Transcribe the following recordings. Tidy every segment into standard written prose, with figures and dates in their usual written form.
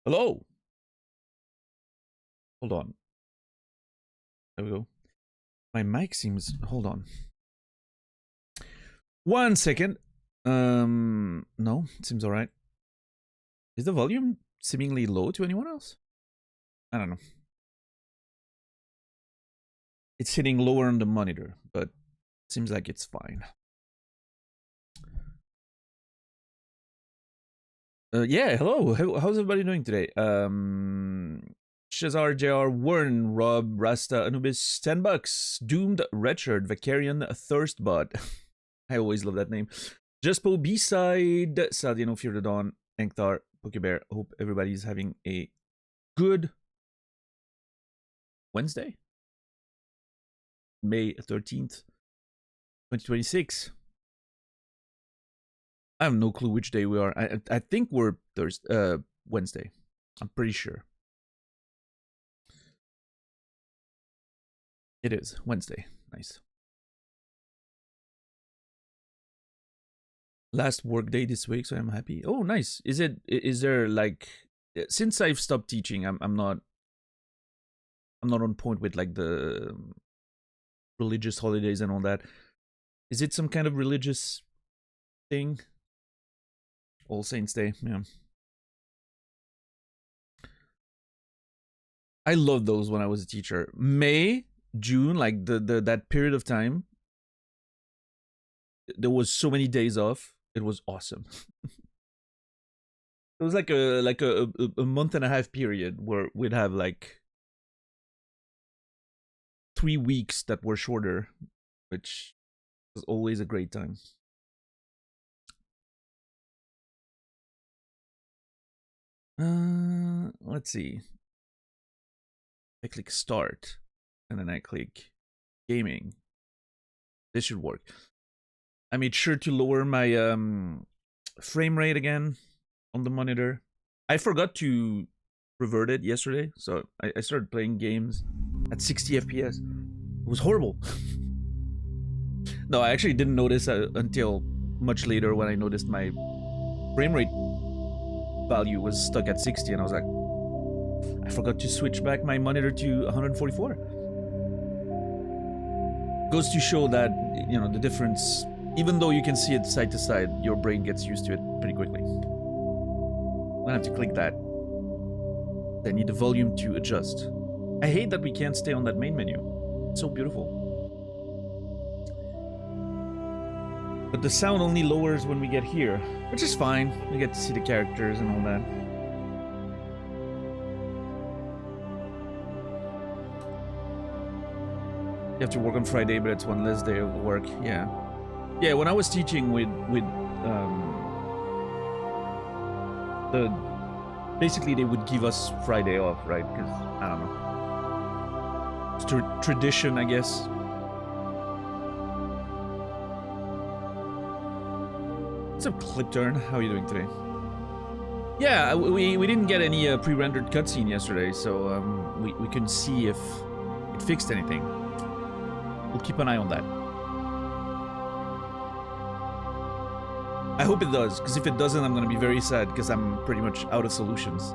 Hello. Hold on. There we go. My mic seems. Hold on. 1 second. No, it seems alright. Is the volume seemingly low to anyone else? I don't know. It's hitting lower on the monitor, but it seems like it's fine. Yeah, hello. How's everybody doing today? Shazar, JR, Warren, Rob, Rasta, Anubis, $10, Doomed, Wretched, Vicarian, Thirstbot. I always love that name. Justpo, B-Side, Sadiano, Fear the Dawn, Anktar, Pokebear. Hope everybody's having a good Wednesday, May 13th, 2026. I have no clue which day we are. I think we're Wednesday. I'm pretty sure. It is Wednesday. Nice. Last work day this week, so I'm happy. Oh, nice. Is there like, since I've stopped teaching, I'm not on point with like the religious holidays and all that. Is it some kind of religious thing? All Saints Day, yeah. I loved those when I was a teacher. May, June, like that period of time, there was so many days off. It was awesome. It was like a month and a half period where we'd have like 3 weeks that were shorter, which was always a great time. Let's see. I click start and then I click gaming. This should work. I made sure to lower my frame rate again on the monitor. I forgot to revert it yesterday, so I started playing games at 60 FPS. It was horrible. No, I actually didn't notice until much later when I noticed my frame rate value was stuck at 60, and I was like, I forgot to switch back my monitor to 144. Goes to show that, you know, the difference, even though you can see it side to side, your brain gets used to it pretty quickly. I have to click that. I need the volume to adjust. I hate that we can't stay on that main menu. It's so beautiful. But the sound only lowers when we get here, which is fine. We get to see the characters and all that. You have to work on Friday, but it's one less day of work. Yeah. Yeah, when I was teaching with basically they would give us Friday off, right? Because I don't know, it's tradition, I guess. What's up, Clipturn? How are you doing today? Yeah, we didn't get any pre-rendered cutscene yesterday, so we couldn't see if it fixed anything. We'll keep an eye on that. I hope it does, because if it doesn't, I'm gonna be very sad, because I'm pretty much out of solutions.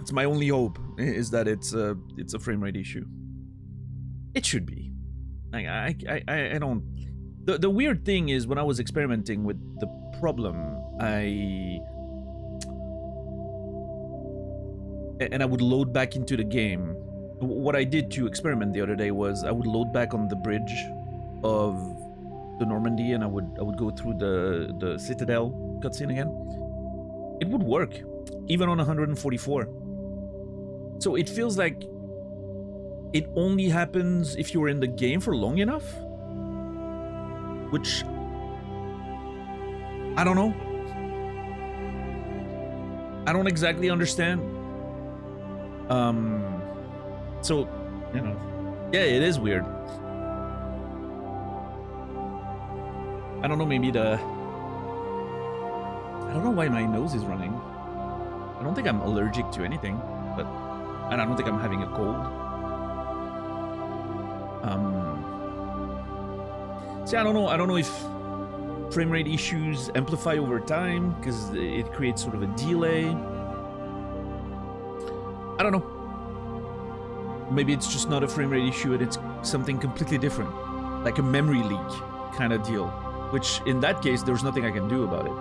It's my only hope, is that it's a frame rate issue. It should be. I don't. The weird thing is, when I was experimenting with the problem, I would load back into the game. What I did to experiment the other day was I would load back on the bridge of the Normandy, and I would go through the Citadel cutscene again. It would work, even on 144. So it feels like it only happens if you're in the game for long enough, which I don't know. I don't exactly understand. So, you know, yeah, it is weird. I don't know, maybe I don't know why my nose is running. I don't think I'm allergic to anything, but and I don't think I'm having a cold. See, I don't know if frame rate issues amplify over time because it creates sort of a delay. I don't know. Maybe it's just not a frame rate issue and it's something completely different, like a memory leak kind of deal, which in that case, there's nothing I can do about it.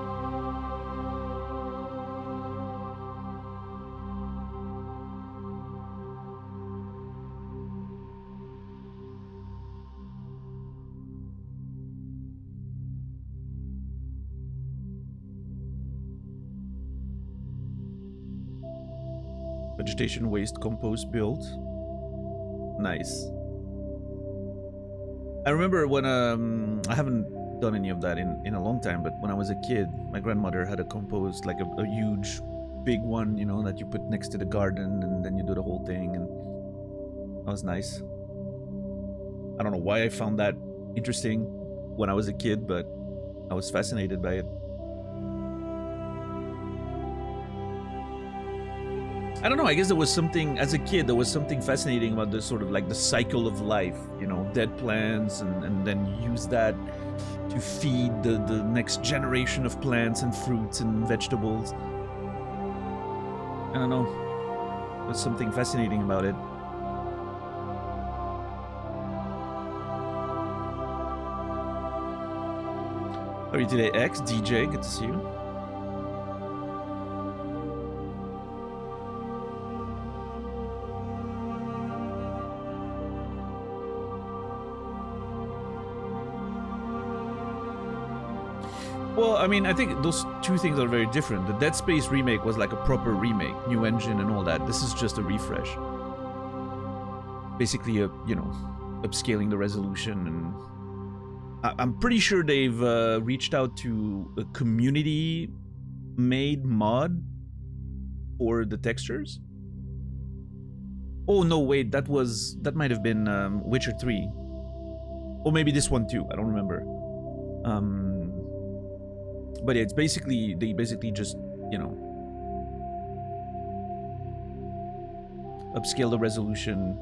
Vegetation waste compost build. Nice. I remember when I haven't done any of that in a long time, but when I was a kid, my grandmother had a compost, like a huge, big one, you know, that you put next to the garden, and then you do the whole thing, and that was nice. I don't know why I found that interesting when I was a kid, but I was fascinated by it. I don't know, I guess there was something, as a kid, there was something fascinating about the sort of like the cycle of life, you know, dead plants, and then use that to feed the next generation of plants and fruits and vegetables. I don't know, there's something fascinating about it. How are you today, X? DJ, good to see you. Well, I mean, I think those two things are very different. The Dead Space remake was like a proper remake, new engine and all that. This is just a refresh. Basically, you know, upscaling the resolution, and I'm pretty sure they've reached out to a community-made mod for the textures. Oh no, wait, that might have been Witcher 3, or maybe this one too. I don't remember. But it's basically, they basically just, you know, upscale the resolution,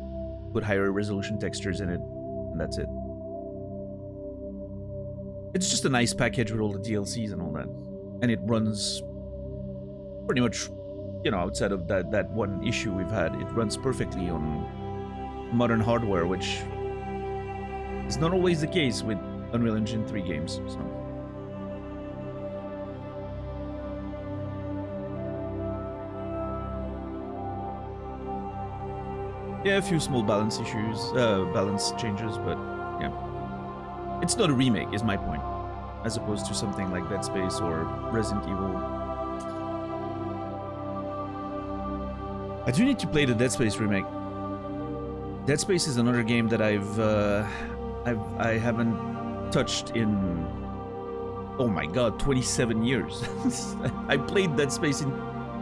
put higher resolution textures in it, and that's it. It's just a nice package with all the DLCs and all that. And it runs pretty much, you know, outside of that one issue we've had, it runs perfectly on modern hardware, which is not always the case with Unreal Engine 3 games, so. Yeah, a few small balance issues, balance changes, but yeah. It's not a remake, is my point. As opposed to something like Dead Space or Resident Evil. I do need to play the Dead Space remake. Dead Space is another game that I haven't touched in, oh my god, 27 years. I played Dead Space in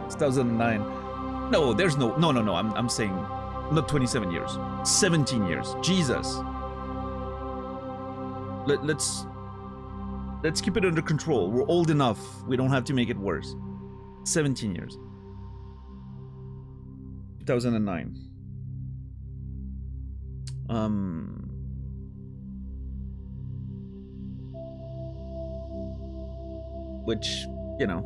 2009. No, there's no, I'm saying, not 27 years, 17 years. Jesus. Let's keep it under control. We're old enough. We don't have to make it worse. 17 years. 2009. Which, you know,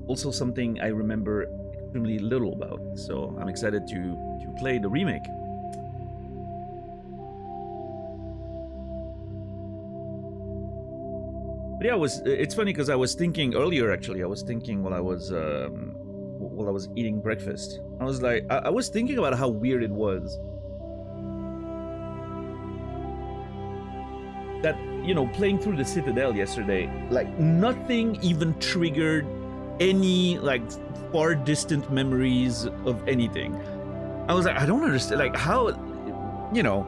also something I remember extremely little about, so I'm excited to play the remake. But yeah, it's funny because I was thinking earlier, actually, I was thinking while I was eating breakfast, I was like, I was thinking about how weird it was that, you know, playing through the Citadel yesterday, like nothing even triggered any like far distant memories of anything. I was like, I don't understand, like how, you know,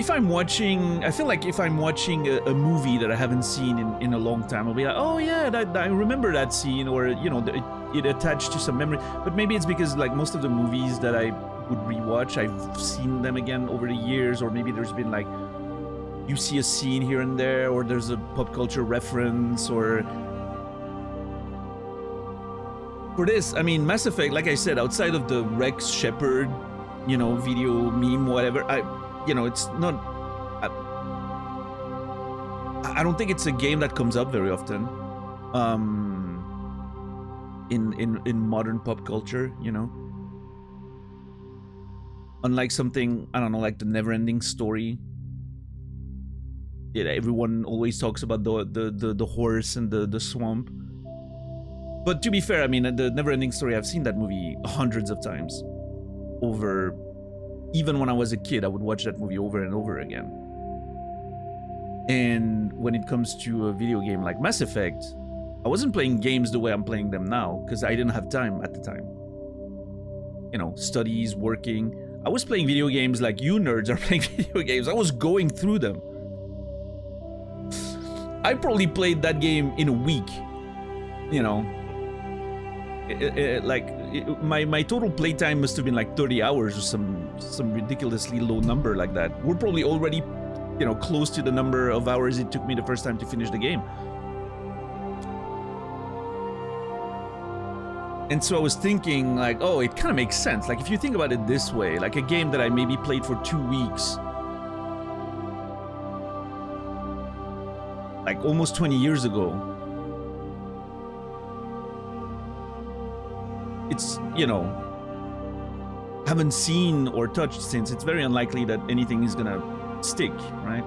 if I'm watching, I feel like if I'm watching a movie that I haven't seen in a long time, I'll be like, oh yeah, I remember that scene, or, you know, it attached to some memory. But maybe it's because like most of the movies that I would rewatch, I've seen them again over the years, or maybe there's been like, you see a scene here and there, or there's a pop culture reference, or... For this, I mean, Mass Effect, like I said, outside of the Rex Shepard, you know, video meme, whatever, you know, it's not... I don't think it's a game that comes up very often. In modern pop culture, you know. Unlike something, I don't know, like the Neverending Story. Yeah, everyone always talks about the horse and the swamp. But to be fair, I mean, the Neverending Story, I've seen that movie hundreds of times. Over, even when I was a kid, I would watch that movie over and over again. And when it comes to a video game like Mass Effect, I wasn't playing games the way I'm playing them now, because I didn't have time at the time. You know, studies, working. I was playing video games like you nerds are playing video games. I was going through them. I probably played that game in a week. You know, my total playtime must have been like 30 hours or some ridiculously low number like that. We're probably already, you know, close to the number of hours it took me the first time to finish the game. And so I was thinking, like, oh, it kind of makes sense. Like, if you think about it this way, like a game that I maybe played for 2 weeks, like almost 20 years ago, it's, you know, haven't seen or touched since. It's very unlikely that anything is gonna stick, right?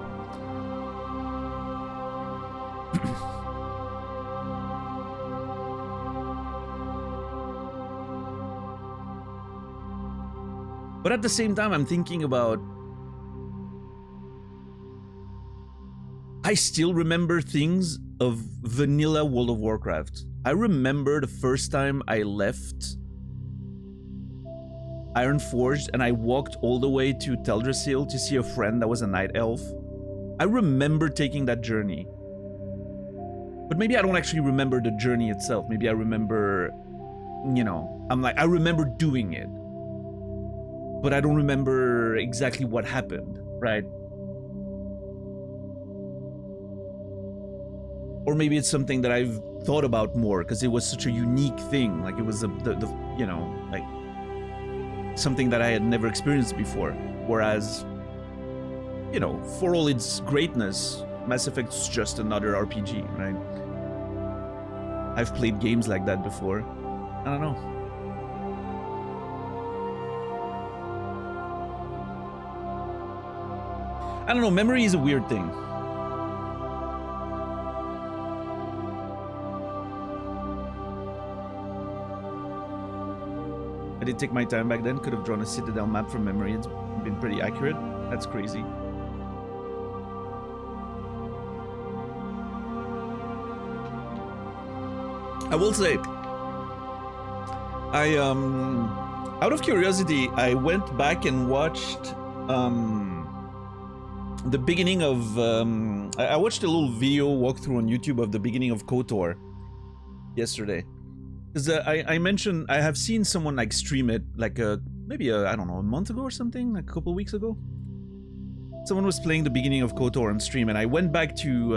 But at the same time, I'm thinking about, I still remember things of vanilla World of Warcraft. I remember the first time I left Ironforge and I walked all the way to Teldrassil to see a friend that was a night elf. I remember taking that journey. But maybe I don't actually remember the journey itself. Maybe I remember, you know, I remember doing it. But I don't remember exactly what happened, right? Or maybe it's something that I've thought about more because it was such a unique thing. Like it was the you know, like something that I had never experienced before. Whereas, you know, for all its greatness, Mass Effect's just another RPG, right? I've played games like that before. I don't know. I don't know, memory is a weird thing. I did take my time back then, could have drawn a Citadel map from memory. It's been pretty accurate. That's crazy. I will say, out of curiosity, I went back and watched, the beginning of, I watched a little video walkthrough on YouTube of the beginning of KOTOR yesterday. Because I mentioned, I have seen someone like stream it like maybe I don't know, a month ago or something, like a couple weeks ago. Someone was playing the beginning of KOTOR on stream and I went back to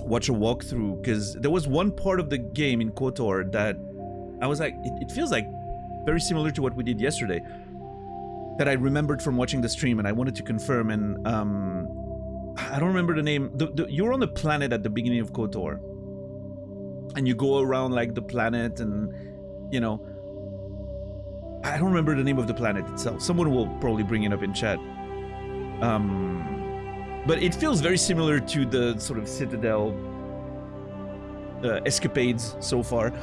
watch a walkthrough because there was one part of the game in KOTOR that I was like, it feels like very similar to what we did yesterday. That I remembered from watching the stream and I wanted to confirm, and I don't remember the name. You're on the planet at the beginning of KOTOR and you go around like the planet and, you know, I don't remember the name of the planet itself. Someone will probably bring it up in chat. But it feels very similar to the sort of Citadel escapades so far.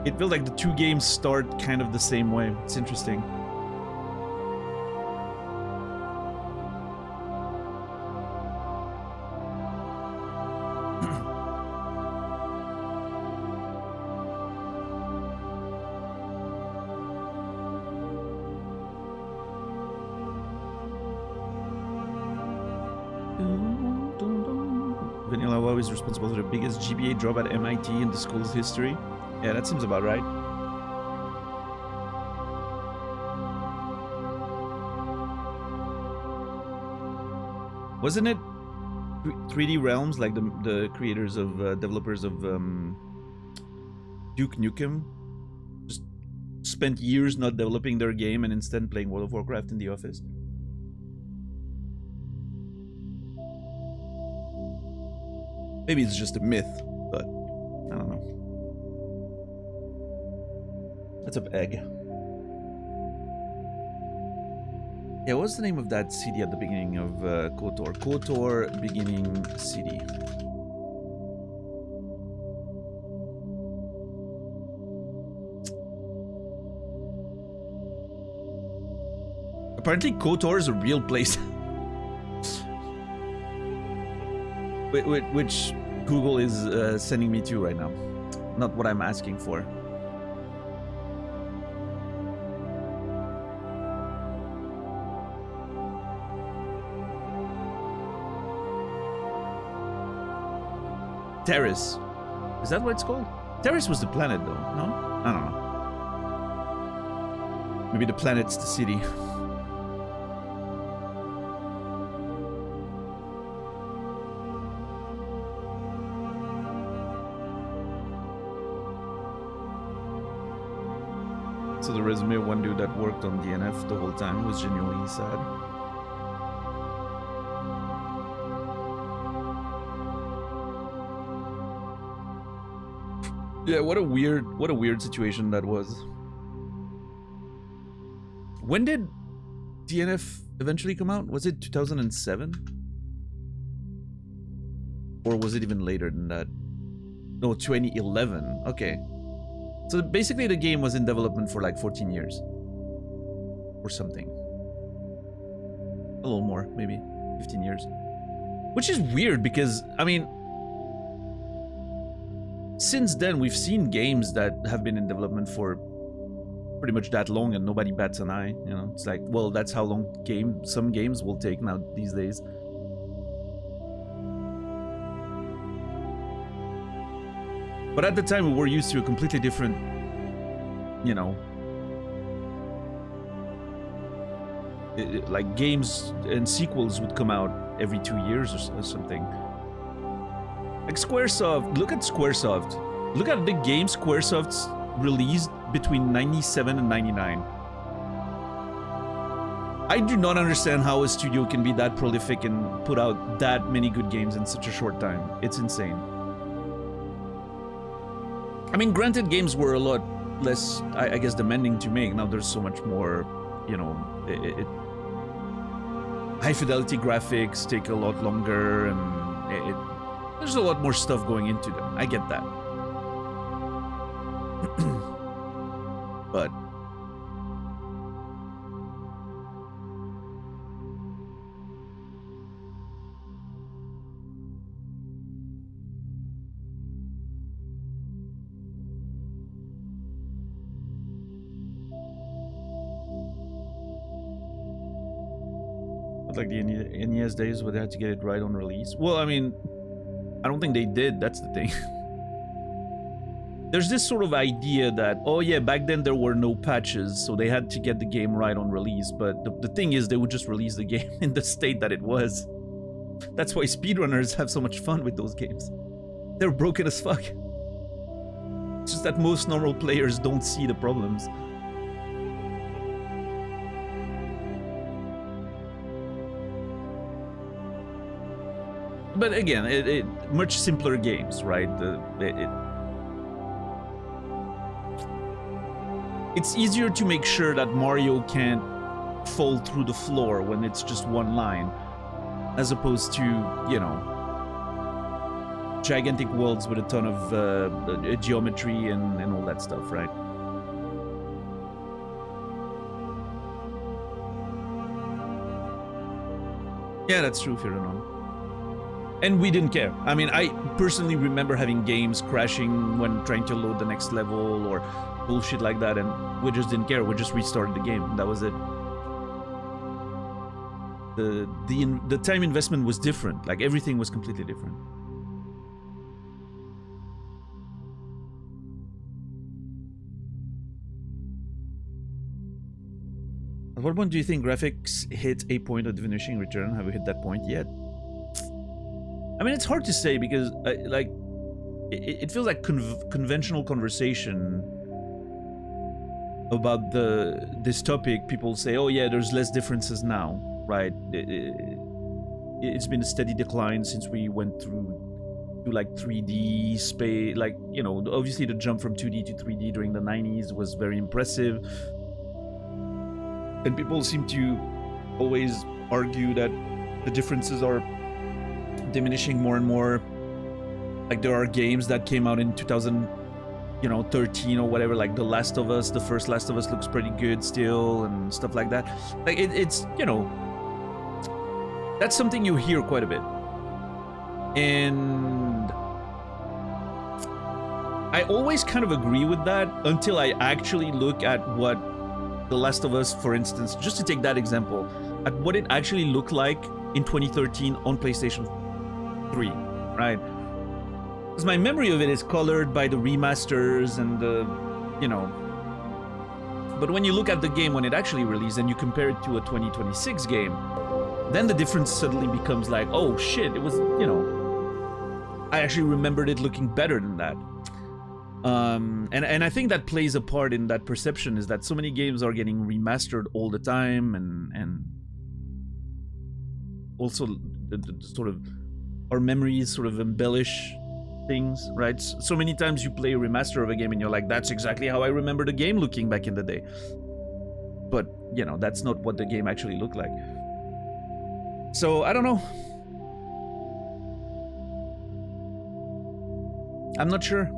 It feels like the two games start kind of the same way. It's interesting. Vanilla WoW is responsible for the biggest GPA drop at MIT in the school's history. Yeah, that seems about right. Wasn't it 3D Realms, like the creators of developers of Duke Nukem, just spent years not developing their game and instead playing World of Warcraft in the office? Maybe it's just a myth, but I don't know. That's an egg. Yeah, what's the name of that city at the beginning of KOTOR? KOTOR beginning city. Apparently KOTOR is a real place. Which Google is sending me to right now. Not what I'm asking for. Terrace. Is that what it's called? Terrace was the planet though, no? I don't know. Maybe the planet's the city. So the resume of one dude that worked on DNF the whole time was genuinely sad. Yeah, what a weird situation that was. When did DNF eventually come out? Was it 2007? Or was it even later than that? No, 2011. Okay. So basically the game was in development for like 14 years. Or something. A little more, maybe. 15 years. Which is weird because, I mean, since then we've seen games that have been in development for pretty much that long and nobody bats an eye, you know? It's like, well, that's how long some games will take now these days. But at the time, we were used to a completely different, you know, like games and sequels would come out every 2 years or something. Like Squaresoft, look at Squaresoft. Look at the games Squaresoft's released between 97 and 99. I do not understand how a studio can be that prolific and put out that many good games in such a short time. It's insane. I mean, granted, games were a lot less, I guess, demanding to make. Now there's so much more, you know, high fidelity graphics take a lot longer, and there's a lot more stuff going into them. I get that. But like the NES days where they had to get it right on release. Well, I mean, I don't think they did. That's the thing. There's this sort of idea that, oh yeah, back then there were no patches, so they had to get the game right on release. But the thing is, they would just release the game in the state that it was. That's why speedrunners have so much fun with those games. They're broken as fuck. It's just that most normal players don't see the problems. But again, much simpler games, right? It's easier to make sure that Mario can't fall through the floor when it's just one line, as opposed to, you know, gigantic worlds with a ton of geometry and all that stuff, right? Yeah, that's true, Firanon. And we didn't care. I mean, I personally remember having games crashing when trying to load the next level or bullshit like that, and we just didn't care. We just restarted the game. That was it. The time investment was different. Like, everything was completely different. At what point do you think graphics hit a point of diminishing return? Have we hit that point yet? I mean, it's hard to say because, like, it feels like conventional conversation about this topic. People say, "Oh yeah, there's less differences now, right?" It's been a steady decline since we went through to like 3D space, like, you know, obviously the jump from 2D to 3D during the 90s was very impressive. And people seem to always argue that the differences are diminishing more and more. Like, there are games that came out in 2013 or whatever, like The Last of Us, the first Last of Us looks pretty good still, and stuff like that. Like, it's, you know, that's something you hear quite a bit. And I always kind of agree with that until I actually look at what The Last of Us, for instance, just to take that example, at what it actually looked like in 2013 on PlayStation 3, right? Because my memory of it is colored by the remasters and the, you know. But when you look at the game when it actually released and you compare it to a 2026 game, then the difference suddenly becomes like, oh shit, it was, you know, I actually remembered it looking better than that. And I think that plays a part in that perception, is that so many games are getting remastered all the time, and also the sort of our memories sort of embellish things, right? So many times you play a remaster of a game and you're like, that's exactly how I remember the game looking back in the day. But, you know, that's not what the game actually looked like. So, I don't know. I'm not sure.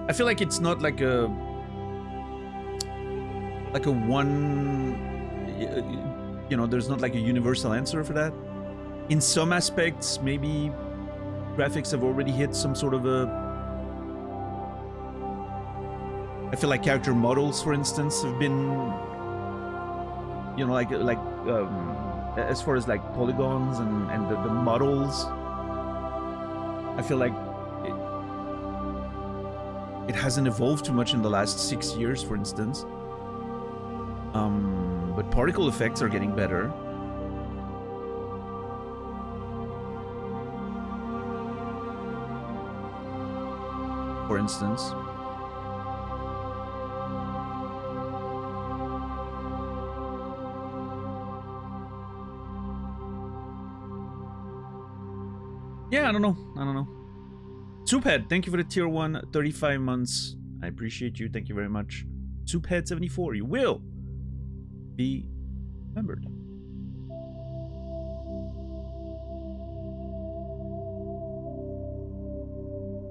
I feel like it's not like a one, you know, there's not like a universal answer for that. In some aspects, maybe graphics have already hit some sort of a, I feel like character models, for instance, have been, you know, as far as like polygons and the models, I feel like it hasn't evolved too much in the last 6 years, for instance. But particle effects are getting better. For instance. Yeah, I don't know. Souphead, thank you for the tier 1, 35 months. I appreciate you. Thank you very much. Souphead74, you will be remembered.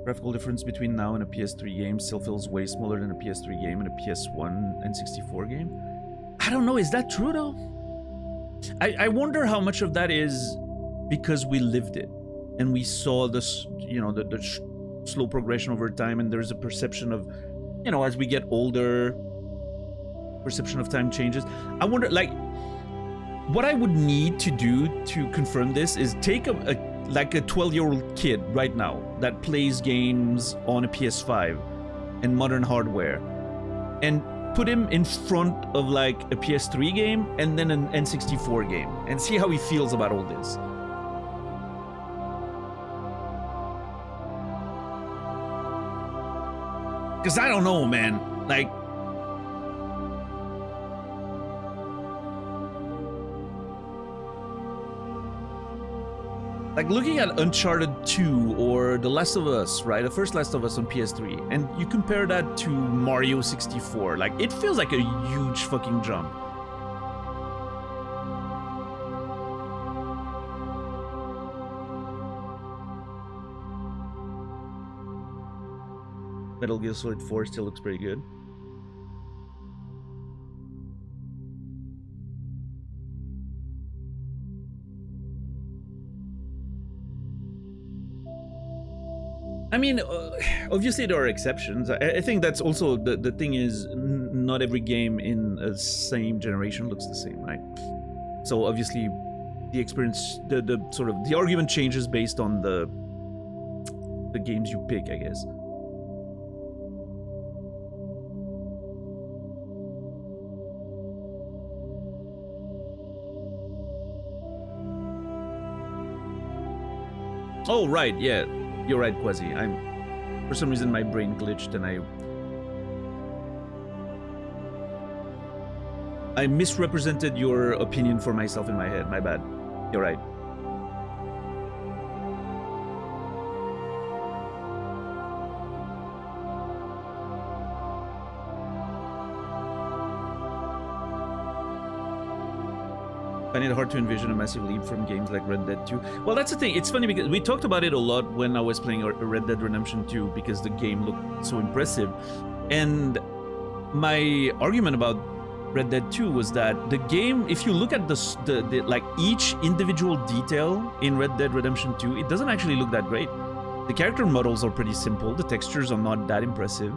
Graphical difference between now and a PS3 game still feels way smaller than a PS3 game and a PS1 N64 game. I don't know, is that true though? I wonder how much of that is because we lived it and we saw this, you know, the slow progression over time, and there's a perception of, you know, as we get older, perception of time changes. I wonder, like, what I would need to do to confirm this is take a 12-year-old kid right now that plays games on a PS5 and modern hardware, and put him in front of like a PS3 game and then an N64 game, and see how he feels about all this. Because I don't know, man. Like looking at Uncharted 2 or The Last of Us, right? The first Last of Us on PS3, and you compare that to Mario 64, like it feels like a huge fucking jump. Metal Gear Solid 4 still looks pretty good. I mean, obviously there are exceptions. I think that's also the thing is not every game in a same generation looks the same, right? So obviously the experience, the sort of the argument changes based on the games you pick, I guess. Oh, right, yeah. You're right, Quasi. For some reason my brain glitched and I misrepresented your opinion for myself in my head. My bad. You're right. I find it hard to envision a massive leap from games like Red Dead 2. Well, that's the thing. It's funny because we talked about it a lot when I was playing Red Dead Redemption 2 because the game looked so impressive. And my argument about Red Dead 2 was that the game, if you look at the like each individual detail in Red Dead Redemption 2, it doesn't actually look that great. The character models are pretty simple. The textures are not that impressive.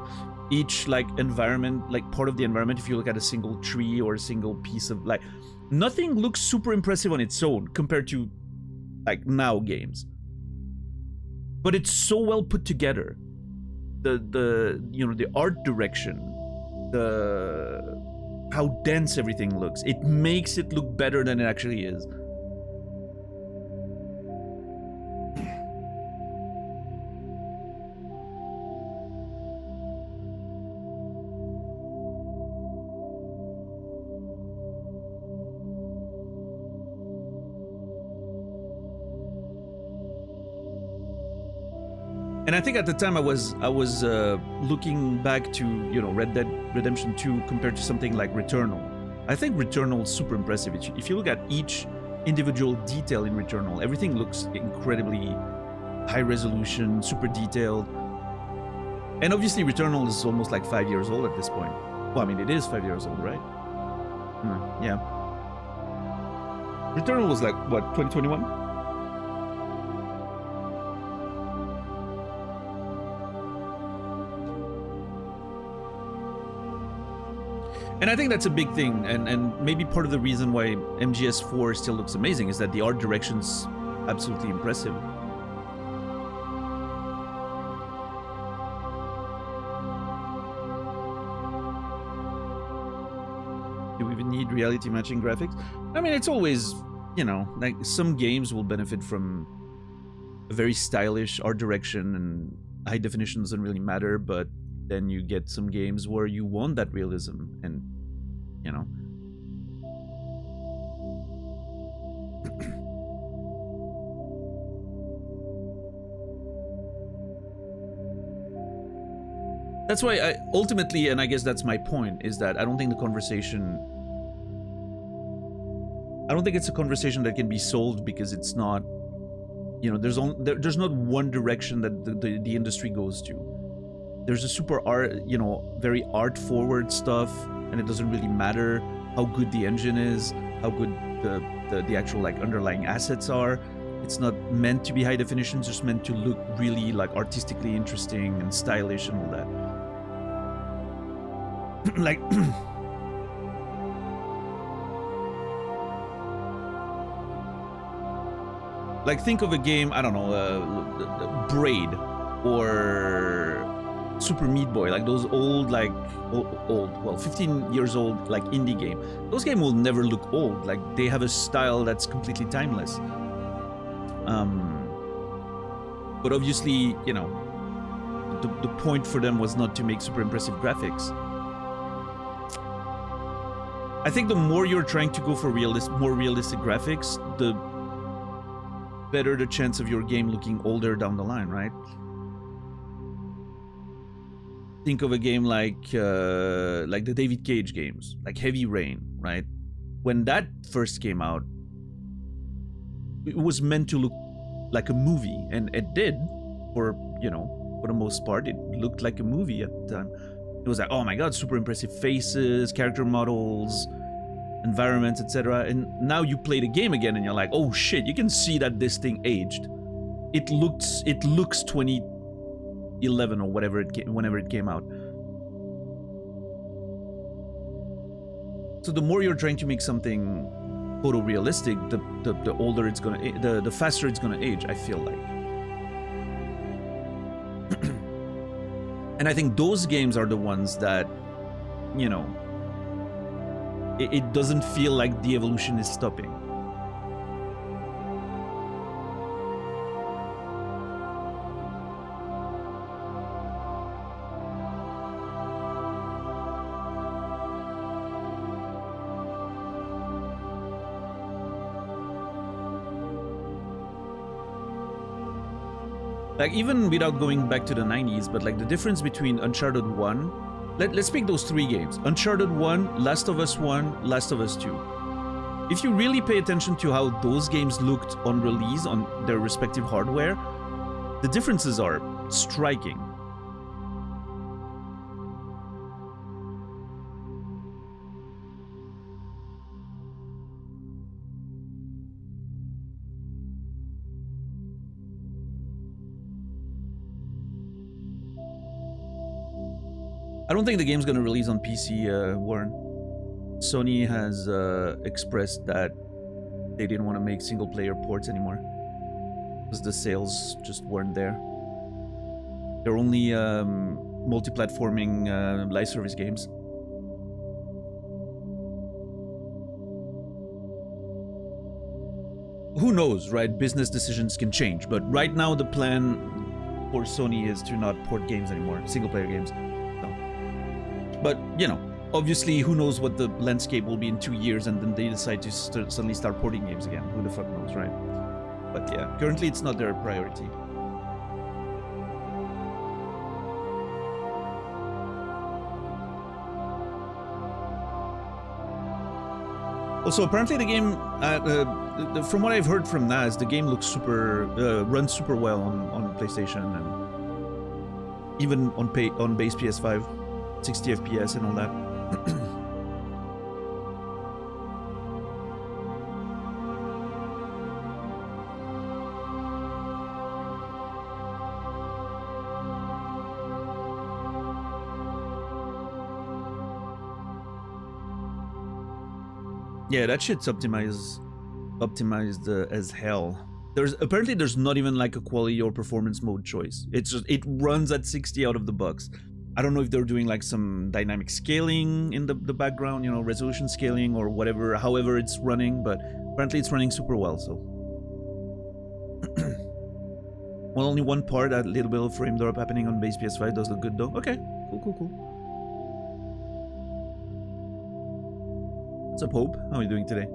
Each like environment, like part of the environment, if you look at a single tree or a single piece of like, nothing looks super impressive on its own compared to like now games. But it's so well put together. The you know, the art direction, the how dense everything looks. It makes it look better than it actually is. And I think at the time I was looking back to, you know, Red Dead Redemption 2 compared to something like Returnal. I think Returnal is super impressive. If you look at each individual detail in Returnal, everything looks incredibly high resolution, super detailed. And obviously Returnal is almost like 5 years old at this point. Well, I mean, it is 5 years old, right? Yeah. Returnal was like, what, 2021? And I think that's a big thing, and maybe part of the reason why MGS4 still looks amazing is that the art direction's absolutely impressive. Do we even need reality matching graphics? I mean, it's always, you know, like some games will benefit from a very stylish art direction and high definition doesn't really matter, but then you get some games where you want that realism and, you know. That's why I ultimately, and I guess that's my point, is that I don't think the conversation, I don't think it's a conversation that can be solved because it's not, you know, there's not one direction that the industry goes to. There's a super art, you know, very art forward stuff, and it doesn't really matter how good the engine is, how good the actual like underlying assets are. It's not meant to be high definition, it's just meant to look really like artistically interesting and stylish and all that. Like like think of a game, I don't know, Braid or Super Meat Boy, like those old, like well, 15 years old, like indie game. Those games will never look old. Like they have a style that's completely timeless. But obviously, you know, the point for them was not to make super impressive graphics. I think the more you're trying to go for more realistic graphics, the better the chance of your game looking older down the line, right? Think of a game like the David Cage games, like Heavy Rain, right? When that first came out, it was meant to look like a movie, and it did, for, you know, for the most part. It looked like a movie at the time. It was like, oh my god, super impressive faces, character models, environments, etc. And now you play the game again, and you're like, oh shit, you can see that this thing aged. It looks 2011 or whatever whenever it came out. So the more you're trying to make something photorealistic, the older it's gonna, the faster it's gonna age, I feel like. And I think those games are the ones that, you know, it doesn't feel like the evolution is stopping. Like, even without going back to the 90s, but like the difference between Uncharted 1, let's pick those 3 games. Uncharted 1, Last of Us 1, Last of Us 2. If you really pay attention to how those games looked on release on their respective hardware, the differences are striking. I don't think the game's gonna release on PC, Warren. Sony has expressed that they didn't want to make single-player ports anymore because the sales just weren't there. They're only multi-platforming live service games. Who knows, right? Business decisions can change, but right now the plan for Sony is to not port games anymore, single-player games. But, you know, obviously, who knows what the landscape will be in 2 years, and then they decide to suddenly start porting games again. Who the fuck knows, right? But yeah, currently it's not their priority. Also, apparently the game, from what I've heard from Naz, the game looks runs super well on PlayStation and even on base PS5. 60 FPS and all that. Yeah, that shit's optimized as hell. Apparently there's not even like a quality or performance mode choice. It's just, it runs at 60 out of the box. I don't know if they're doing like some dynamic scaling in the background, you know, resolution scaling or whatever, however it's running, but apparently it's running super well, so. Well, only one part, a little bit of frame drop happening on base PS5 does look good though. Okay, cool. What's up, Hope? How are you doing today?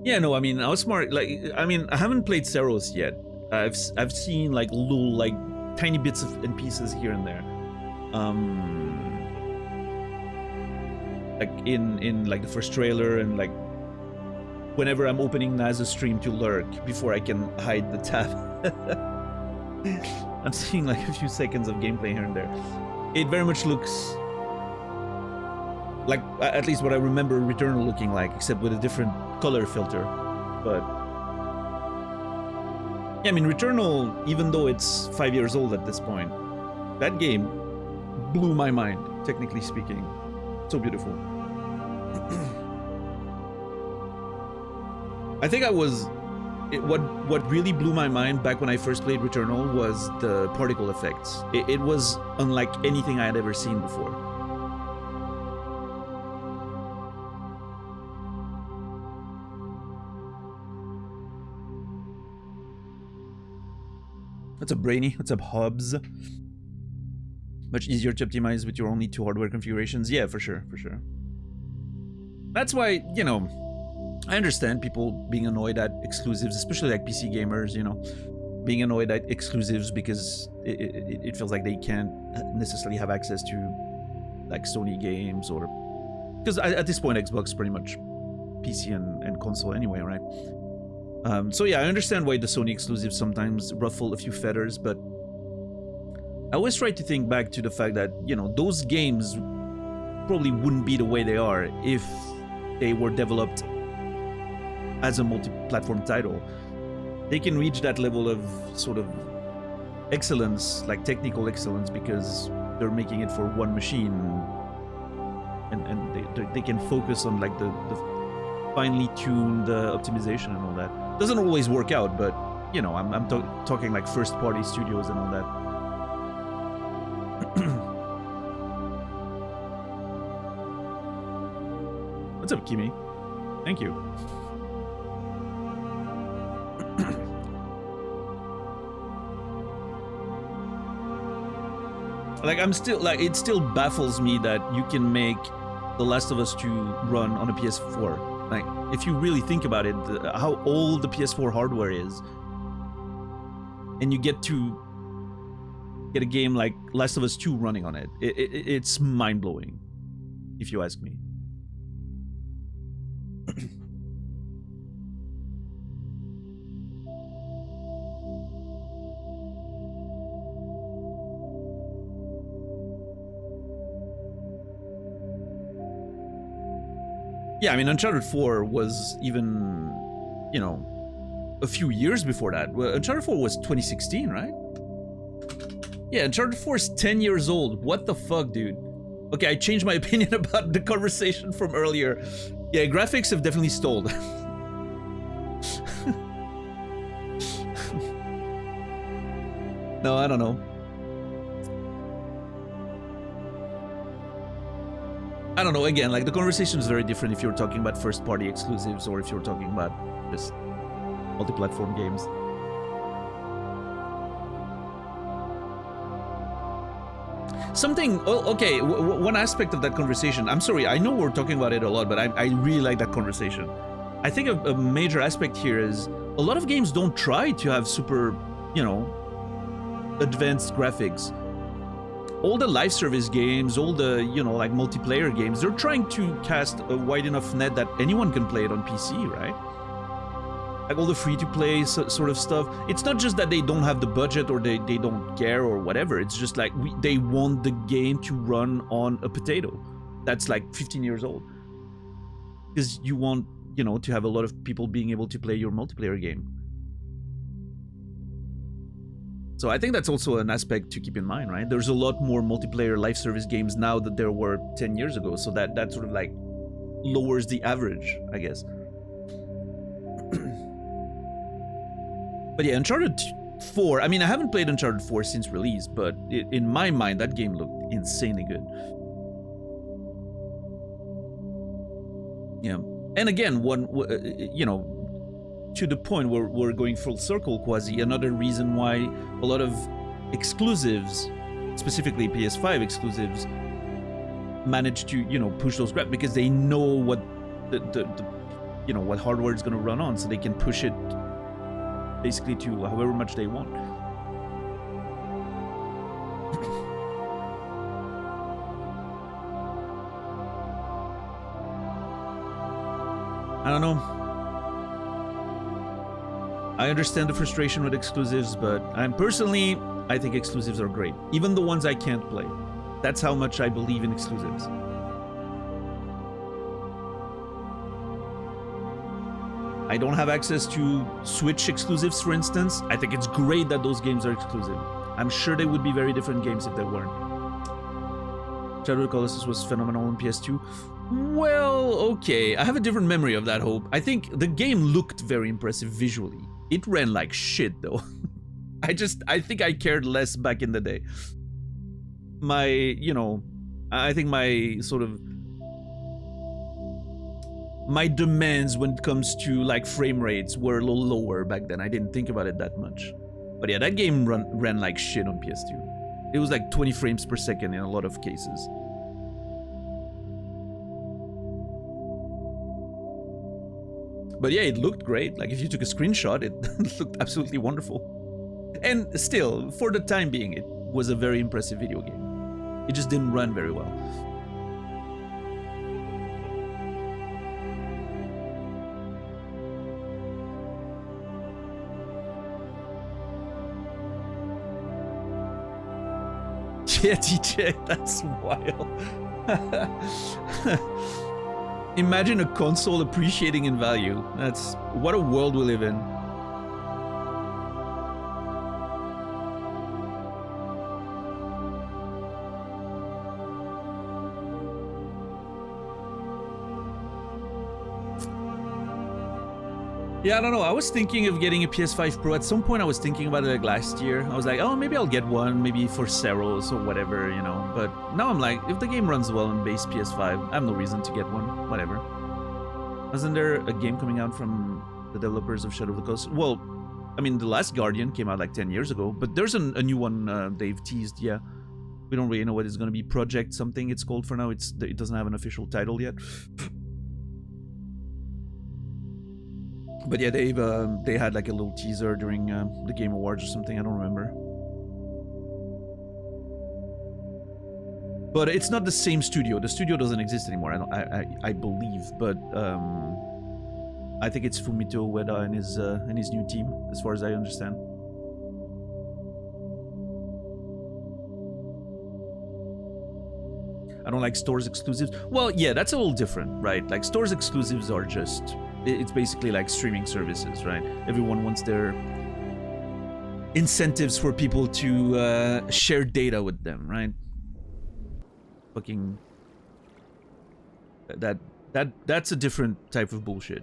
Yeah, no, I mean, Outsmart, like, I mean, I haven't played Seros yet. I've seen like little, like, tiny bits and pieces here and there. Like in like the first trailer, and like whenever I'm opening Naz's stream to lurk before I can hide the tab. I'm seeing like a few seconds of gameplay here and there. It very much looks like, at least what I remember Returnal looking like, except with a different color filter. But yeah, I mean, Returnal, even though it's 5 years old at this point, that game blew my mind, technically speaking. So beautiful. I think what really blew my mind back when I first played Returnal was the particle effects. It was unlike anything I had ever seen before. What's up, Brainy? What's up, Hobbs? Much easier to optimize with your only 2 hardware configurations. Yeah, for sure. That's why, you know, I understand people being annoyed at exclusives, especially like PC gamers, you know, being annoyed at exclusives because it feels like they can't necessarily have access to like Sony games, or because at this point Xbox pretty much PC and console anyway, right? So yeah, I understand why the Sony exclusives sometimes ruffle a few feathers, but I always try to think back to the fact that, you know, those games probably wouldn't be the way they are if they were developed as a multi-platform title. They can reach that level of sort of excellence, like technical excellence, because they're making it for one machine, and they can focus on like the finely tuned optimization and all that. Doesn't always work out, but you know, I'm talking like first party studios and all that. What's up, Kimi? Thank you. Like, I'm still, like, it still baffles me that you can make The Last of Us 2 run on a PS4. Like, if you really think about it, how old the PS4 hardware is, and you get to get a game like Last of Us 2 running on it, it's mind-blowing, if you ask me. Yeah, I mean, Uncharted 4 was even, you know, a few years before that. Uncharted 4 was 2016, right? Yeah, Uncharted 4 is 10 years old. What the fuck, dude? Okay, I changed my opinion about the conversation from earlier. Yeah, graphics have definitely stalled. No, I don't know. I don't know, again, like, the conversation is very different if you're talking about first-party exclusives or if you're talking about just multi-platform games. Something, okay, one aspect of that conversation, I'm sorry, I know we're talking about it a lot, but I really like that conversation. I think a major aspect here is a lot of games don't try to have super, you know, advanced graphics. All the live service games, all the, you know, like multiplayer games, they're trying to cast a wide enough net that anyone can play it on PC, right? Like all the free-to-play sort of stuff. It's not just that they don't have the budget or they don't care or whatever. It's just like they want the game to run on a potato that's like 15 years old. Because you want, you know, to have a lot of people being able to play your multiplayer game. So I think that's also an aspect to keep in mind, right? There's a lot more multiplayer live service games now than there were 10 years ago. So that sort of like lowers the average, I guess. But yeah, Uncharted 4, I mean, I haven't played Uncharted 4 since release, but in my mind, that game looked insanely good. Yeah. And again, you know, to the point where we're going full circle, Quasi, another reason why a lot of exclusives, specifically PS5 exclusives, manage to, you know, push those graphics because they know what the you know, what hardware is going to run on, so they can push it basically to however much they want. I don't know. I understand the frustration with exclusives, but I think exclusives are great. Even the ones I can't play. That's how much I believe in exclusives. I don't have access to Switch exclusives, for instance. I think it's great that those games are exclusive. I'm sure they would be very different games if they weren't. Shadow of the Colossus was phenomenal on PS2. Well, okay. I have a different memory of that, Hope. I think the game looked very impressive visually. It ran like shit, though. I think I cared less back in the day. I think my sort of... my demands when it comes to like frame rates were a little lower back then. I didn't think about it that much. But yeah, that game ran like shit on PS2. It was like 20 frames per second in a lot of cases. But yeah, it looked great. Like if you took a screenshot, it looked absolutely wonderful. And still, for the time being, it was a very impressive video game. It just didn't run very well. Yeah, DJ, that's wild. Imagine a console appreciating in value. That's what a world we live in. Yeah, I don't know. I was thinking of getting a PS5 Pro. At some point, I was thinking about it like last year. I was like, oh, maybe I'll get one, maybe for Seros or whatever, you know. But now I'm like, if the game runs well on base PS5, I have no reason to get one. Whatever. Wasn't there a game coming out from the developers of Shadow of the Colossus? Well, I mean, The Last Guardian came out like 10 years ago, but there's a new one they've teased, yeah. We don't really know what it's going to be. Project something it's called for now. It doesn't have an official title yet. But yeah, they had like a little teaser during the Game Awards or something. I don't remember. But it's not the same studio. The studio doesn't exist anymore. I believe, but I think it's Fumito Ueda and his new team, as far as I understand. I don't like stores exclusives. Well, yeah, that's a little different, right? Like stores exclusives are just, it's basically like streaming services, right? Everyone wants their incentives for people to share data with them, right? Fucking that's a different type of bullshit.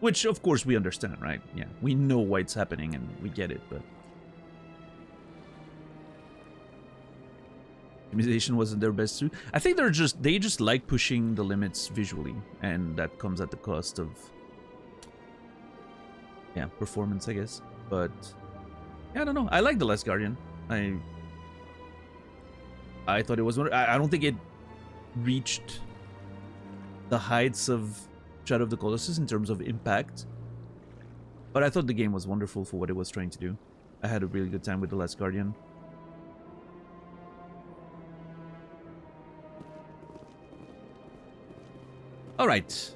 Which of course we understand, right? Yeah, we know why it's happening and we get it, but optimization wasn't their best suit. I think they just like pushing the limits visually, and that comes at the cost of performance, I guess. But yeah, I don't know. I like The Last Guardian. I thought it was I don't think it reached the heights of Shadow of the Colossus in terms of impact, but I thought the game was wonderful for what it was trying to do. I had a really good time with The Last Guardian. Alright.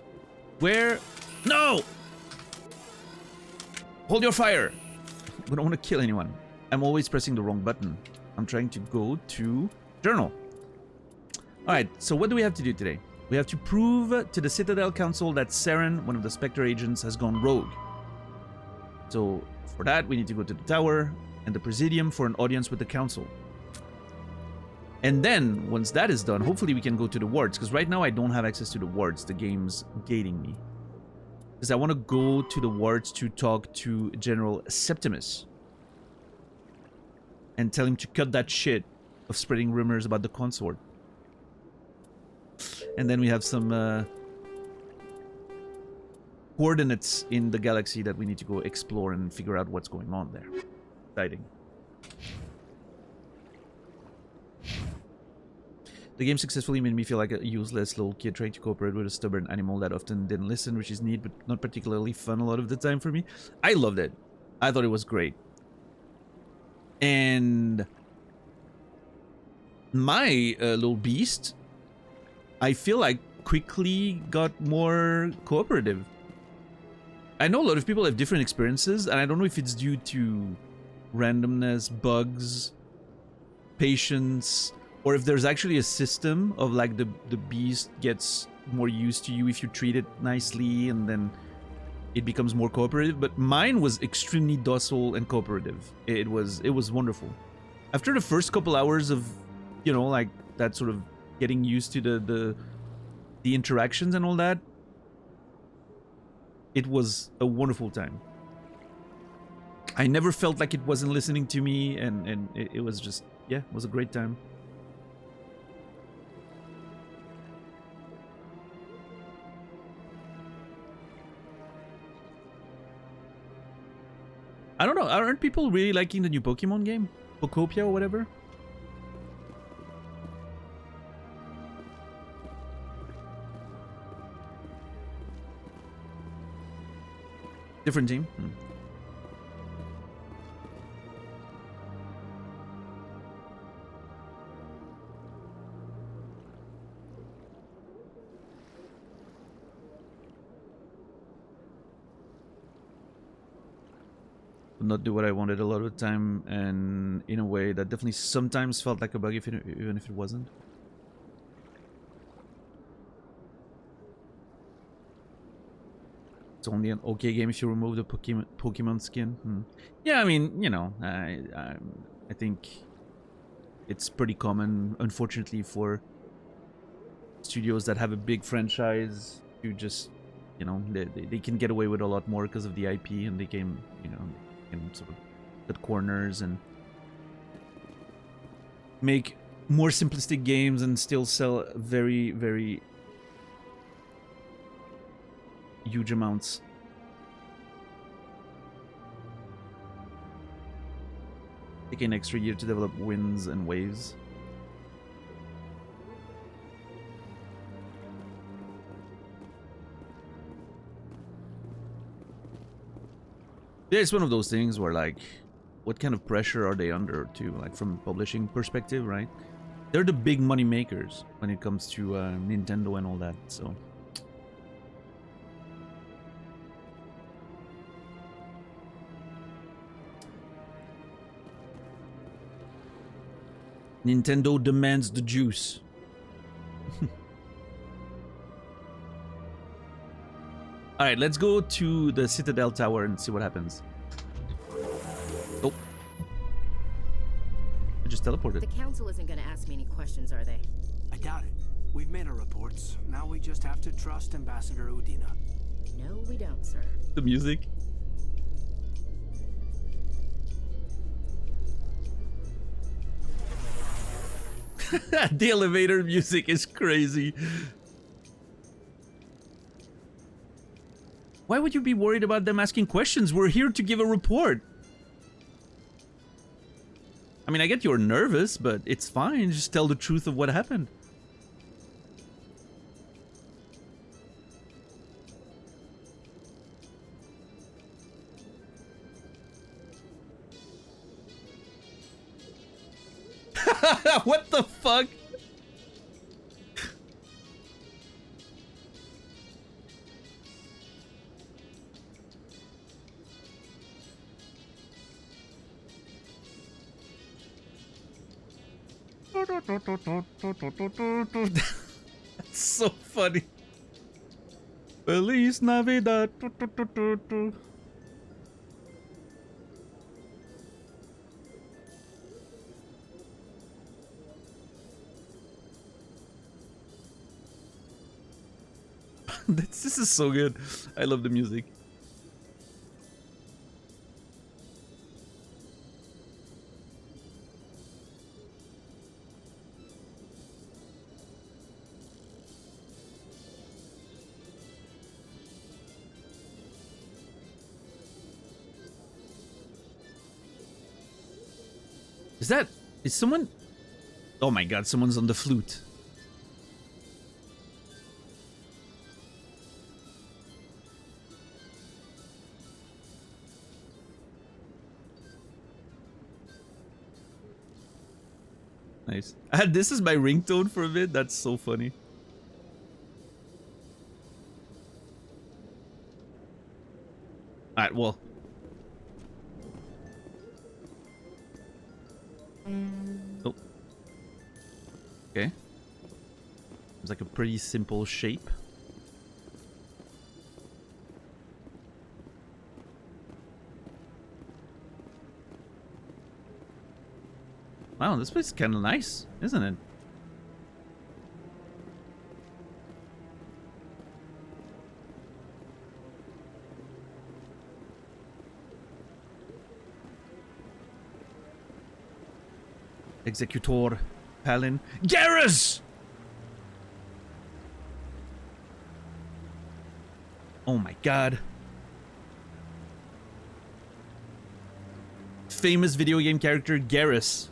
Where? No! Hold your fire! We don't want to kill anyone. I'm always pressing the wrong button. I'm trying to go to Journal. Alright, so what do we have to do today? We have to prove to the Citadel Council that Saren, one of the Spectre agents, has gone rogue. So for that, we need to go to the tower and the Presidium for an audience with the Council. And then, once that is done, hopefully we can go to the wards, because right now I don't have access to the wards. The game's gating me. Because I want to go to the wards to talk to General Septimus. And tell him to cut that shit of spreading rumors about the consort. And then we have some coordinates in the galaxy that we need to go explore and figure out what's going on there. Exciting. The game successfully made me feel like a useless little kid trying to cooperate with a stubborn animal that often didn't listen, which is neat, but not particularly fun a lot of the time for me. I loved it. I thought it was great. And my little beast, I feel like quickly got more cooperative. I know a lot of people have different experiences, and I don't know if it's due to randomness, bugs, patience, or if there's actually a system of like the beast gets more used to you if you treat it nicely, and then it becomes more cooperative. But mine was extremely docile and cooperative. It was wonderful. After the first couple hours of, you know, like that sort of getting used to the interactions and all that, it was a wonderful time. I never felt like it wasn't listening to me, and it was just, yeah, it was a great time. I don't know, aren't people really liking the new Pokemon game? Pokopia or whatever? Different team? Not do what I wanted a lot of the time, and in a way that definitely sometimes felt like a bug, even if it wasn't. It's only an okay game if you remove the Pokemon skin. Yeah, I mean, you know, I think it's pretty common, unfortunately, for studios that have a big franchise to just, you know, they can get away with a lot more because of the IP, and they can, you know, can sort of cut corners and make more simplistic games and still sell very, very huge amounts. Take an extra year to develop Winds and Waves. Yeah, it's one of those things where, like, what kind of pressure are they under, too? Like, from a publishing perspective, right? They're the big money makers when it comes to Nintendo and all that, so... Nintendo demands the juice. Alright, let's go to the Citadel Tower and see what happens. Oh. I just teleported. The council isn't gonna ask me any questions, are they? I doubt it. We've made our reports. Now we just have to trust Ambassador Udina. No, we don't, sir. The music. The elevator music is crazy. Why would you be worried about them asking questions? We're here to give a report. I mean, I get you're nervous, but it's fine. Just tell the truth of what happened. What the fuck? That's so funny. Feliz Navidad. This is so good. I love the music. Is someone? Oh my god, someone's on the flute. Nice. This is my ringtone for a bit. That's so funny. Alright, well. Oh. Okay. It's like a pretty simple shape. Wow, this place is kind of nice, isn't it? Executor Palin. Garrus! Oh my god. Famous video game character Garrus.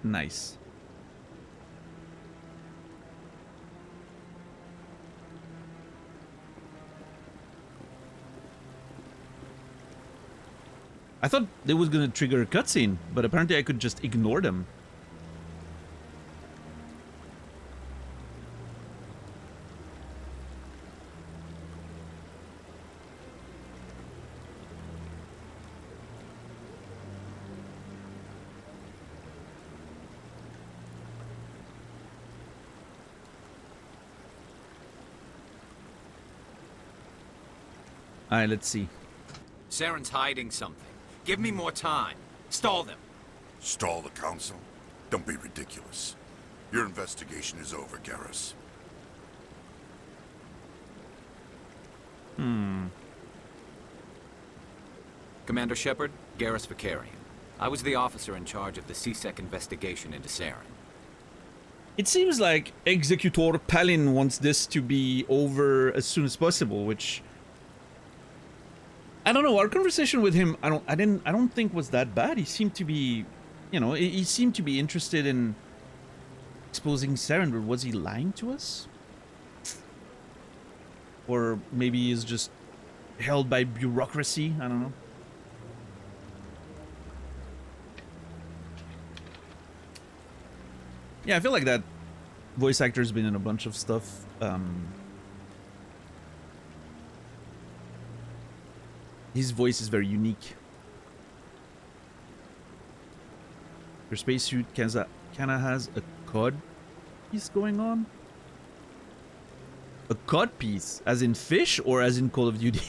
Nice. I thought they was gonna trigger a cutscene, but apparently I could just ignore them. Alright, let's see. Saren's hiding something. Give me more time. Stall them. Stall the council? Don't be ridiculous. Your investigation is over, Garrus. Commander Shepard, Garrus Vakarian. I was the officer in charge of the CSEC investigation into Saren. It seems like Executor Palin wants this to be over as soon as possible, which I don't know. Our conversation with him, I don't think was that bad. He seemed to be, you know, he seemed to be interested in exposing Saren, but was he lying to us? Or maybe he's just held by bureaucracy. I don't know. Yeah, I feel like that voice actor's been in a bunch of stuff. His voice is very unique. Your spacesuit kinda has a cod piece going on. A cod piece, as in fish or as in Call of Duty?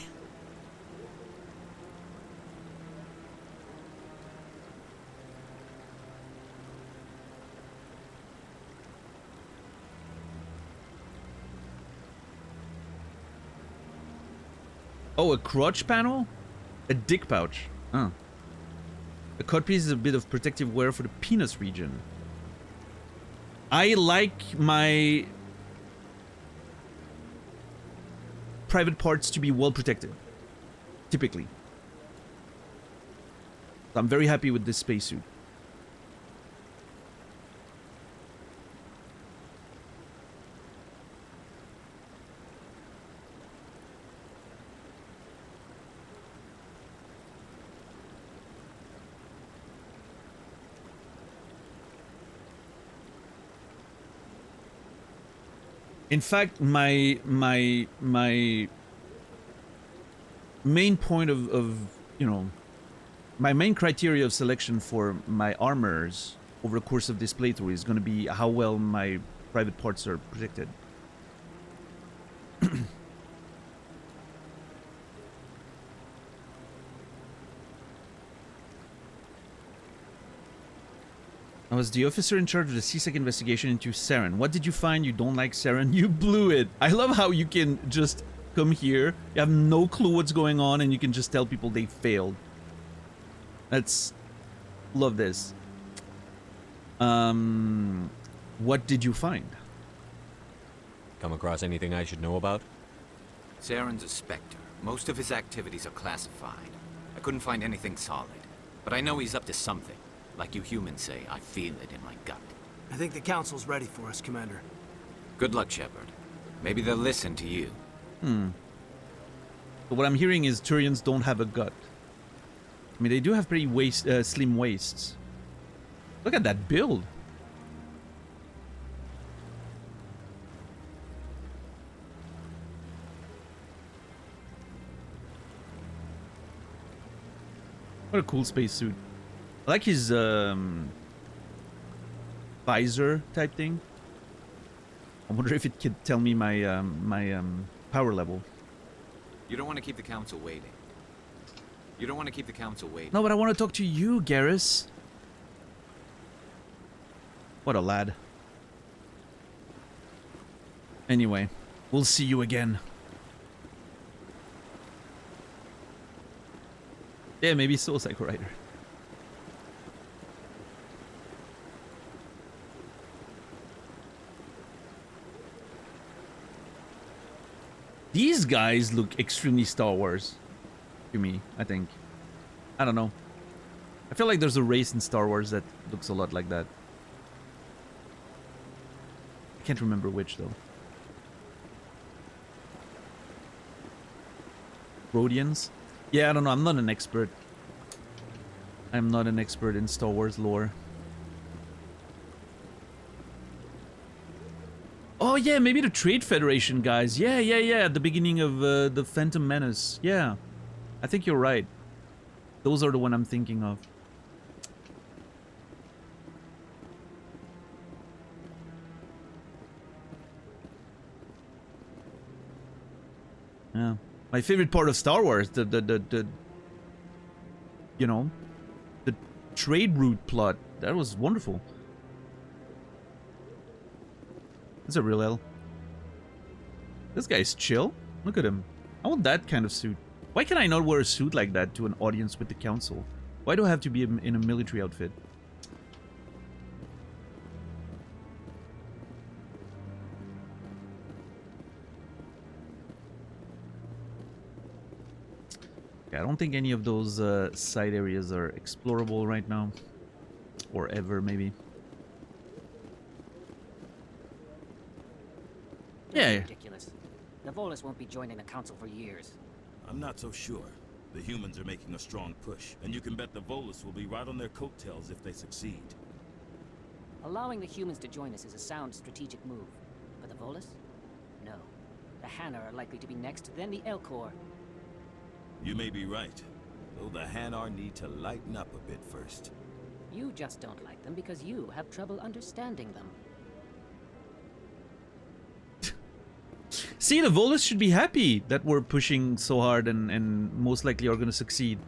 Oh, a crotch panel? A dick pouch. Oh. A codpiece is a bit of protective wear for the penis region. I like my private parts to be well protected. Typically. So I'm very happy with this spacesuit. In fact, my main point of you know, my main criteria of selection for my armors over the course of this playthrough is going to be how well my private parts are protected. I was the officer in charge of the C-Sec investigation into Saren. What did you find? You don't like Saren? You blew it. I love how you can just come here, you have no clue what's going on, and you can just tell people they failed. That's... Love this. What did you find? Come across anything I should know about? Saren's a Spectre. Most of his activities are classified. I couldn't find anything solid. But I know he's up to something. Like you humans say, I feel it in my gut. I think the Council's ready for us, Commander. Good luck, Shepard. Maybe they'll listen to you. But what I'm hearing is Turians don't have a gut. I mean, they do have pretty slim waists. Look at that build. What a cool spacesuit. I like his visor type thing. I wonder if it could tell me my power level. You don't want to keep the Council waiting. You don't want to keep the Council waiting. No, but I want to talk to you, Garrus. What a lad. Anyway, we'll see you again. Yeah, maybe Soul Cycle Rider. These guys look extremely Star Wars to me, I think. I don't know. I feel like there's a race in Star Wars that looks a lot like that. I can't remember which, though. Rhodians? Yeah, I don't know. I'm not an expert. I'm not an expert in Star Wars lore. Oh, yeah, maybe the Trade Federation guys. Yeah, at the beginning of the Phantom Menace. Yeah, I think you're right. Those are the one I'm thinking of. Yeah. My favorite part of Star Wars, you know, the trade route plot. That was wonderful. That's a real L. This guy's chill. Look at him. I want that kind of suit. Why can I not wear a suit like that to an audience with the Council? Why do I have to be in a military outfit? Yeah, I don't think any of those side areas are explorable right now. Or ever, maybe. That's Yeah. ridiculous. The Volus won't be joining the council for years. I'm not so sure. The humans are making a strong push, and you can bet the Volus will be right on their coattails if they succeed. Allowing the humans to join us is a sound strategic move. But the Volus? No. The Hanar are likely to be next, then the Elcor. You may be right, though the Hanar need to lighten up a bit first. You just don't like them because you have trouble understanding them. See, the Volus should be happy that we're pushing so hard and most likely are going to succeed.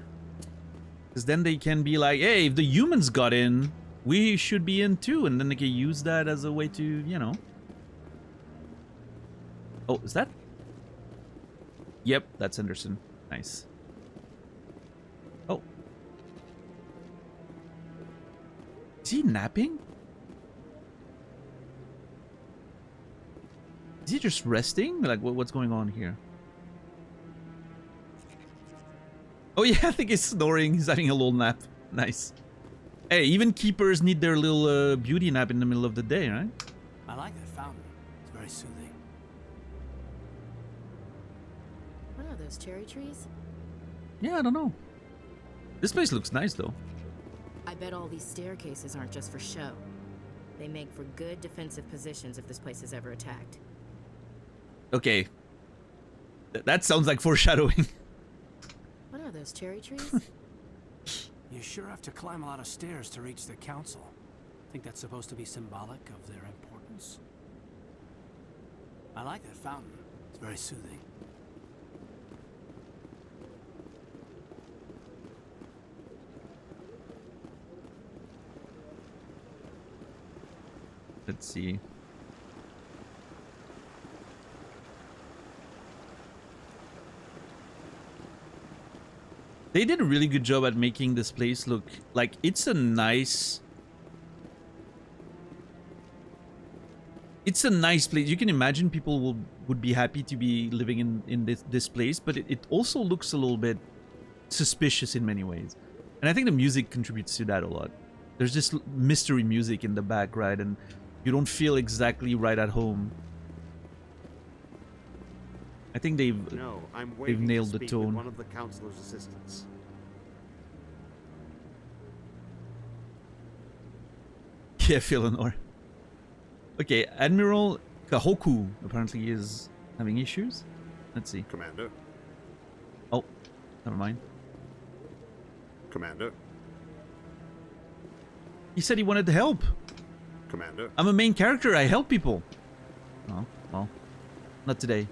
Because then they can be like, hey, if the humans got in, we should be in too. And then they can use that as a way to, you know. Oh, is that? Yep, that's Henderson. Nice. Oh. Is he napping? Is he just resting? Like, what's going on here? Oh yeah, I think he's snoring. He's having a little nap. Nice. Hey, even keepers need their little beauty nap in the middle of the day, right? I like that fountain. It's very soothing. What are those cherry trees? Yeah, I don't know. This place looks nice, though. I bet all these staircases aren't just for show. They make for good defensive positions if this place is ever attacked. Okay. That sounds like foreshadowing. What are those cherry trees? You sure have to climb a lot of stairs to reach the council. Think that's supposed to be symbolic of their importance? I like that fountain. It's very soothing. Let's see. They did a really good job at making this place look like it's a nice... It's a nice place. You can imagine people would be happy to be living in this place, but it also looks a little bit suspicious in many ways. And I think the music contributes to that a lot. There's this mystery music in the back, right? And you don't feel exactly right at home. I think they've nailed the tone. With one of the councilor's assistants. Yeah, Philanor. Okay, Admiral Kahoku apparently is having issues. Let's see. Commander. Oh, never mind. Commander. He said he wanted to help. Commander. I'm a main character. I help people. Oh, well, not today.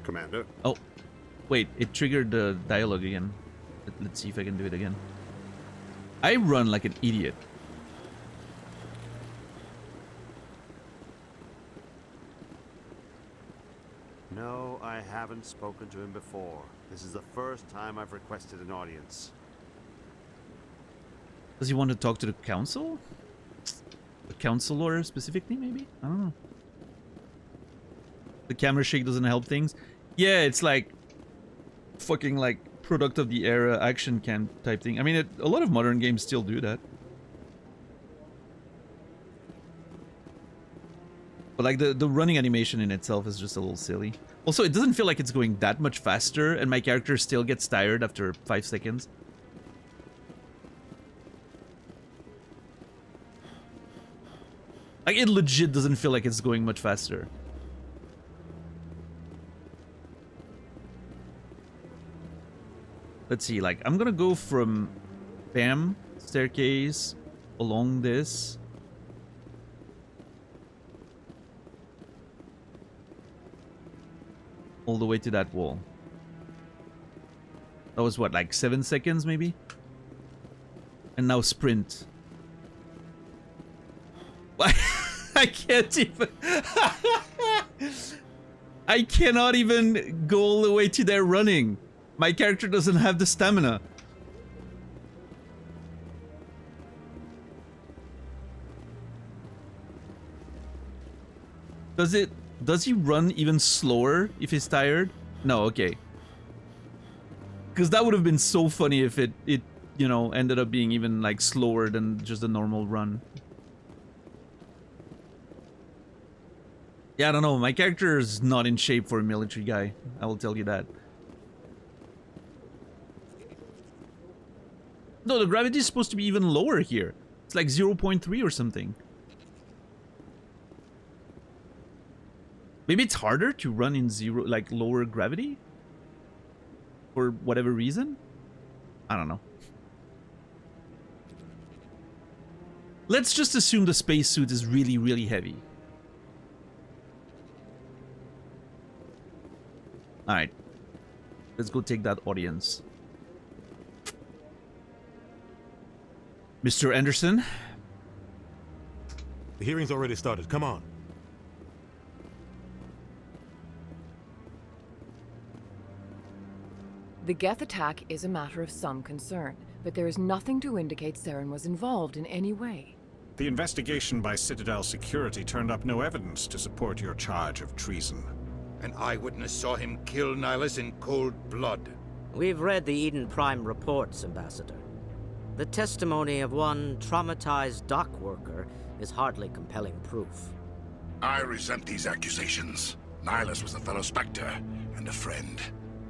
Commander. Oh, wait, it triggered the dialogue again. Let's see if I can do it again. I run like an idiot. No, I haven't spoken to him before. This is the first time I've requested an audience. Does he want to talk to the council? The counselor specifically, maybe? I don't know. The camera shake doesn't help things. Yeah, it's like fucking like product of the era action cam type thing. I mean, a lot of modern games still do that. But like the running animation in itself is just a little silly. Also, it doesn't feel like it's going that much faster, and my character still gets tired after 5 seconds. Like, it legit doesn't feel like it's going much faster. Let's see, like, I'm gonna go from bam, staircase, along this. All the way to that wall. That was what, like 7 seconds maybe? And now sprint. I can't even... I cannot even go all the way to there running. My character doesn't have the stamina. Does he run even slower if he's tired? No, okay. Because that would have been so funny if it you know, ended up being even like slower than just a normal run. Yeah, I don't know. My character is not in shape for a military guy. I will tell you that. No, the gravity is supposed to be even lower here. It's like 0.3 or something. Maybe it's harder to run in like lower gravity? For whatever reason? I don't know. Let's just assume the spacesuit is really, really heavy. Alright. Let's go take that audience. Mr. Anderson? The hearing's already started. Come on. The Geth attack is a matter of some concern, but there is nothing to indicate Saren was involved in any way. The investigation by Citadel Security turned up no evidence to support your charge of treason. An eyewitness saw him kill Nihilus in cold blood. We've read the Eden Prime reports, Ambassador. The testimony of one traumatized dock worker is hardly compelling proof. I resent these accusations. Nihilus was a fellow Spectre and a friend.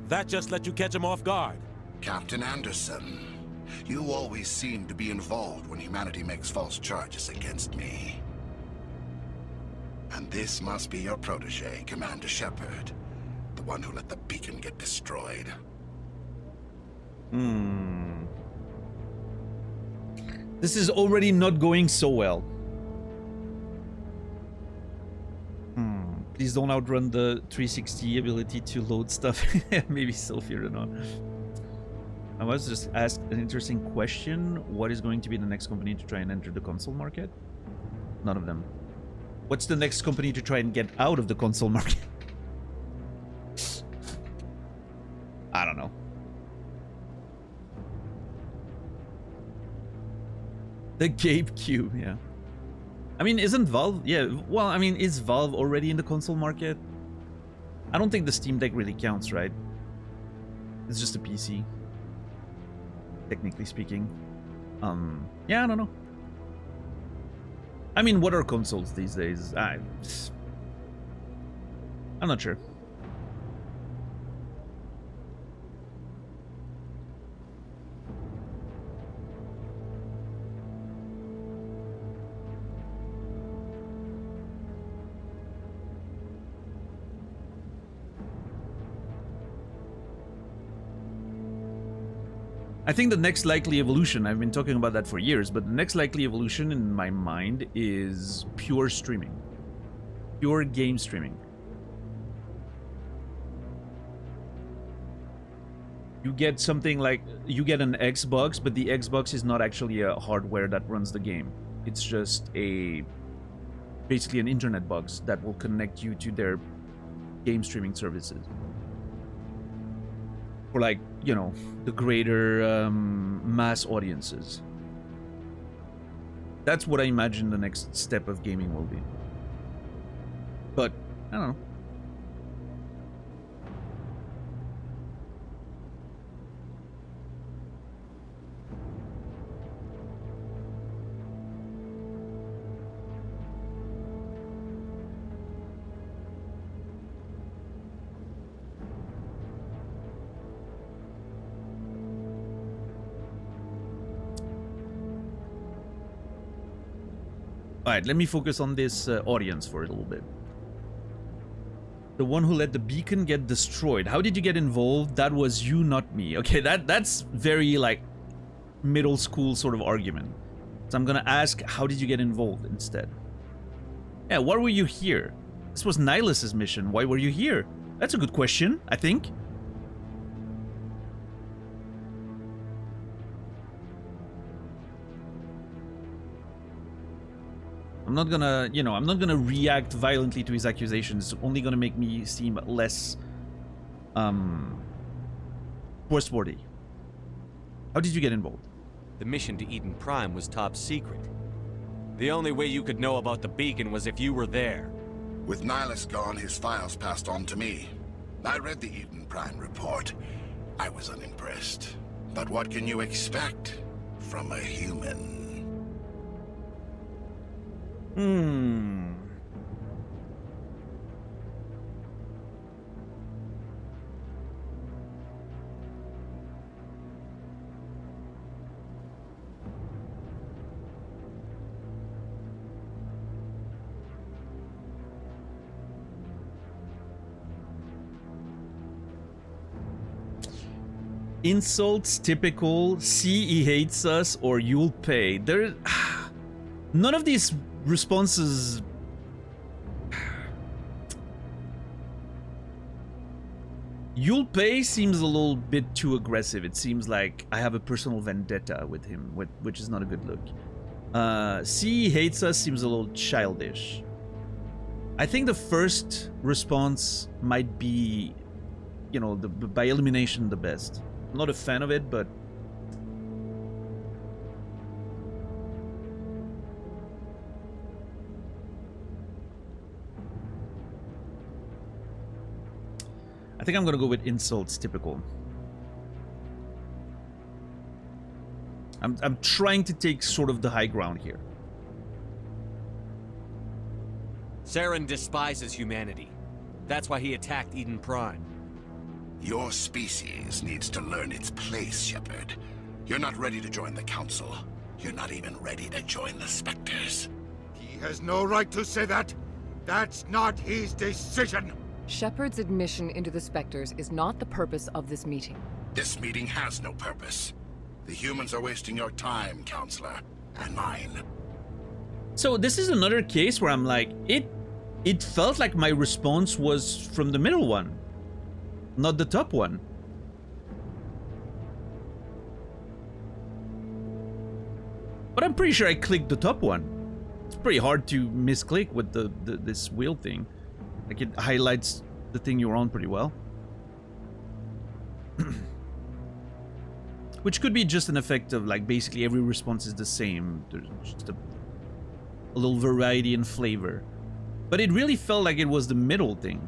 That just let you catch him off guard. Captain Anderson, you always seem to be involved when humanity makes false charges against me. And this must be your protege, Commander Shepard, the one who let the beacon get destroyed. This is already not going so well. Please don't outrun the 360 ability to load stuff. Maybe Sylphir or not. I was just asked an interesting question. What is going to be the next company to try and enter the console market? None of them. What's the next company to try and get out of the console market? I don't know. The Gabe Cube, yeah. I mean, isn't Valve... Yeah, well, I mean, is Valve already in the console market? I don't think the Steam Deck really counts, right? It's just a PC. Technically speaking. Yeah, I don't know. I mean, what are consoles these days? I'm not sure. I think the next likely evolution, I've been talking about that for years, but the next likely evolution in my mind is pure streaming. Pure game streaming. You get something like, you get an Xbox, but the Xbox is not actually a hardware that runs the game. It's just basically an internet box that will connect you to their game streaming services. For, like, you know, the greater mass audiences. That's what I imagine the next step of gaming will be. But, I don't know. Alright, let me focus on this audience for a little bit. The one who let the beacon get destroyed. How did you get involved? That was you, not me. Okay, that's very, like, middle school sort of argument. So I'm gonna ask, how did you get involved instead? Yeah, why were you here? This was Nihilus's mission. Why were you here? That's a good question, I think. I'm not gonna, you know, I'm not gonna react violently to his accusations. It's only gonna make me seem less, trustworthy. How did you get involved? The mission to Eden Prime was top secret. The only way you could know about the beacon was if you were there. With Nihilus gone, his files passed on to me. I read the Eden Prime report. I was unimpressed. But what can you expect from a human? Insults, typical, see he hates us, or you'll pay. There, none of these responses. You'll pay seems a little bit too aggressive. It seems like I have a personal vendetta with him, which is not a good look. See he hates us seems a little childish. I think the first response might be, you know, by elimination the best. I'm not a fan of it, but I think I'm gonna go with insults, typical. I'm trying to take sort of the high ground here. Saren despises humanity. That's why he attacked Eden Prime. Your species needs to learn its place, Shepard. You're not ready to join the Council. You're not even ready to join the Spectres. He has no right to say that. That's not his decision. Shepard's admission into the Spectres is not the purpose of this meeting. This meeting has no purpose. The humans are wasting your time, Counselor, and mine. So this is another case where I'm like, it felt like my response was from the middle one, not the top one. But I'm pretty sure I clicked the top one. It's pretty hard to misclick with this wheel thing. Like, it highlights the thing you're on pretty well. Which could be just an effect of, like, basically every response is the same. There's just a little variety and flavor. But it really felt like it was the middle thing.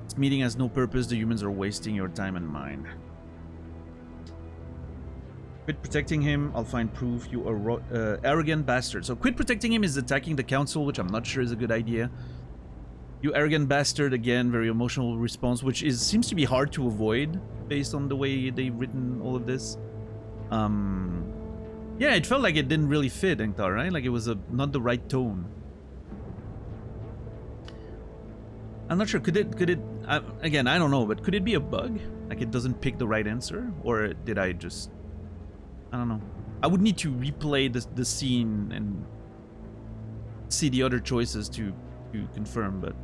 This meeting has no purpose. The humans are wasting your time and mine. Quit protecting him. I'll find proof. You are arrogant bastard. So quit protecting him is attacking the council, which I'm not sure is a good idea. You arrogant bastard. Again, very emotional response, which seems to be hard to avoid based on the way they've written all of this. Yeah, it felt like it didn't really fit, Engtar, right? Like it was not the right tone. I'm not sure. Could it? Again, I don't know, but could it be a bug? Like it doesn't pick the right answer, or did I just? I don't know. I would need to replay the scene and see the other choices to confirm, but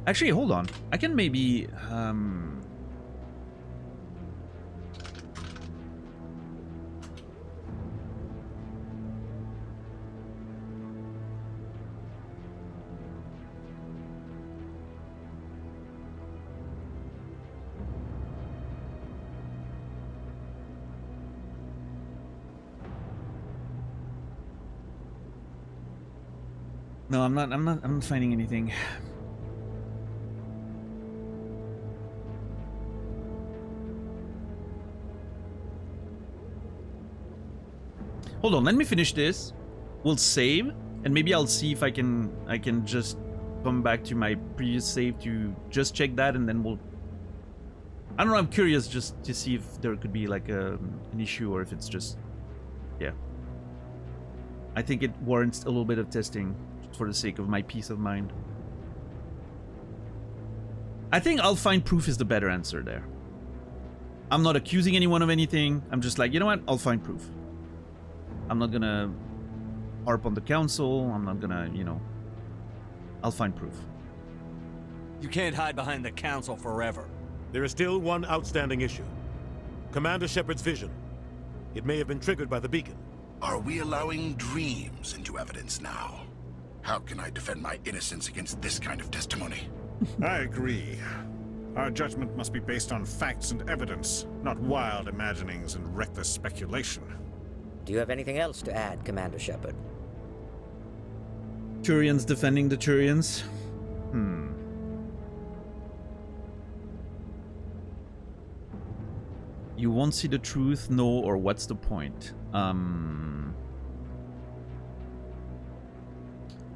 actually, hold on. I can maybe no, I'm not finding anything. Hold on, let me finish this. We'll save, and maybe I'll see if I can just come back to my previous save to just check that, and then we'll. I don't know. I'm curious just to see if there could be like an issue, or if it's just, yeah. I think it warrants a little bit of testing for the sake of my peace of mind. I think I'll find proof is the better answer there. I'm not accusing anyone of anything. I'm just like, you know what? I'll find proof. I'm not gonna harp on the council. I'm not gonna, you know. I'll find proof. You can't hide behind the council forever. There is still one outstanding issue. Commander Shepard's vision. It may have been triggered by the beacon. Are we allowing dreams into evidence now? How can I defend my innocence against this kind of testimony? I agree. Our judgment must be based on facts and evidence, not wild imaginings and reckless speculation. Do you have anything else to add, Commander Shepard? Turians defending the Turians. You won't see the truth, no, or what's the point?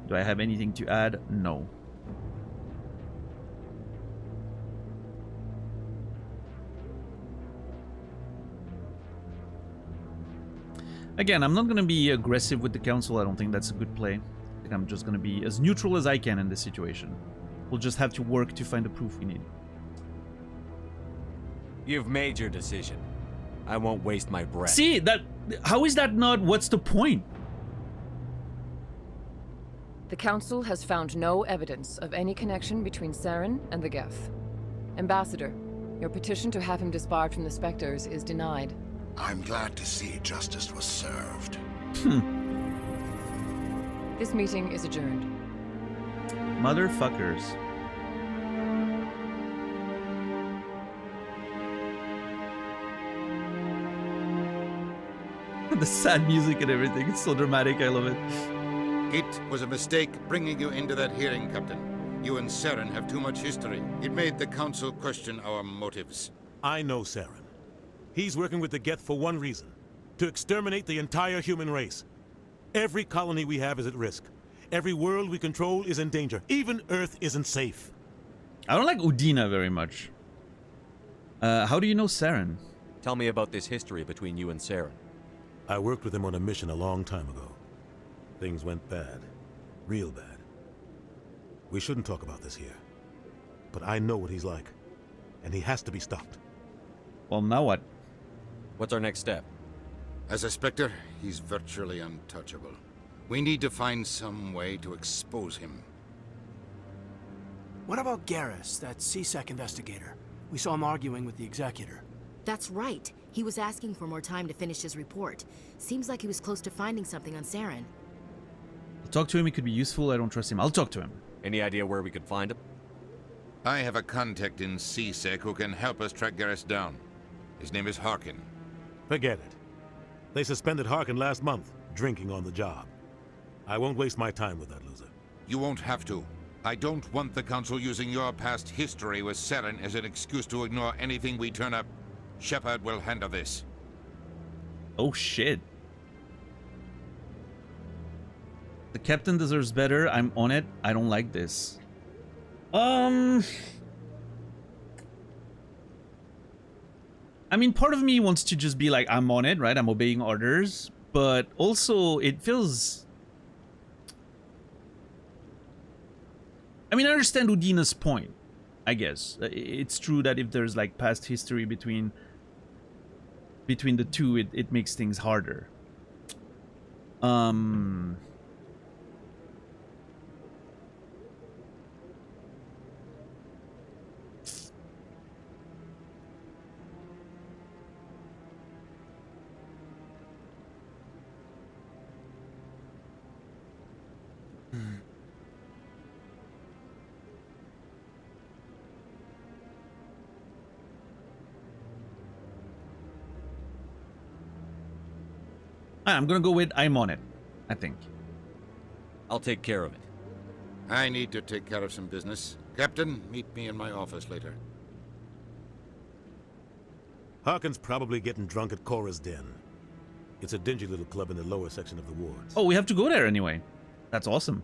Do I have anything to add? No. Again, I'm not going to be aggressive with the council. I don't think that's a good play. I think I'm just going to be as neutral as I can in this situation. We'll just have to work to find the proof we need. You've made your decision. I won't waste my breath. See, that... How is that not... What's the point? The Council has found no evidence of any connection between Saren and the Geth. Ambassador, your petition to have him disbarred from the Spectres is denied. I'm glad to see justice was served. This meeting is adjourned. Motherfuckers. The sad music and everything. It's so dramatic. I love it. It was a mistake bringing you into that hearing, Captain. You and Saren have too much history. It made the Council question our motives. I know Saren. He's working with the Geth for one reason. To exterminate the entire human race. Every colony we have is at risk. Every world we control is in danger. Even Earth isn't safe. I don't like Udina very much. How do you know Saren? Tell me about this history between you and Saren. I worked with him on a mission a long time ago. Things went bad. Real bad. We shouldn't talk about this here. But I know what he's like. And he has to be stopped. Well, now what? What's our next step? As a Spectre, he's virtually untouchable. We need to find some way to expose him. What about Garrus, that CSEC investigator? We saw him arguing with the Executor. That's right. He was asking for more time to finish his report. Seems like he was close to finding something on Saren. I'll talk to him. He could be useful. I don't trust him. I'll talk to him. Any idea where we could find him? I have a contact in CSEC who can help us track Garrus down. His name is Harkin. Forget it. They suspended Harkin last month, drinking on the job. I won't waste my time with that loser. You won't have to. I don't want the Council using your past history with Saren as an excuse to ignore anything we turn up. Shepard will handle this. Oh shit. The captain deserves better. I'm on it. I don't like this. I mean, part of me wants to just be like, I'm on it, right? I'm obeying orders. But also, it feels... I mean, I understand Udina's point, I guess. It's true that if there's, like, past history between the two, it makes things harder. I'm gonna go with I'm on it, I think. I'll take care of it. I need to take care of some business. Captain, meet me in my office later. Harkin's probably getting drunk at Cora's Den. It's a dingy little club in the lower section of the wards. Oh, we have to go there anyway. That's awesome.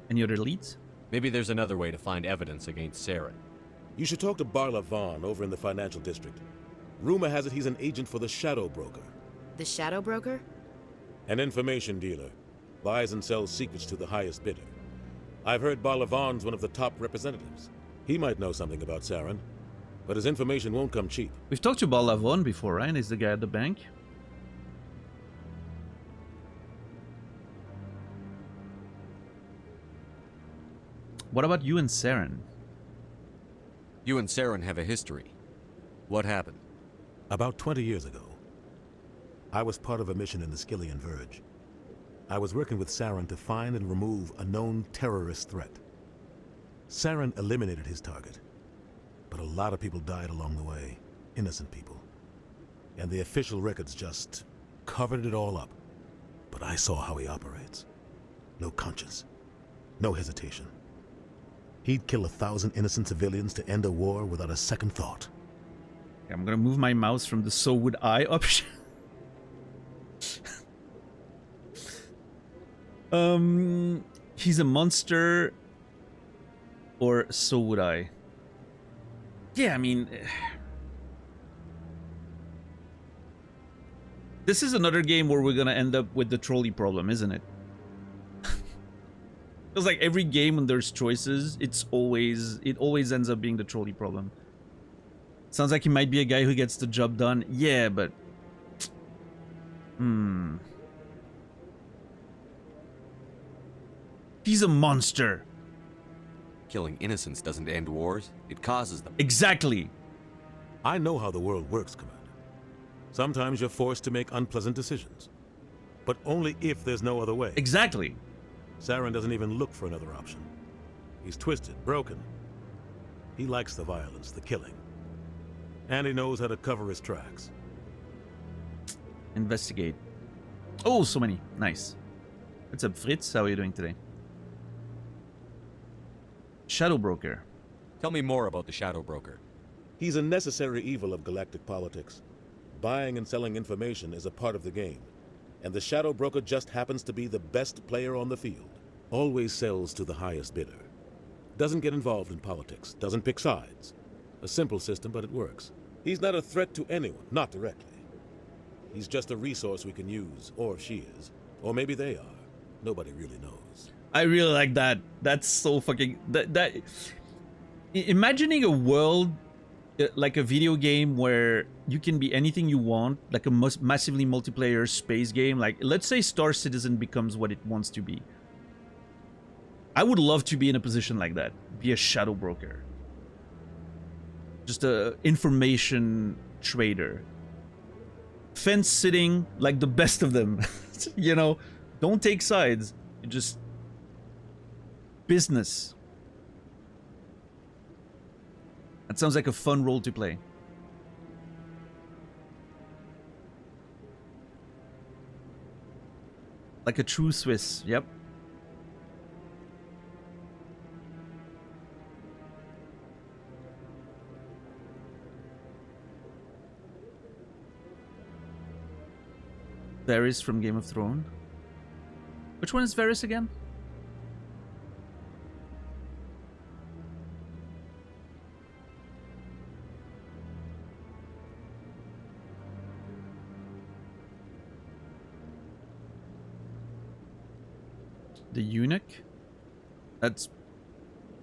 Any other leads? Maybe there's another way to find evidence against Saren. You should talk to Barla Vaughn over in the financial district. Rumor has it he's an agent for the Shadow Broker. The Shadow Broker? An information dealer. Buys and sells secrets to the highest bidder. I've heard Barla Vaughn's one of the top representatives. He might know something about Saren, but his information won't come cheap. We've talked to Barla Vaughn before, right? He's the guy at the bank. What about you and Saren? You and Saren have a history. What happened? About 20 years ago, I was part of a mission in the Skillian Verge. I was working with Saren to find and remove a known terrorist threat. Saren eliminated his target. But a lot of people died along the way. Innocent people. And the official records just covered it all up. But I saw how he operates. No conscience. No hesitation. He'd kill 1,000 innocent civilians to end a war without a second thought. Okay, I'm gonna move my mouse from the "so would I" option. He's a monster, or so would I. Yeah, I mean, this is another game where we're gonna end up with the trolley problem, isn't it? Feels like every game when there's choices, it always ends up being the trolley problem. Sounds like he might be a guy who gets the job done. Yeah, but he's a monster. Killing innocents doesn't end wars. It causes them. Exactly. I know how the world works, Commander. Sometimes you're forced to make unpleasant decisions. But only if there's no other way. Exactly. Saren doesn't even look for another option. He's twisted, broken. He likes the violence, the killing. And he knows how to cover his tracks. Investigate. Oh, so many. Nice. What's up, Fritz? How are you doing today? Shadow Broker. Tell me more about the Shadow Broker. He's a necessary evil of galactic politics. Buying and selling information is a part of the game. And the Shadow Broker just happens to be the best player on the field. Always sells to the highest bidder. Doesn't get involved in politics. Doesn't pick sides. A simple system, but it works. He's not a threat to anyone, not directly. He's just a resource we can use, or she is. Or maybe they are. Nobody really knows. I really like that. That's so fucking... Imagining a world like a video game where you can be anything you want, like a massively multiplayer space game. Like, let's say Star Citizen becomes what it wants to be. I would love to be in a position like that. Be a Shadow Broker. Just a information trader. Fence sitting like the best of them. You know, don't take sides. You just... business. That sounds like a fun role to play. Like a true Swiss, yep. Varys from Game of Thrones. Which one is Varys again? The eunuch? That's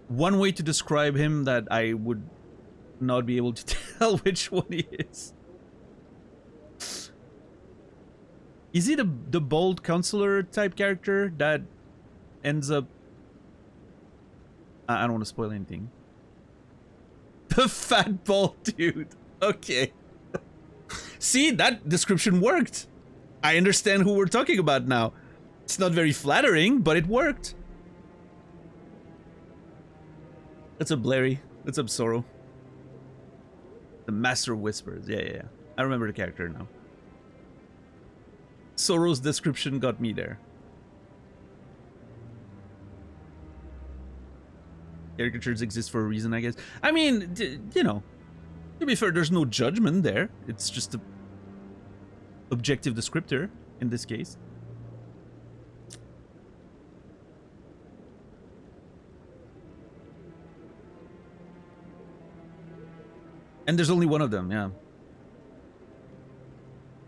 one way to describe him that I would not be able to tell which one he is. Is he the bold counselor type character that ends up... I don't want to spoil anything. The fat bald dude. Okay. See, that description worked. I understand who we're talking about now. It's not very flattering, but it worked. What's up, Larry? What's up, Sorrow? The Master of Whispers. Yeah. I remember the character now. Sorrow's description got me there. Caricatures exist for a reason, I guess. I mean, you know, to be fair, there's no judgment there. It's just a objective descriptor in this case. And there's only one of them, yeah.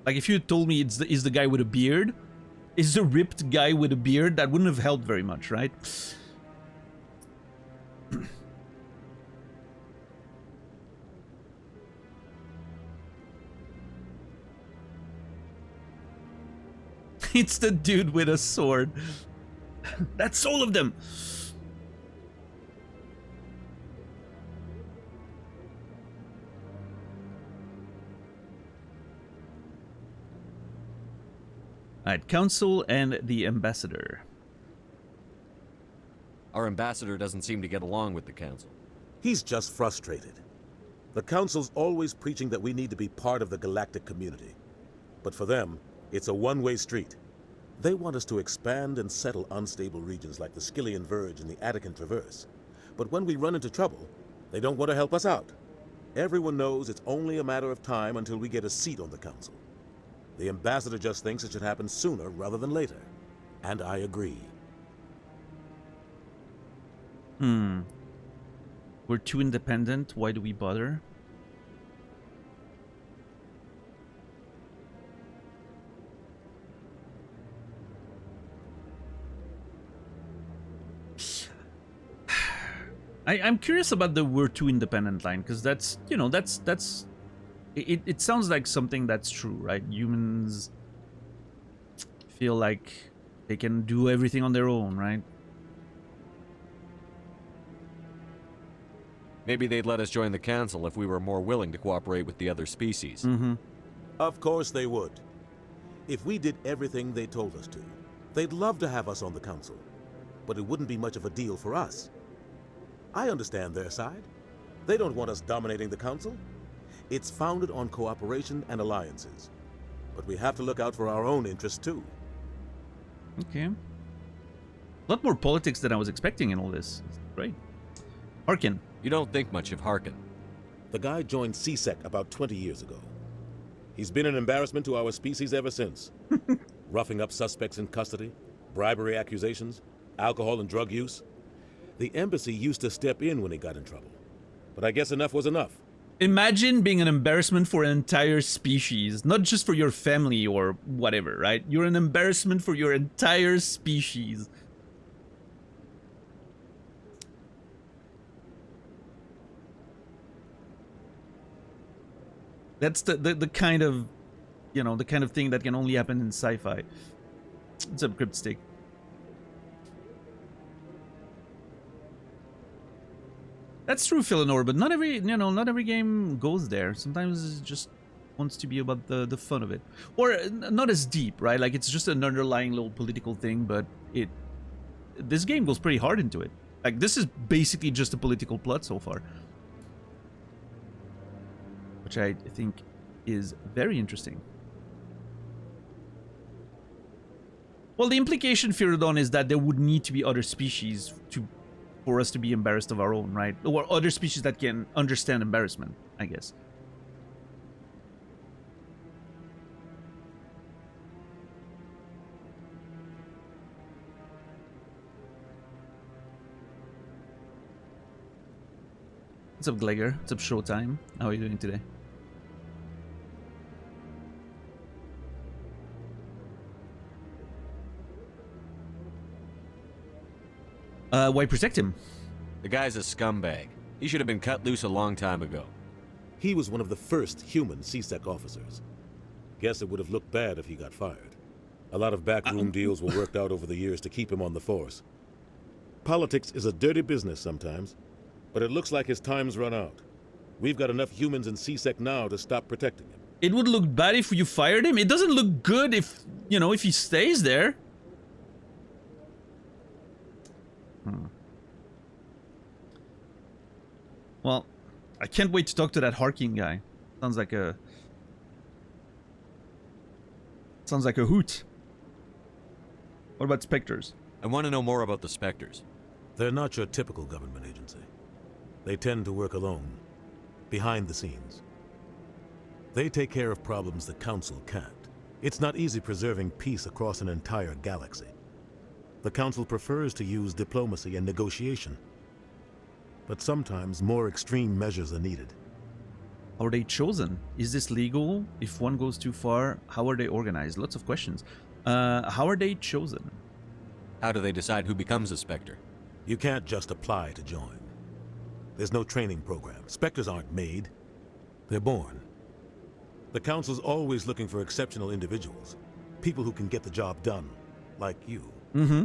Like, if you told me is the guy with a beard, is the ripped guy with a beard, that wouldn't have helped very much, right? It's the dude with a sword. That's all of them. Alright, Council and the Ambassador. Our ambassador doesn't seem to get along with the council. He's just frustrated. The Council's always preaching that we need to be part of the galactic community. But for them, it's a one-way street. They want us to expand and settle unstable regions like the Skillian Verge and the Attican Traverse. But when we run into trouble, they don't want to help us out. Everyone knows it's only a matter of time until we get a seat on the Council. The Ambassador just thinks it should happen sooner rather than later. And I agree. We're too independent. Why do we bother? I'm curious about the "we're too independent" line, because that's, you know, that's it sounds like something that's true, right? Humans feel like they can do everything on their own, right? Maybe they'd let us join the Council if we were more willing to cooperate with the other species. Of course they would. If we did everything they told us to, they'd love to have us on the Council. But it wouldn't be much of a deal for us. I understand their side. They don't want us dominating the Council. It's founded on cooperation and alliances. But we have to look out for our own interests too. Okay. A lot more politics than I was expecting in all this. Great. Harkin. You don't think much of Harkin. The guy joined C-Sec about 20 years ago. He's been an embarrassment to our species ever since. Roughing up suspects in custody, bribery accusations, alcohol and drug use. The embassy used to step in when he got in trouble. But I guess enough was enough. Imagine being an embarrassment for an entire species, not just for your family or whatever, right? You're an embarrassment for your entire species. That's the kind of, you know, the kind of thing that can only happen in sci-fi. What's up, Cryptstick? That's true, Philanor, but not every, you know, not every game goes there. Sometimes it just wants to be about the fun of it. Or not as deep, right? Like, it's just an underlying little political thing, but this game goes pretty hard into it. Like, this is basically just a political plot so far. Which I think is very interesting. Well, the implication, Firidon, is that there would need to be other species for us to be embarrassed of our own, right? Or other species that can understand embarrassment, I guess. What's up, Glegor? What's up, Showtime? How are you doing today? Why protect him? The guy's a scumbag. He should have been cut loose a long time ago. He was one of the first human C-Sec officers. Guess it would have looked bad if he got fired. A lot of backroom deals were worked out over the years to keep him on the force. Politics is a dirty business sometimes, but it looks like his time's run out. We've got enough humans in C-Sec now to stop protecting him. It would look bad if you fired him. It doesn't look good if, you know, if he stays there. Well, I can't wait to talk to that Harkin guy. Sounds like a hoot. What about Spectres? I want to know more about the Spectres. They're not your typical government agency. They tend to work alone, behind the scenes. They take care of problems the Council can't. It's not easy preserving peace across an entire galaxy. The Council prefers to use diplomacy and negotiation. But sometimes more extreme measures are needed. How are they chosen? Is this legal? If one goes too far, how are they organized? Lots of questions. How are they chosen? How do they decide who becomes a Spectre? You can't just apply to join. There's no training program. Spectres aren't made. They're born. The Council's always looking for exceptional individuals. People who can get the job done. Like you. Mm-hmm.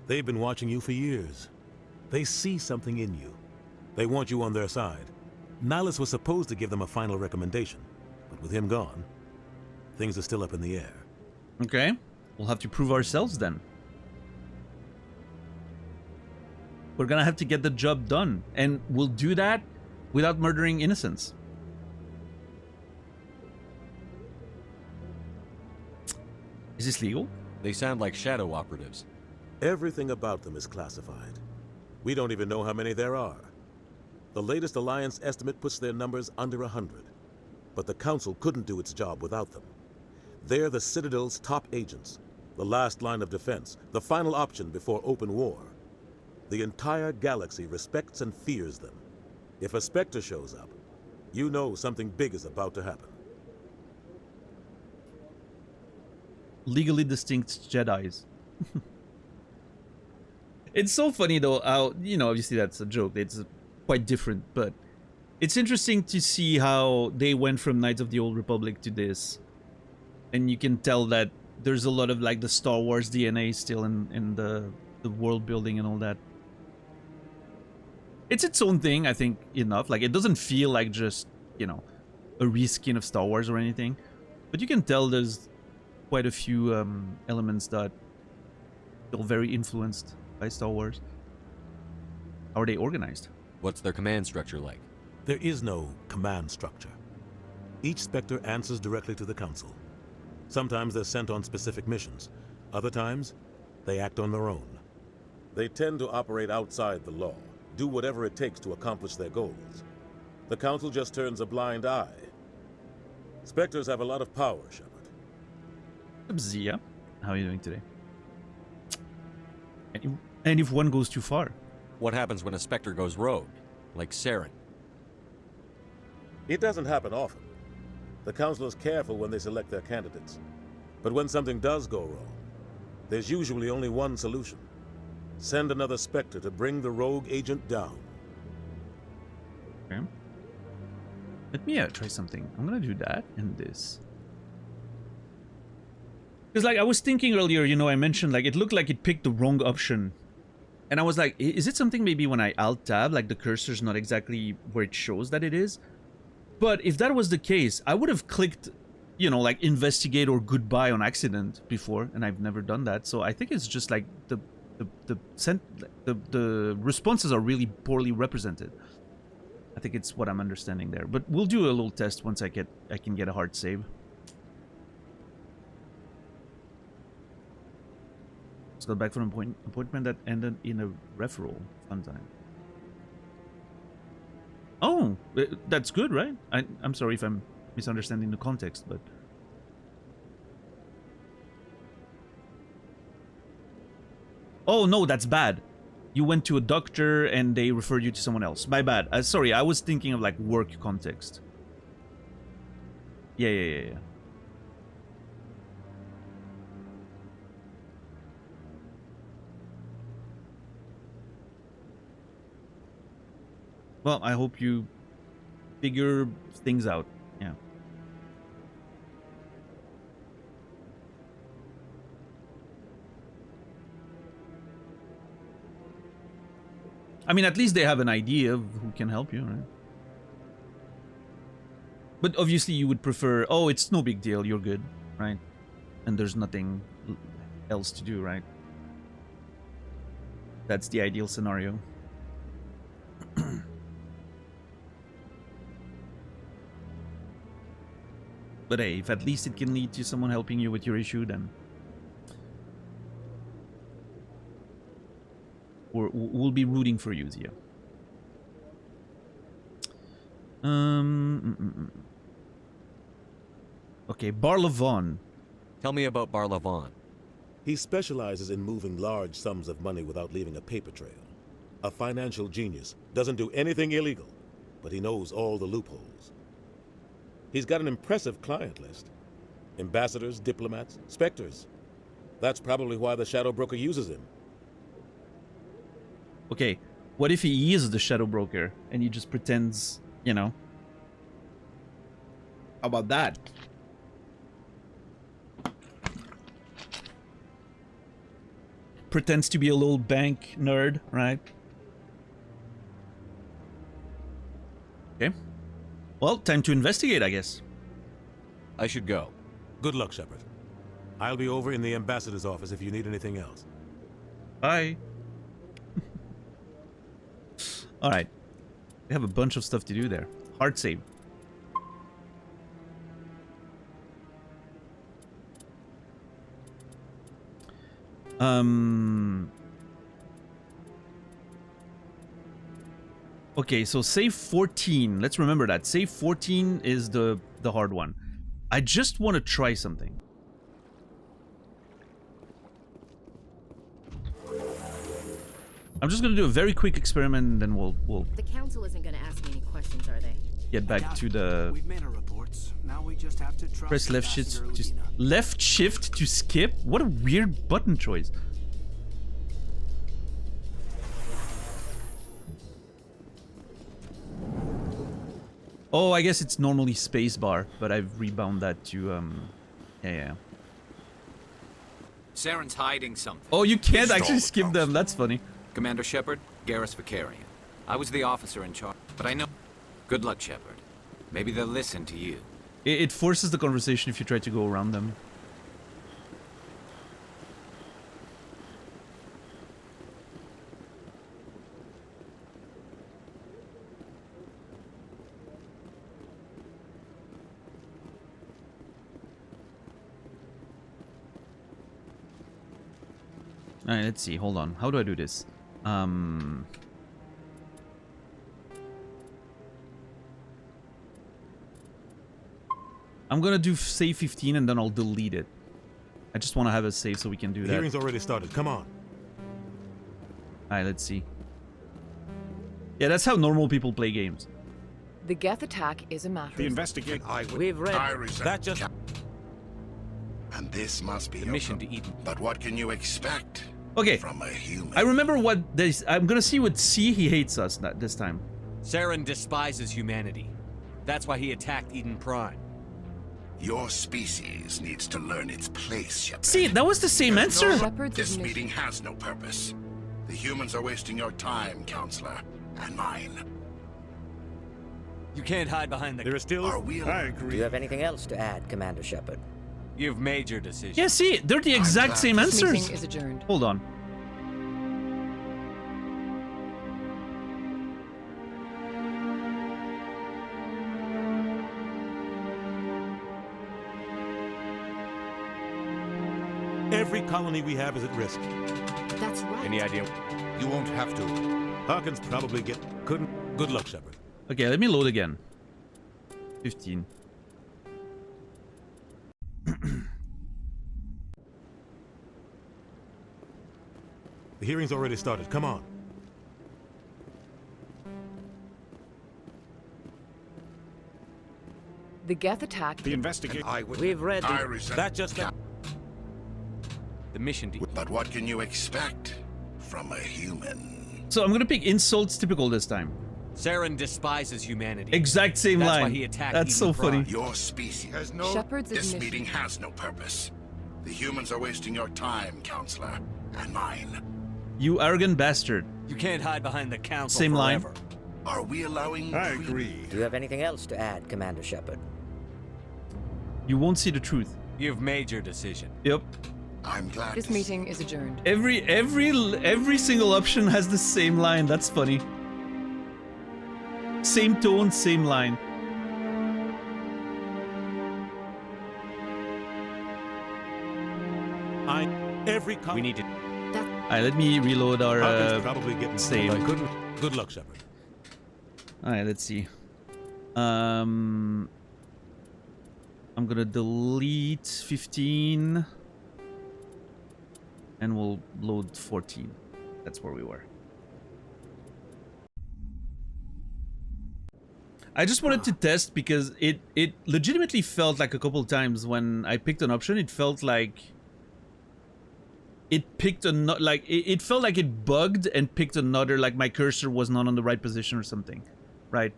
They've been watching you for years. They see something in you. They want you on their side. Nihilus was supposed to give them a final recommendation, but with him gone, things are still up in the air. Okay, we'll have to prove ourselves then. We're gonna have to get the job done, and we'll do that without murdering innocents. Is this legal? They sound like shadow operatives. Everything about them is classified. We don't even know how many there are. The latest Alliance estimate puts their numbers under 100. But the Council couldn't do its job without them. They're the Citadel's top agents, the last line of defense, the final option before open war. The entire galaxy respects and fears them. If a Spectre shows up, you know something big is about to happen. Legally distinct Jedis. It's so funny though how, you know, obviously that's a joke, it's quite different, but it's interesting to see how they went from Knights of the Old Republic to this. And you can tell that there's a lot of like the Star Wars DNA still in the world building and all that. It's its own thing, I think, enough. Like, it doesn't feel like just, you know, a reskin of Star Wars or anything. But you can tell there's quite a few elements that feel very influenced by Star Wars. How are they organized? What's their command structure like? There is no command structure. Each Spectre answers directly to the Council. Sometimes they're sent on specific missions. Other times, they act on their own. They tend to operate outside the law, do whatever it takes to accomplish their goals. The Council just turns a blind eye. Spectres have a lot of power, Shepard. Zia, how are you doing today? And if one goes too far? What happens when a Spectre goes rogue, like Saren? It doesn't happen often. The Council is careful when they select their candidates. But when something does go wrong, there's usually only one solution. Send another Spectre to bring the rogue agent down. Okay. Let me try something. I'm gonna do that and this. Because, like, I was thinking earlier, you know, I mentioned, like, it looked like it picked the wrong option. And I was like, is it something maybe when I Alt-Tab, like, the cursor's not exactly where it shows that it is? But if that was the case, I would have clicked, you know, like, investigate or goodbye on accident before, and I've never done that. So I think it's just, like, the responses are really poorly represented. I think it's what I'm understanding there. But we'll do a little test once I can get a hard save. Let's go back for an appointment that ended in a referral. Fun time. Oh, that's good, right? I'm sorry if I'm misunderstanding the context, but... Oh, no, that's bad. You went to a doctor and they referred you to someone else. My bad. Sorry, I was thinking of, like, work context. Yeah. Well, I hope you figure things out. Yeah. I mean, at least they have an idea of who can help you, right? But obviously you would prefer, oh, it's no big deal, you're good, right? And there's nothing else to do, right? That's the ideal scenario. But hey, if at least it can lead to someone helping you with your issue, then we'll be rooting for you, Zia. Okay, Barlavon. Tell me about Barlavon. He specializes in moving large sums of money without leaving a paper trail. A financial genius. Doesn't do anything illegal, but he knows all the loopholes. He's got an impressive client list. Ambassadors, diplomats, Spectres. That's probably why the Shadow Broker uses him. Okay, what if he is the Shadow Broker and he just pretends, you know? How about that? Pretends to be a little bank nerd, right? Okay. Well, time to investigate, I guess. I should go. Good luck, Shepard. I'll be over in the ambassador's office if you need anything else. Bye. All right. We have a bunch of stuff to do there. Hard save. Okay, so save 14. Let's remember that. Save 14 is the hard one. I just want to try something. I'm just gonna do a very quick experiment, and then we'll The council isn't gonna ask me any questions, are they? get back to the. We've made our reports. Now we just have to trust Press left shift Ambassador to Levina. left shift to skip. What a weird button choice. Oh, I guess it's normally spacebar, but I've rebound that to yeah. Saren's hiding something. Oh, you can't Stall actually the skip them. That's funny. Commander Shepard, Garrus Vakarian. I was the officer in charge, but I know. Good luck, Shepard. Maybe they'll listen to you. It forces the conversation if you try to go around them. Alright, let's see. Hold on. How do I do this? I'm gonna do save 15 and then I'll delete it. I just want to have a save so we can do The that. hearing's already started. Come on. Alright, let's see. Yeah, that's how normal people play games. The Geth attack is a matter. The investigate. We've read. I resent That just. And this must be The your mission to Eden. But what can you expect Okay, from a human? I remember what this. I'm gonna see what C he hates us this time. Saren despises humanity. That's why he attacked Eden Prime. Your species needs to learn its place, Shepard. See, that was the same answer. Shepard's This ignition. meeting has no purpose. The humans are wasting your time, Counselor, and mine. You can't hide behind the... There is still. Are we? I Do agree. you have anything else to add, Commander Shepard? You've made your decision. Yeah, see, they're the exact same This answers. meeting is adjourned. Hold on. Every colony we have is at risk. That's right. Any idea? You won't have to. Hawkins probably couldn't. Good luck, Shepard. Okay, let me load again. 15. The hearing's already started. Come on. The Geth attack. The investigate. We've read. I resent That just. The mission to... But what can you expect from a human? So I'm gonna pick insults typical this time. Saren despises humanity. Exact same That's line. why he attacked That's so Eden Prime. funny. Your species has no. Shepard's This ignition. meeting has no purpose. The humans are wasting your time, Counselor, and mine. You arrogant bastard. You can't hide behind the council Same line. forever. Are we allowing? I agree. Do you have anything else to add, Commander Shepard? You won't see the truth. You've made your decision. Yep. I'm glad. This to meeting is adjourned. Every single option has the same line. That's funny. Same tone, same line. Every We colony. need to... Alright, let me reload our Hawkins probably save. couldn't. Good luck, Shepard. Alright, let's see. I'm gonna delete 15 and we'll load 14. That's where we were. I just wanted to test because it legitimately felt like a couple times when I picked an option, it felt like it picked a like it felt like it bugged and picked another, like my cursor was not on the right position or something, right?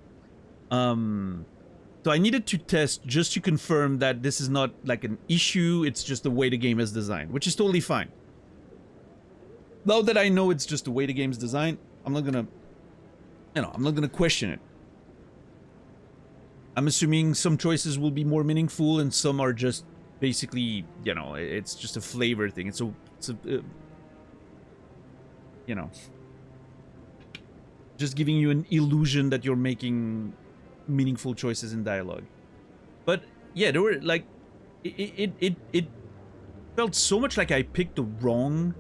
So I needed to test just to confirm that this is not like an issue, it's just the way the game is designed, which is totally fine. Now that I know it's just the way the game's designed, I'm not gonna, I'm not gonna question it. I'm assuming some choices will be more meaningful and some are just basically, it's just a flavor thing. It's a just giving you an illusion that you're making meaningful choices in dialogue. But yeah, there were like it felt so much like I picked the wrong.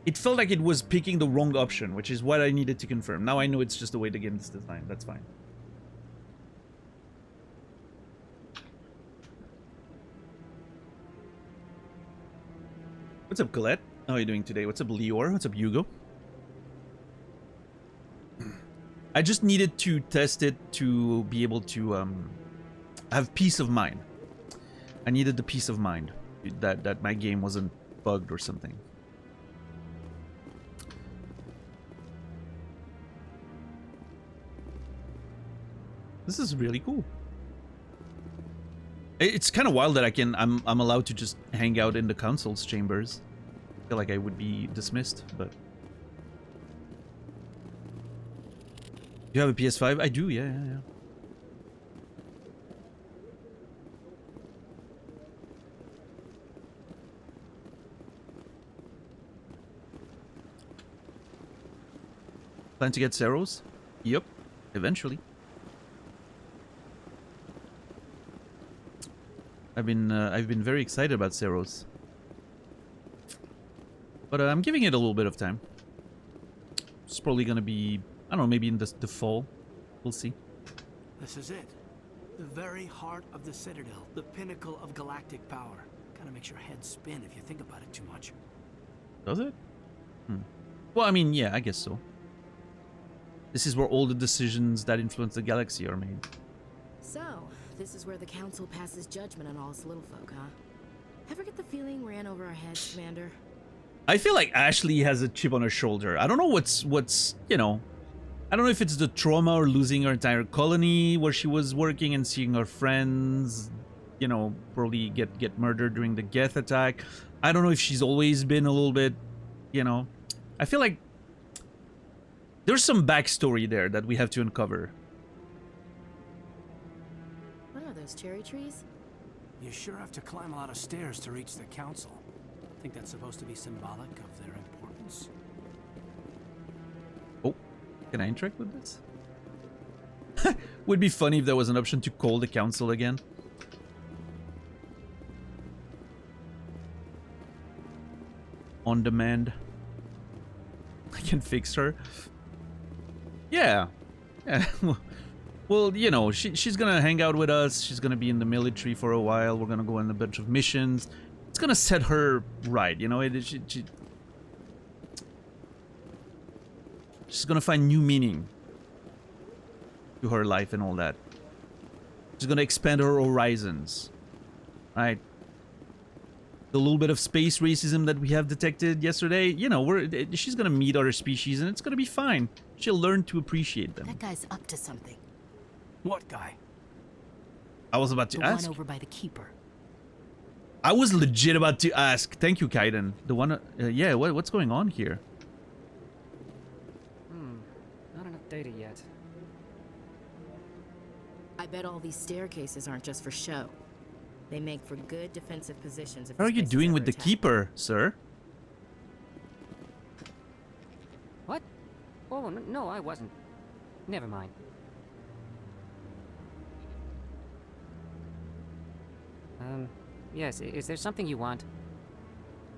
It felt like it was picking the wrong option, which is what I needed to confirm. Now I know it's just the way the game is designed. That's fine. What's up, Colette? How are you doing today? What's up, Lior? What's up, Hugo? I just needed to test it to be able to have peace of mind. I needed the peace of mind that my game wasn't bugged or something. This is really cool. It's kind of wild that I'm allowed to just hang out in the council's chambers. I feel like I would be dismissed, but you have a PS5? I do, yeah. Plan to get Zeros? Yep, eventually. I've been very excited about Zeros, but I'm giving it a little bit of time. It's probably gonna be, I don't know, maybe in the fall. We'll see. This is it. The very heart of the Citadel, the pinnacle of galactic power. Kind of makes your head spin if you think about it too much. Does it? Well, I mean, yeah, I guess so. This is where all the decisions that influence the galaxy are made. So, this is where the Council passes judgment on all us little folk, huh? Ever get the feeling we ran over our heads, Commander? I feel like Ashley has a chip on her shoulder. I don't know what's you know, I don't know if it's the trauma or losing her entire colony where she was working and seeing her friends, you know, probably get murdered during the Geth attack. I don't know if she's always been a little bit, you know, I feel like there's some backstory there that we have to uncover. What are those, cherry trees? You sure have to climb a lot of stairs to reach the Council. Think that's supposed to be symbolic of their importance? Oh, can I interact with this? Would be funny if there was an option to call the Council again. On demand. I can fix her. Yeah. Well, you know, she's gonna hang out with us. She's gonna be in the military for a while. We're gonna go on a bunch of missions. It's gonna set her right, you know. She's gonna find new meaning to her life and all that. She's gonna expand her horizons, right? The little bit of space racism that we have detected yesterday, you know, she's gonna meet other species and it's gonna be fine. She'll learn to appreciate them. That guy's up to something. What guy? I was about to ask. The one over by the Keeper. I was legit about to ask. Thank you, Kaiden. The one, yeah, what's going on here? Not enough data yet. I bet all these staircases aren't just for show. They make for good defensive positions. How are you doing with the Keeper, sir? What? Oh, no, I wasn't. Never mind. Yes, is there something you want?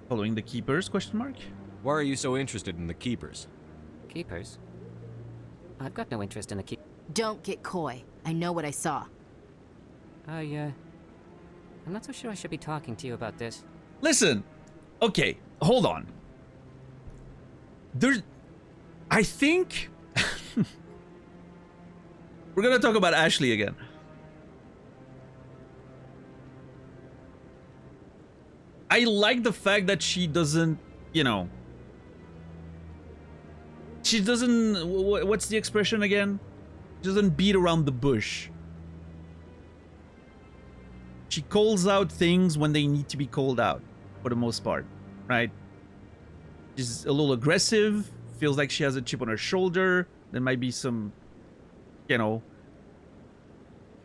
Following the Keepers, question mark? Why are you so interested in the Keepers? Keepers? I've got no interest in the Keepers. Don't get coy. I know what I saw. I'm not so sure I should be talking to you about this. Listen, okay, hold on. I think we're gonna talk about Ashley again. I like the fact that she doesn't, you know, she doesn't, what's the expression again? She doesn't beat around the bush. She calls out things when they need to be called out, for the most part, right? She's a little aggressive, feels like she has a chip on her shoulder. There might be some, you know,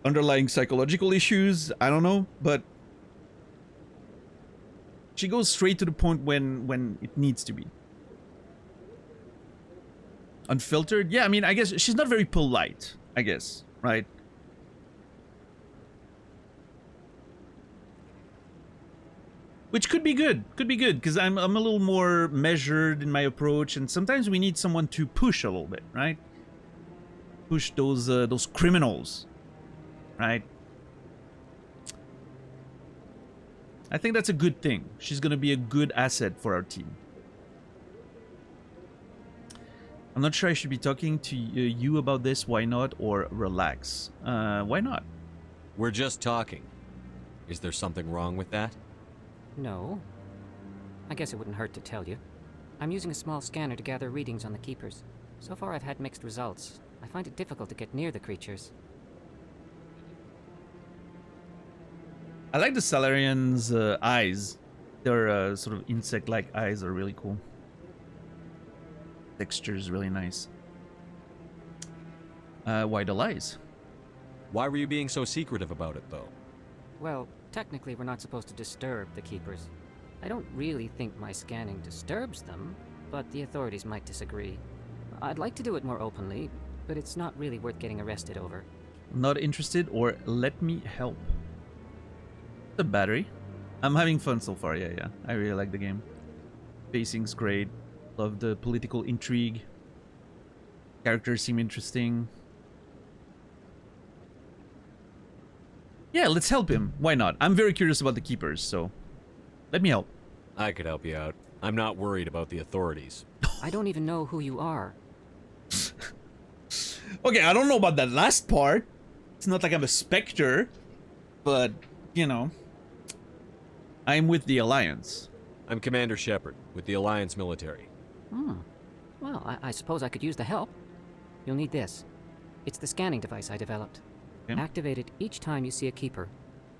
underlying psychological issues. I don't know, but She goes straight to the point when it needs to be. Unfiltered? Yeah, I mean, I guess she's not very polite, I guess, right? Which could be good, because I'm a little more measured in my approach, and sometimes we need someone to push a little bit, right? Push those criminals, right? I think that's a good thing. She's gonna be a good asset for our team. I'm not sure I should be talking to you about this, why not, or relax. Why not? We're just talking. Is there something wrong with that? No. I guess it wouldn't hurt to tell you. I'm using a small scanner to gather readings on the Keepers. So far I've had mixed results. I find it difficult to get near the creatures. I like the Salarians' eyes. Their sort of insect-like eyes are really cool. Texture is really nice. Why the lies? Why were you being so secretive about it, though? Well, technically we're not supposed to disturb the Keepers. I don't really think my scanning disturbs them, but the authorities might disagree. I'd like to do it more openly, but it's not really worth getting arrested over. Not interested, or let me help. The battery. I'm having fun so far, yeah. I really like the game. Pacing's great. Love the political intrigue. Characters seem interesting. Yeah, let's help him. Why not? I'm very curious about the Keepers, so let me help. I could help you out. I'm not worried about the authorities. I don't even know who you are. Okay, I don't know about that last part. It's not like I'm a Spectre, but, you know, I'm with the Alliance. I'm Commander Shepard, with the Alliance military. Well, I suppose I could use the help. You'll need this. It's the scanning device I developed. Okay. Activate it each time you see a Keeper.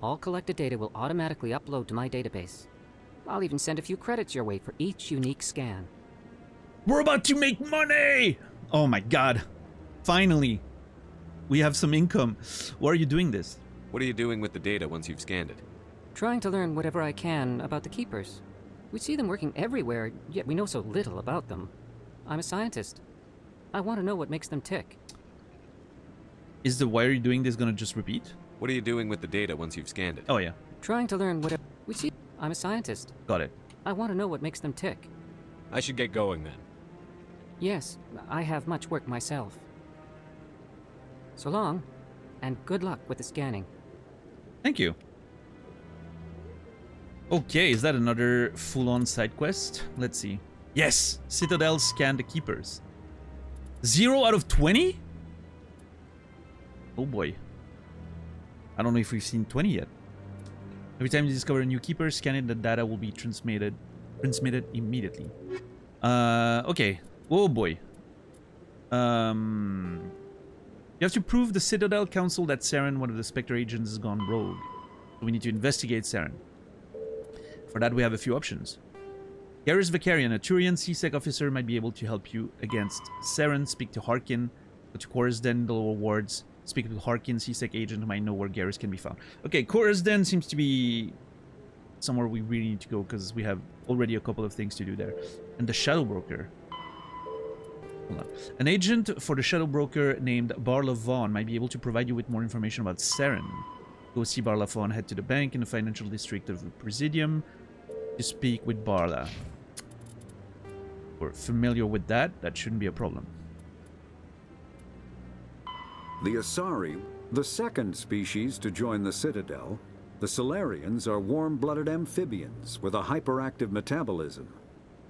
All collected data will automatically upload to my database. I'll even send a few credits your way for each unique scan. We're about to make money! Oh my god. Finally. We have some income. Why are you doing this? What are you doing with the data once you've scanned it? Trying to learn whatever I can about the Keepers. We see them working everywhere, yet we know so little about them. I'm a scientist. I want to know what makes them tick. Is the why are you doing this gonna just repeat? What are you doing with the data once you've scanned it? Oh yeah. Trying to learn whatever we see. I'm a scientist. Got it. I want to know what makes them tick. I should get going then. Yes, I have much work myself. So long, and good luck with the scanning. Thank you. Okay, is that another full-on side quest? Let's see. Yes! Citadel scan the Keepers. 0 out of 20? Oh boy. I don't know if we've seen 20 yet. Every time you discover a new Keeper, scan it, the data will be transmitted immediately. Okay. Oh boy. You have to prove the Citadel Council that Saren, one of the Spectre agents, has gone rogue. So we need to investigate Saren. For that, we have a few options. Garrus Vakarian, a Turian C-Sec officer, might be able to help you against Saren. Speak to Harkin. Go to Coruscant, the lower wards. Speak to Harkin, C-Sec agent, who might know where Garrus can be found. Okay, Coruscant seems to be somewhere we really need to go, because we have already a couple of things to do there. And the Shadow Broker. Hold on. An agent for the Shadow Broker named Barla Vaughn might be able to provide you with more information about Saren. Go see Barla Vaughn, head to the bank in the financial district of the Presidium to speak with Barla. We're familiar with that. That shouldn't be a problem. The Asari, the second species to join the Citadel, the Salarians are warm-blooded amphibians with a hyperactive metabolism.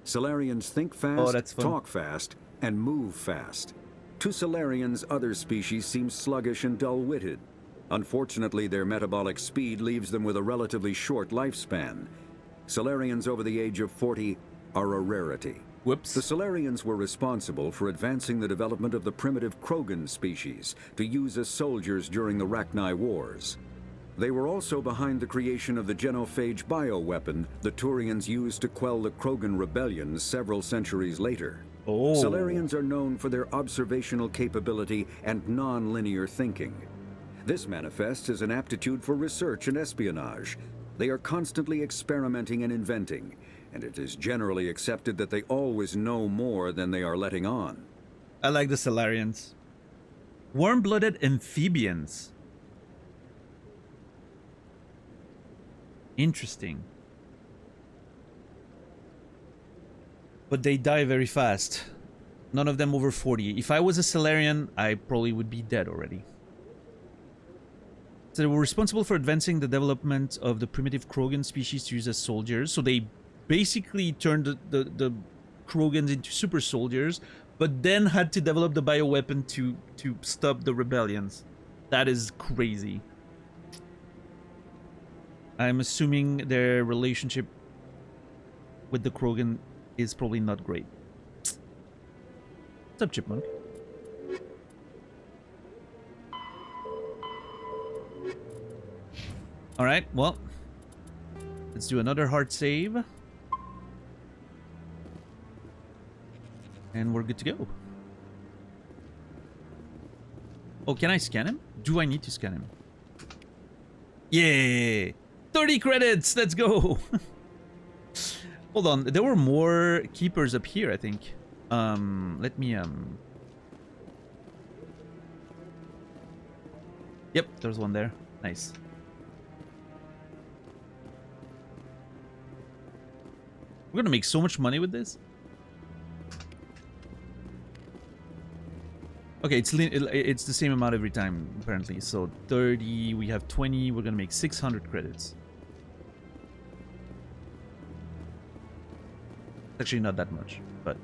Salarians think fast, talk fast, and move fast. To Salarians, other species seem sluggish and dull-witted. Unfortunately, their metabolic speed leaves them with a relatively short lifespan. Salarians over the age of 40 are a rarity. Whoops. The Salarians were responsible for advancing the development of the primitive Krogan species to use as soldiers during the Rachni Wars. They were also behind the creation of the genophage bioweapon the Turians used to quell the Krogan rebellions several centuries later. Oh. Salarians are known for their observational capability and non-linear thinking. This manifests as an aptitude for research and espionage. They are constantly experimenting and inventing, and it is generally accepted that they always know more than they are letting on. I like the Salarians. Warm-blooded amphibians. Interesting. But they die very fast. None of them over 40. If I was a Salarian, I probably would be dead already. So they were responsible for advancing the development of the primitive Krogan species to use as soldiers. So they basically turned the Krogans into super soldiers, but then had to develop the bioweapon to stop the rebellions. That is crazy. I'm assuming their relationship with the Krogan is probably not great. What's up, Chipmunk? Alright, well, let's do another hard save. And we're good to go. Oh, can I scan him? Do I need to scan him? Yeah! 30 credits! Let's go! Hold on, there were more keepers up here, I think. Let me, Yep, there's one there. Nice. We're gonna make so much money with this. Okay, it's the same amount every time, apparently. So 30, we have 20, we're gonna make 600 credits. Actually not that much, but...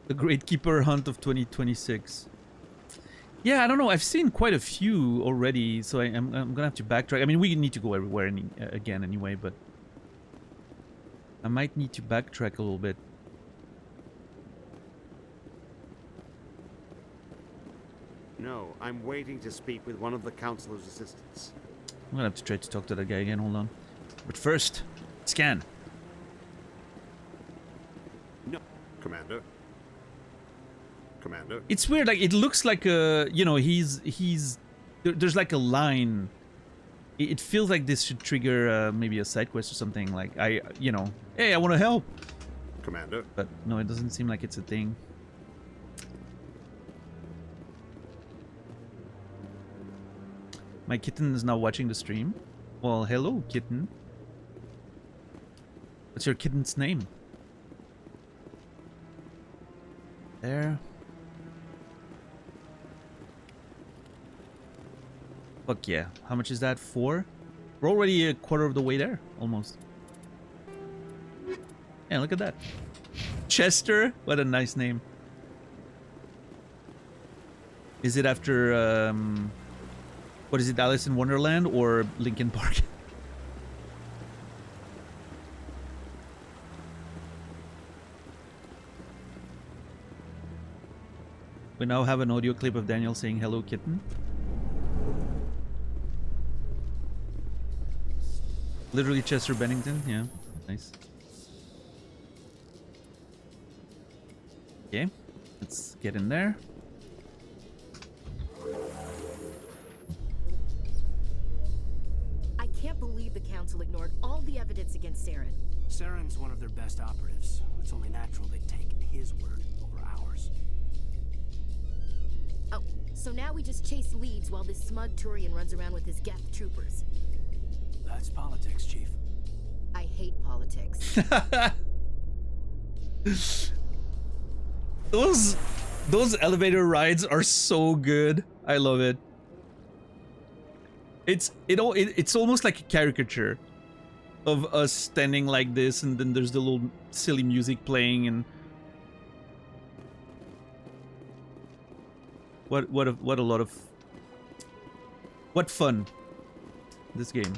The Great Keeper Hunt of 2026. Yeah, I don't know. I've seen quite a few already, so I'm gonna have to backtrack. I mean, we need to go everywhere again anyway, but I might need to backtrack a little bit. No, I'm waiting to speak with one of the Councilor's assistants. I'm gonna have to try to talk to that guy again. Hold on. But first, scan. No, Commander. Commander. It's weird. Like it looks like a, you know, there's like a line. It feels like this should trigger maybe a side quest or something. Like you know, hey, I want to help. Commander. But no, it doesn't seem like it's a thing. My kitten is now watching the stream. Well, hello, kitten. What's your kitten's name? There. Fuck yeah. How much is that? 4? We're already a quarter of the way there, almost. Yeah, look at that. Chester? What a nice name. Is it after, what is it, Alice in Wonderland or Linkin Park? We now have an audio clip of Daniel saying hello, kitten. Literally Chester Bennington, yeah, nice. Okay, let's get in there. I can't believe the Council ignored all the evidence against Saren. Saren's one of their best operatives. It's only natural they take his word over ours. Oh, so now we just chase leads while this smug Turian runs around with his Geth troopers. That's politics, Chief. I hate politics. Those elevator rides are so good. I love it. It's almost like a caricature of us standing like this, and then there's the little silly music playing, and what fun this game.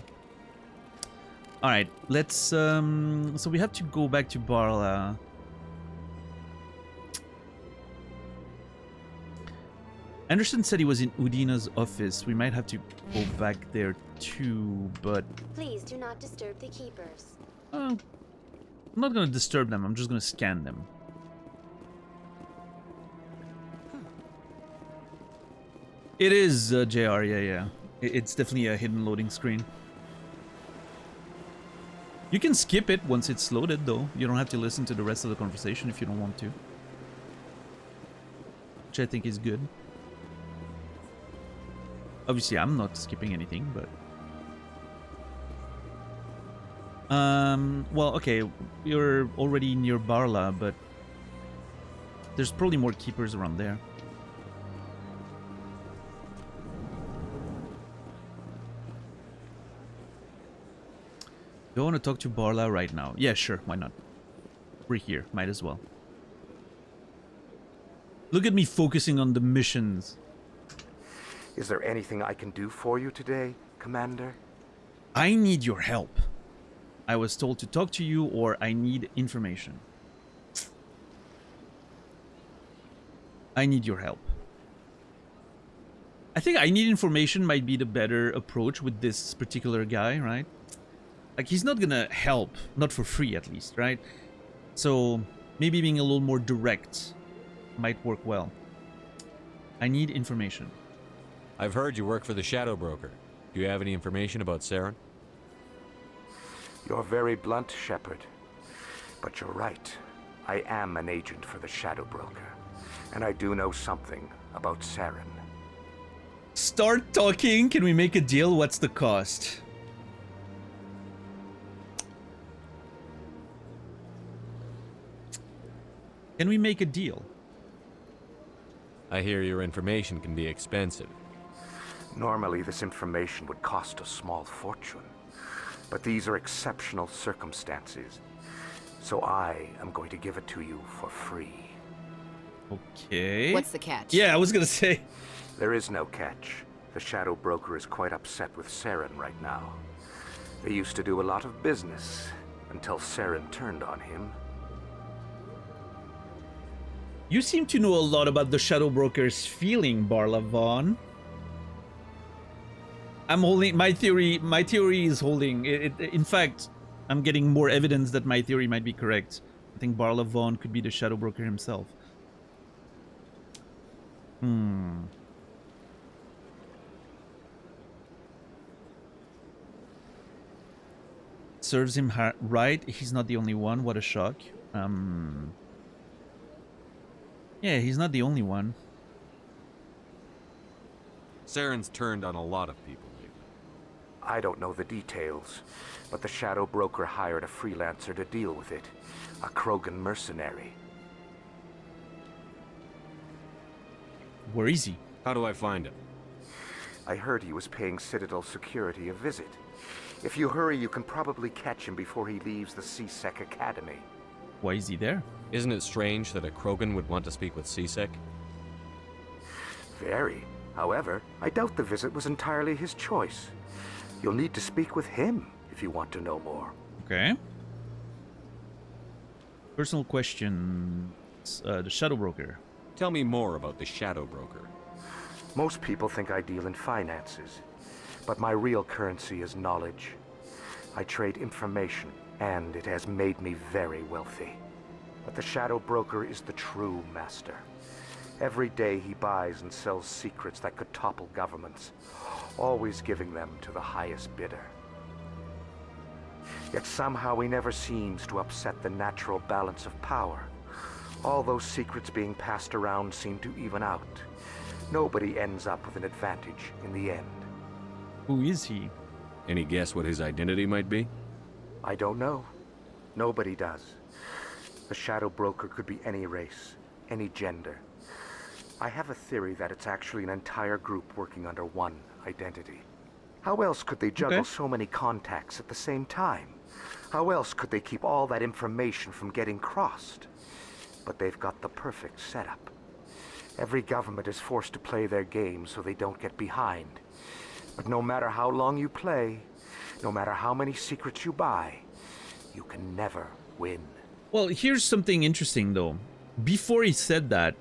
All right, let's so we have to go back to Barla. Anderson said he was in Udina's office. We might have to go back there too, but Please do not disturb the keepers. I'm not gonna disturb them. I'm just gonna scan them. It is, JR, yeah. It's definitely a hidden loading screen. You can skip it once it's loaded, though. You don't have to listen to the rest of the conversation if you don't want to. Which I think is good. Obviously, I'm not skipping anything, but... well, okay, you're already near Barla, but... there's probably more keepers around there. Do I want to talk to Barla right now? Yeah, sure, why not? We're here, might as well. Look at me focusing on the missions. Is there anything I can do for you today, Commander? I need your help. I was told to talk to you, or I need information. I need your help. I think I need information might be the better approach with this particular guy, right? Like, he's not gonna help, not for free at least, right? So, maybe being a little more direct might work well. I need information. I've heard you work for the Shadow Broker. Do you have any information about Saren? You're very blunt, Shepard. But you're right. I am an agent for the Shadow Broker. And I do know something about Saren. Start talking. Can we make a deal? What's the cost? Can we make a deal? I hear your information can be expensive. Normally, this information would cost a small fortune. But these are exceptional circumstances. So I am going to give it to you for free. Okay. What's the catch? Yeah, I was gonna say. There is no catch. The Shadow Broker is quite upset with Saren right now. They used to do a lot of business until Saren turned on him. You seem to know a lot about the Shadow Broker's feeling, Barla Vaughn. I'm holding my theory. My theory is holding. In fact, I'm getting more evidence that my theory might be correct. I think Barla Vaughn could be the Shadow Broker himself. Serves him right. He's not the only one. What a shock. Yeah, he's not the only one. Saren's turned on a lot of people lately. I don't know the details, but the Shadow Broker hired a freelancer to deal with it. A Krogan mercenary. Where is he? How do I find him? I heard he was paying Citadel Security a visit. If you hurry, you can probably catch him before he leaves the C-Sec Academy. Why is he there? Isn't it strange that a Krogan would want to speak with C-Sec? Very. However, I doubt the visit was entirely his choice. You'll need to speak with him if you want to know more. Okay. Personal question. The Shadow Broker. Tell me more about the Shadow Broker. Most people think I deal in finances, but my real currency is knowledge. I trade information, and it has made me very wealthy. But the Shadow Broker is the true master. Every day he buys and sells secrets that could topple governments, always giving them to the highest bidder. Yet somehow he never seems to upset the natural balance of power. All those secrets being passed around seem to even out. Nobody ends up with an advantage in the end. Who is he? Any guess what his identity might be? I don't know. Nobody does. The Shadow Broker could be any race, any gender. I have a theory that it's actually an entire group working under one identity. How else could they juggle so many contacts at the same time? How else could they keep all that information from getting crossed? But they've got the perfect setup. Every government is forced to play their game so they don't get behind. But no matter how long you play, no matter how many secrets you buy, you can never win. Well, here's something interesting, though. Before he said that,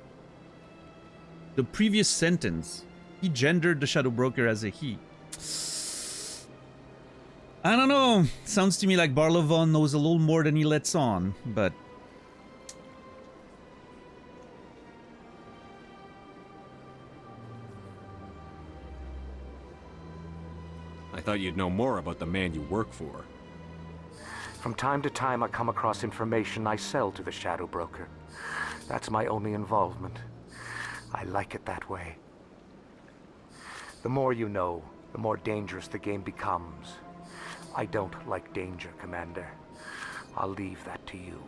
the previous sentence, he gendered the Shadow Broker as a he. I don't know. Sounds to me like Barla Vaughn knows a little more than he lets on, but... thought you'd know more about the man you work for. From time to time, I come across information I sell to the Shadow Broker. That's my only involvement. I like it that way. The more you know, the more dangerous the game becomes. I don't like danger, Commander. I'll leave that to you.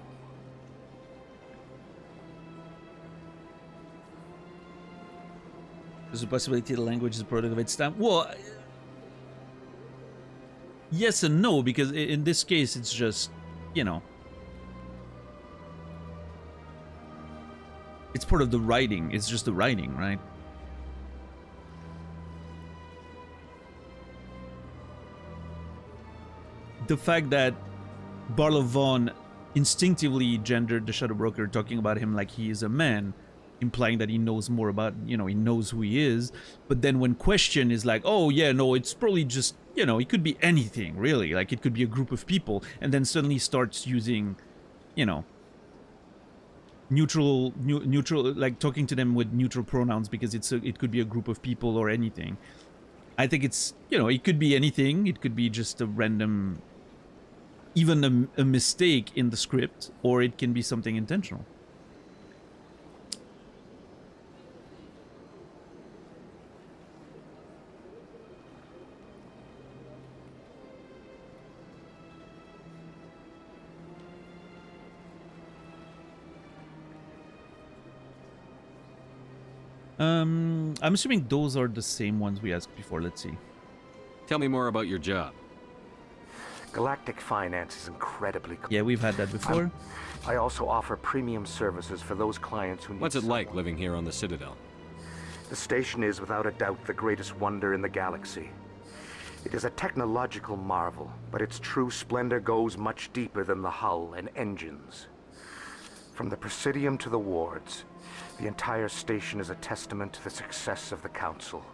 There's a possibility the language is a product of its time. Well, yes and no, because in this case, it's just, you know, it's part of the writing. It's just the writing, right? The fact that Barlow Vaughn instinctively gendered the Shadow Broker, talking about him like he is a man, implying that he knows more about, you know, he knows who he is. But then when questioned, is like, oh yeah, no, it's probably just, you know, it could be anything, really. Like, it could be a group of people. And then suddenly starts using, you know, neutral, like talking to them with neutral pronouns because it could be a group of people or anything. I think it's, you know, it could be anything. It could be just a random, even a mistake in the script, or it can be something intentional. I'm assuming those are the same ones we asked before. Let's see. Tell me more about your job. Galactic Finance is incredibly... Yeah, we've had that before. I also offer premium services for those clients who need... What's it like living here on the Citadel? The station is without a doubt the greatest wonder in the galaxy. It is a technological marvel, but its true splendor goes much deeper than the hull and engines. From the Presidium to the wards, the entire station is a testament to the success of the Council.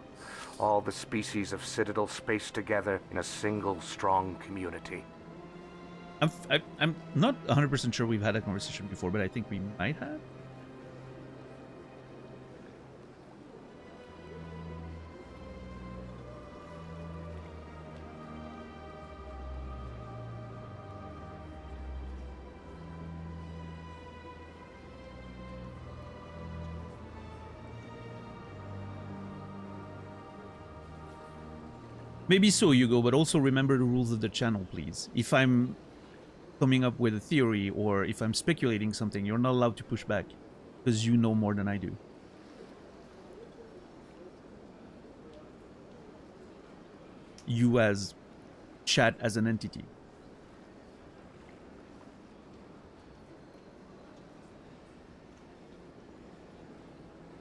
All the species of Citadel spaced together in a single strong community. I'm not 100% sure we've had a conversation before, but I think we might have. Maybe so, Hugo, but also remember the rules of the channel, please. If I'm coming up with a theory or if I'm speculating something, you're not allowed to push back because you know more than I do. You as chat as an entity.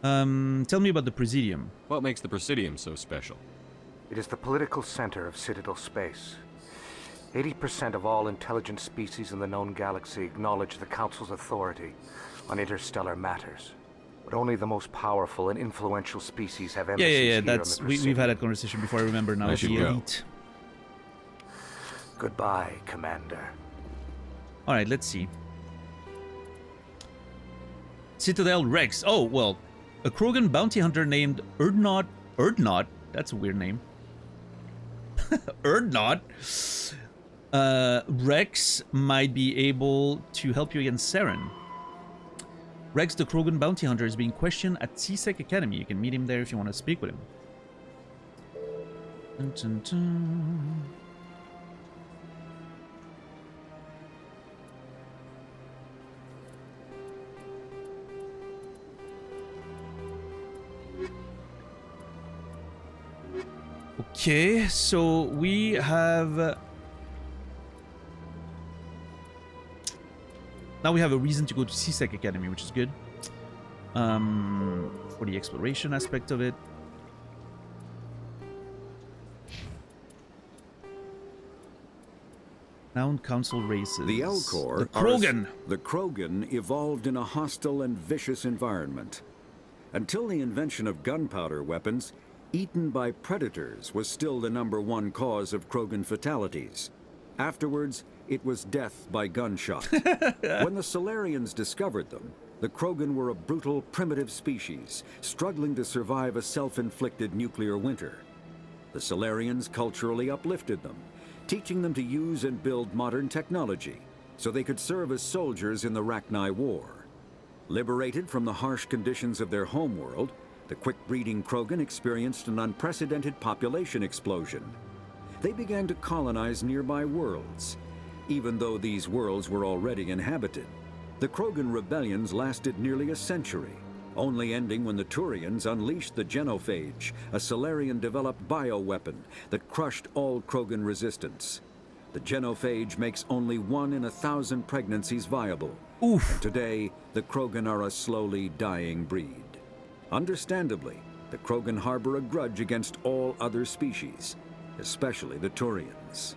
Tell me about the Presidium. What makes the Presidium so special? It is the political center of Citadel space. 80% of all intelligent species in the known galaxy acknowledge the Council's authority on interstellar matters. But only the most powerful and influential species have embassies here on the Presidium. We've had a conversation before, I remember now. The elite. Goodbye, Commander. Alright, let's see. Citadel Rex. Oh, well, a Krogan bounty hunter named Erdnot, that's a weird name. Erdnot. Rex might be able to help you against Saren. Rex, the Krogan bounty hunter, is being questioned at C-Sec Academy. You can meet him there if you want to speak with him. Dun, dun, dun. Okay, so we have... now we have a reason to go to C-Sec Academy, which is good. For the exploration aspect of it. Noun Council races. The Elcor, the Krogan. The Krogan evolved in a hostile and vicious environment. Until the invention of gunpowder weapons, eaten by predators was still the #1 cause of Krogan fatalities. Afterwards, it was death by gunshot. When the Solarians discovered them, the Krogan were a brutal, primitive species, struggling to survive a self-inflicted nuclear winter. The Salarians culturally uplifted them, teaching them to use and build modern technology so they could serve as soldiers in the Rachni War. Liberated from the harsh conditions of their homeworld, the quick-breeding Krogan experienced an unprecedented population explosion. They began to colonize nearby worlds. Even though these worlds were already inhabited, the Krogan rebellions lasted nearly a century, only ending when the Turians unleashed the Genophage, a Salarian-developed bioweapon that crushed all Krogan resistance. The Genophage makes only 1 in 1,000 pregnancies viable. Oof. And today, the Krogan are a slowly dying breed. Understandably, the Krogan harbor a grudge against all other species, especially the Turians.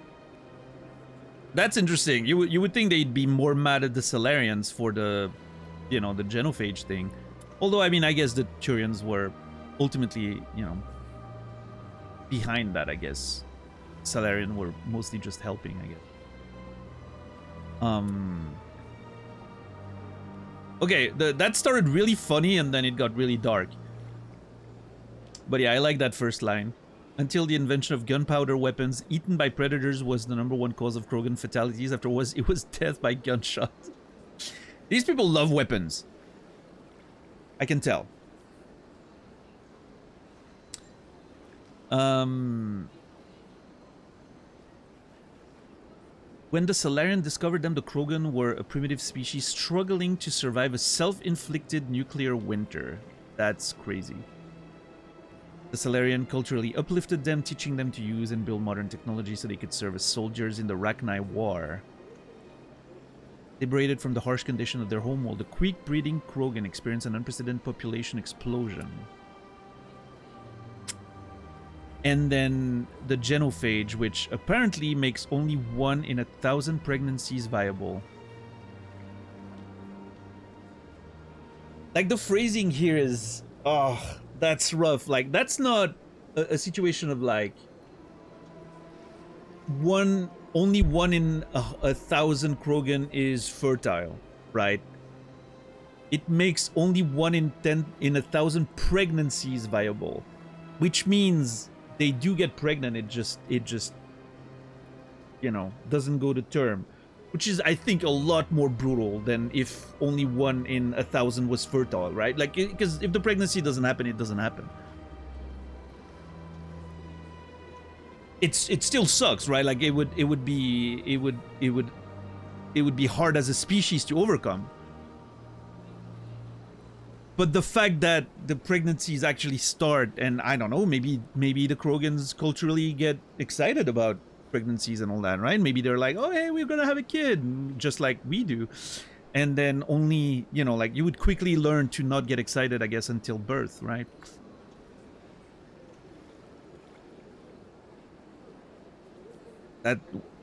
That's interesting. You would think they'd be more mad at the Salarians for the, you know, the Genophage thing. Although, I mean, I guess the Turians were ultimately, you know, behind that, I guess. Salarian were mostly just helping, I guess. Okay, that started really funny and then it got really dark. But yeah, I like that first line. Until the invention of gunpowder weapons, eaten by predators was the #1 cause of Krogan fatalities. Afterwards, it was death by gunshot. These people love weapons. I can tell. When the Salarian discovered them, the Krogan were a primitive species struggling to survive a self-inflicted nuclear winter. That's crazy. The Salarian culturally uplifted them, teaching them to use and build modern technology so they could serve as soldiers in the Rachni War. Liberated from the harsh condition of their homeworld, the quick-breeding Krogan experienced an unprecedented population explosion. And then the Genophage, which apparently makes only 1 in 1,000 pregnancies viable. Like, the phrasing here is... Oh, that's rough. Like, that's not a situation of, like... Only 1 in 1,000 Krogan is fertile, right? It makes only 1 in 1,000 pregnancies viable. Which means... they do get pregnant, it just, you know, doesn't go to term. Which is, I think, a lot more brutal than if only 1 in 1,000 was fertile, right? Like, because if the pregnancy doesn't happen, it doesn't happen. It still sucks, right? Like, it would be hard as a species to overcome. But the fact that the pregnancies actually start, and I don't know, maybe the Krogans culturally get excited about pregnancies and all that, right? Maybe they're like, oh, hey, we're gonna have a kid, just like we do. And then only, you know, like, you would quickly learn to not get excited, I guess, until birth, right? That,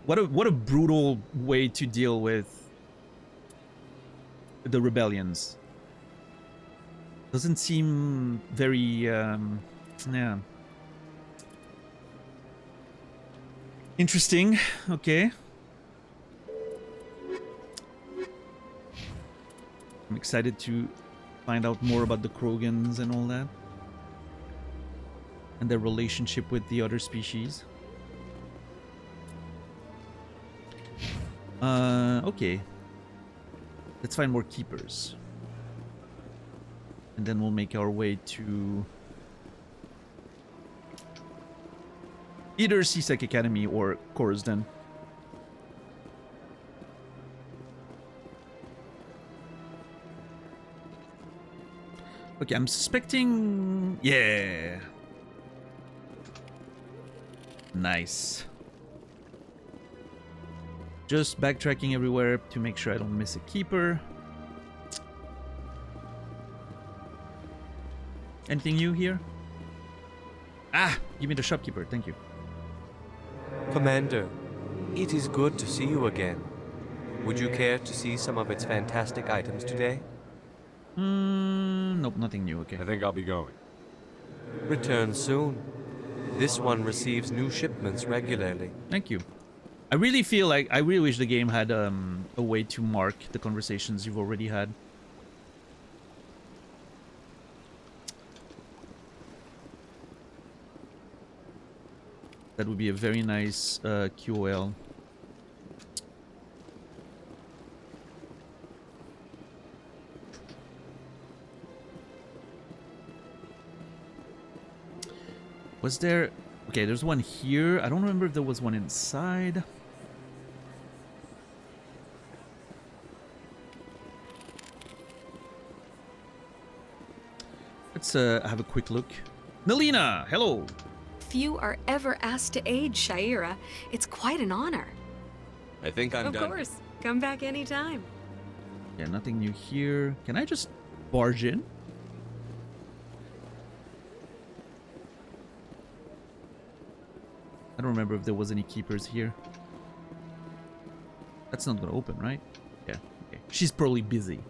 what a brutal way to deal with the rebellions. Doesn't seem very, yeah. Interesting. Okay. I'm excited to find out more about the Krogans and all that. And their relationship with the other species. Okay. Let's find more keepers. And then we'll make our way to either C-Sec Academy or Coruscant. Okay, I'm suspecting... Yeah! Nice. Just backtracking everywhere to make sure I don't miss a keeper. Anything new here? Ah! Give me the shopkeeper, thank you. Commander, it is good to see you again. Would you care to see some of its fantastic items today? Nope, nothing new, okay. I think I'll be going. Return soon. This one receives new shipments regularly. Thank you. I really feel like, I really wish the game had a way to mark the conversations you've already had. That would be a very nice QOL. Was there... Okay, there's one here. I don't remember if there was one inside. Let's have a quick look. Nelina, hello! Few are ever asked to aid Sha'ira. It's quite an honor. I think I'm done. Of course. Come back anytime. Yeah, nothing new here. Can I just barge in? I don't remember if there was any keepers here. That's not gonna open, right? Yeah, okay. She's probably busy.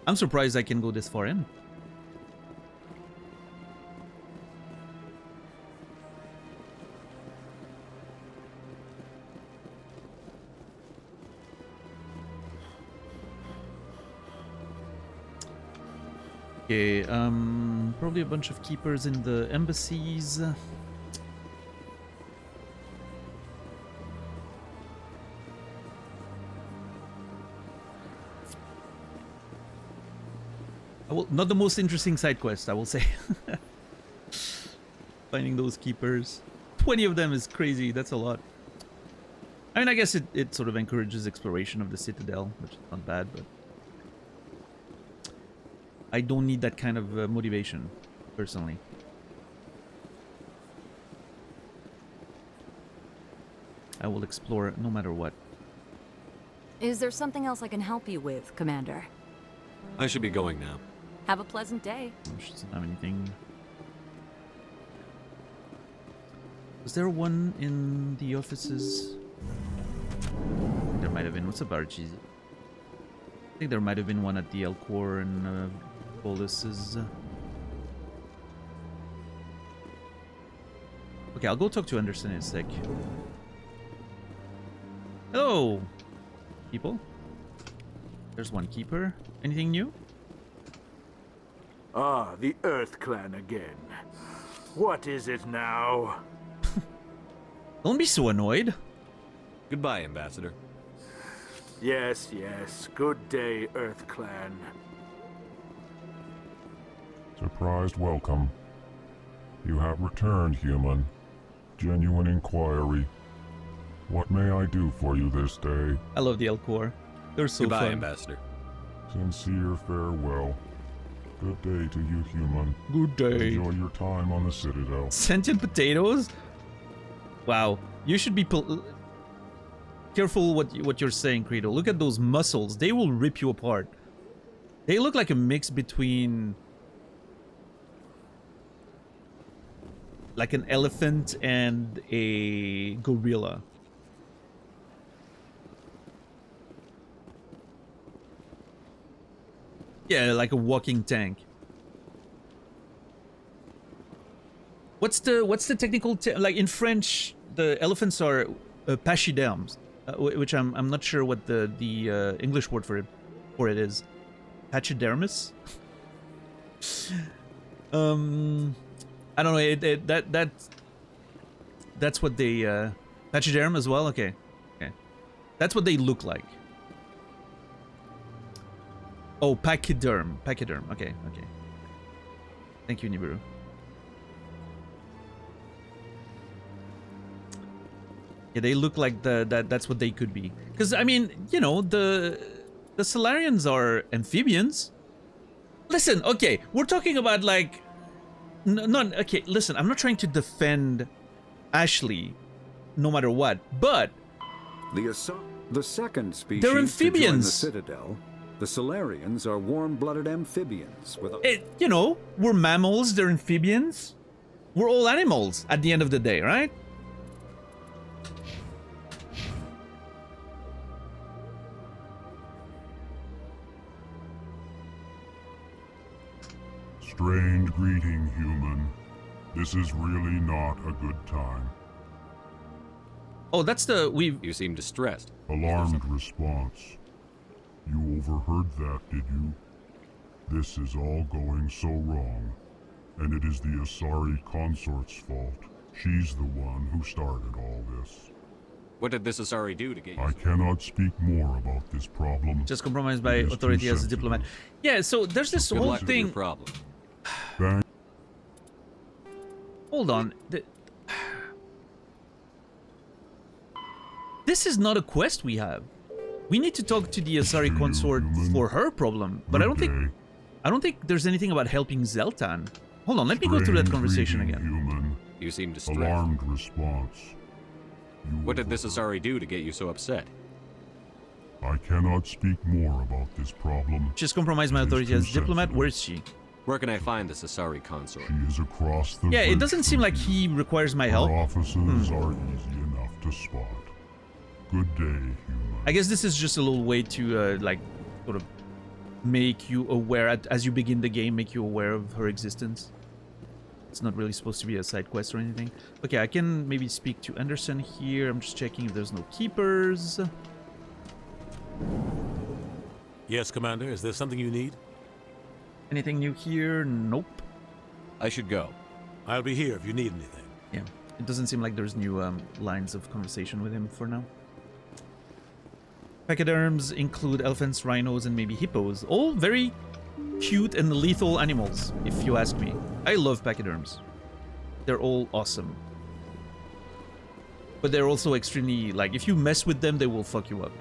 I'm surprised I can go this far in. Okay, probably a bunch of keepers in the embassies. Not the most interesting side quest, I will say. Finding those keepers. 20 of them is crazy, that's a lot. I mean, I guess it sort of encourages exploration of the Citadel, which is not bad, but... I don't need that kind of motivation, personally. I will explore no matter what. Is there something else I can help you with, Commander? I should be going now. Have a pleasant day. She doesn't have anything. Was there one in the offices? There might have been. What's up, Archie? I think there might have been one at the Elcor and Bolus's. Okay, I'll go talk to Anderson in a sec. Hello, people. There's one keeper. Anything new? Ah, the Earth Clan again. What is it now? Don't be so annoyed. Goodbye, Ambassador. Yes, yes. Good day, Earth Clan. Surprised welcome. You have returned, human. Genuine inquiry. What may I do for you this day? I love the Elcor. They're so Goodbye, fun. Ambassador. Sincere farewell. Good day to you, human. Good day. Enjoy your time on the Citadel. Sentient potatoes? Wow. You should be careful what you're saying, Credo. Look at those muscles. They will rip you apart. They look like a mix between... like an elephant and a gorilla. Yeah, like a walking tank. What's the technical like in French? The elephants are pachyderms, which I'm not sure what the English word for it is. Pachydermis. I don't know. That's what they pachyderm as well. Okay, that's what they look like. Oh, pachyderm. Okay. Thank you, Nibiru. Yeah, they look like that's what they could be. Because I mean, you know, the Salarians are amphibians. Listen, okay, we're talking about like, okay. Listen, I'm not trying to defend Ashley, no matter what, but the second species they're to join the amphibians. Citadel. The Salarians are warm-blooded amphibians with you know, we're mammals, they're amphibians. We're all animals at the end of the day, right? Strange greeting, human. This is really not a good time. Oh, that's You seem distressed. Alarmed response. You overheard that, did you? This is all going so wrong, and it is the Asari consort's fault. She's the one who started all this. What did this Asari do to get you? I cannot speak more about this problem. Just compromised by authority as a diplomat. Yeah, so there's this Good whole luck with thing. your problem. Hold on. This is not a quest we have. We need to talk to the Asari consort for her problem, but I don't think there's anything about helping Zeltan. Hold on, let me go through that conversation again. Human. You seem distressed. Alarmed response. What did this Asari do to get you so upset? I cannot speak more about this problem. She's compromised my authority as diplomat. Where is she? Where can I find this Asari consort? She is across the Yeah, it bridge doesn't seem like he requires my Her help. offices are easy enough to spot. Good day, human. I guess this is just a little way to, like, sort of make you aware, as you begin the game, make you aware of her existence. It's not really supposed to be a side quest or anything. Okay, I can maybe speak to Anderson here. I'm just checking if there's no keepers. Yes, Commander. Is there something you need? Anything new here? Nope. I should go. I'll be here if you need anything. Yeah, it doesn't seem like there's new lines of conversation with him for now. Pachyderms include elephants, rhinos, and maybe hippos. All very cute and lethal animals, if you ask me. I love pachyderms. They're all awesome. But they're also extremely, like, if you mess with them, they will fuck you up.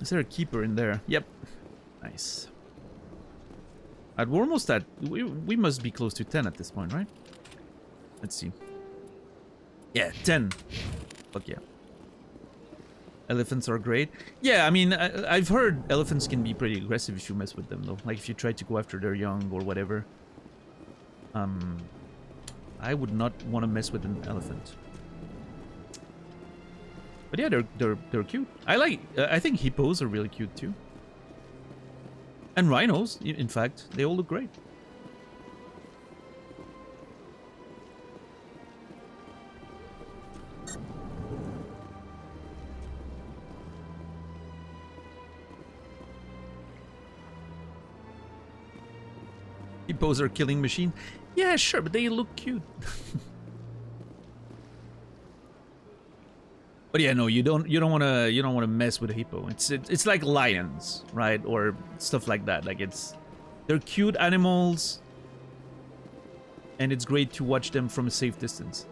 Is there a keeper in there? Yep. Nice. We're almost at... We must be close to 10 at this point, right? Let's see. Yeah, 10. Fuck yeah. Elephants are great. Yeah, I mean, I've heard elephants can be pretty aggressive if you mess with them, though. Like, if you try to go after their young or whatever. I would not want to mess with an elephant. But yeah, they're cute. I think hippos are really cute too. And rhinos, in fact, they all look great. Hippos are killing machine. Yeah, sure, but they look cute. But yeah, no, you don't want to mess with a hippo. It's like lions, right? Or stuff like that. Like they're cute animals, and it's great to watch them from a safe distance.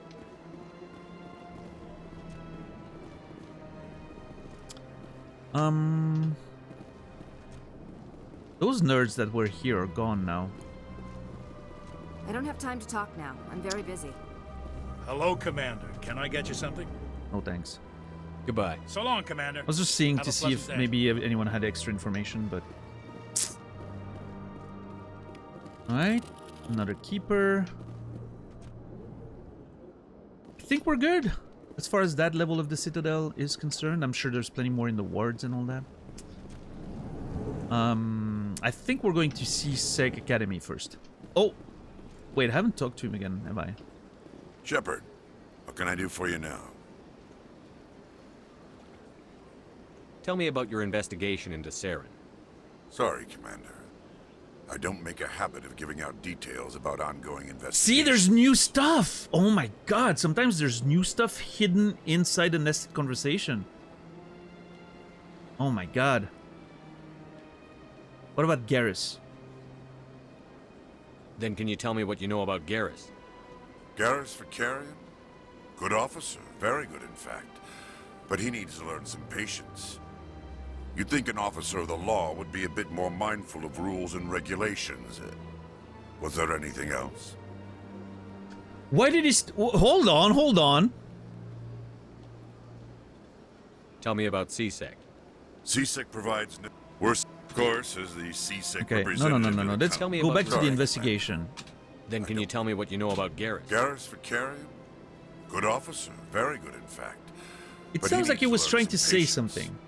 Those nerds that were here are gone now. I don't have time to talk now. I'm very busy. Hello, Commander. Can I get you something? No thanks. Goodbye. So long, Commander. I was just seeing Have to a see if pleasant day. maybe anyone had extra information, but... Alright, another keeper. I think we're good. As far as that level of the Citadel is concerned, I'm sure there's plenty more in the wards and all that. I think we're going to see Seg Academy first. Oh! Wait, I haven't talked to him again, have I? Shepard, what can I do for you now? Tell me about your investigation into Saren. Sorry, Commander. I don't make a habit of giving out details about ongoing investigations. See, there's new stuff! Oh my god, sometimes there's new stuff hidden inside a nested conversation. Oh my god. What about Garrus? Then can you tell me what you know about Garrus? Garrus Vakarian? Good officer, very good in fact. But he needs to learn some patience. You'd think an officer of the law would be a bit more mindful of rules and regulations. Was there anything else? Why did he hold on. Tell me about CSEC. CSEC provides worst, of course, as the CSEC Okay, representative. no. Let's Tell me go about back to the Sorry, investigation. Then can you tell me what you know about Garrus? Garrus Vakarian? Good officer, very good in fact. It But sounds like he needs was to trying learn to some say patience. something.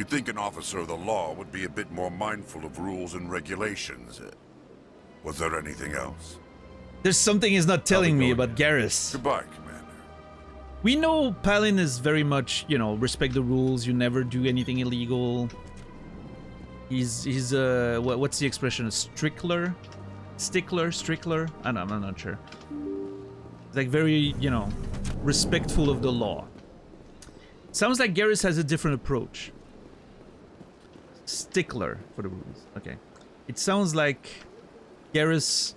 You'd think an officer of the law would be a bit more mindful of rules and regulations. Was there anything else? There's something he's not telling me going about Garrus. Goodbye, Commander. We know Palin is very much, you know, respect the rules. You never do anything illegal. He's what's the expression? A stickler? I'm not sure. It's like very, you know, respectful of the law. Sounds like Garrus has a different approach. Stickler for the rules. Okay. It sounds like Garrus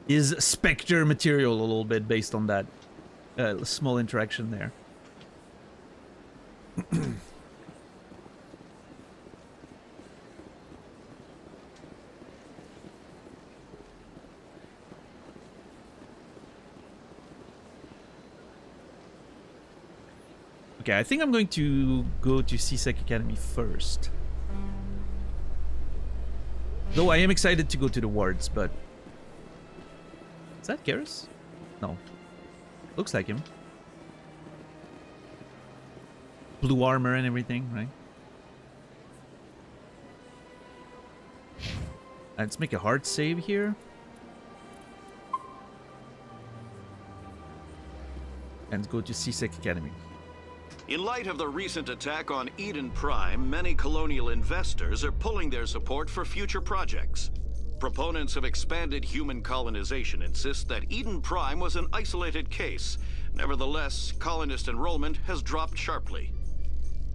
is Spectre material a little bit based on that small interaction there. Okay, I think I'm going to go to C-Sec Academy first. Though I am excited to go to the wards, but... Is that Garrus? No. Looks like him. Blue armor and everything, right? Let's make a hard save here. And go to C-Sec Academy. In light of the recent attack on Eden Prime, many colonial investors are pulling their support for future projects. Proponents of expanded human colonization insist that Eden Prime was an isolated case. Nevertheless, colonist enrollment has dropped sharply.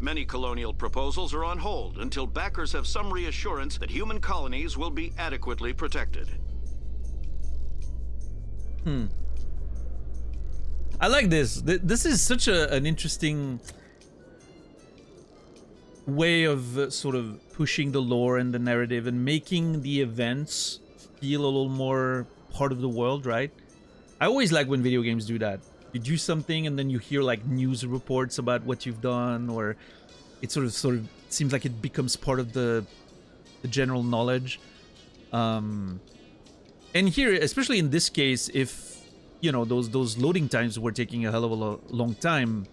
Many colonial proposals are on hold until backers have some reassurance that human colonies will be adequately protected. I like this. This is such an interesting way of sort of pushing the lore and the narrative and making the events feel a little more part of the world, right? I always like when video games do that. You do something and then you hear like news reports about what you've done, or it sort of seems like it becomes part of the general knowledge. And here, especially in this case, if you know, those loading times were taking a hell of a long time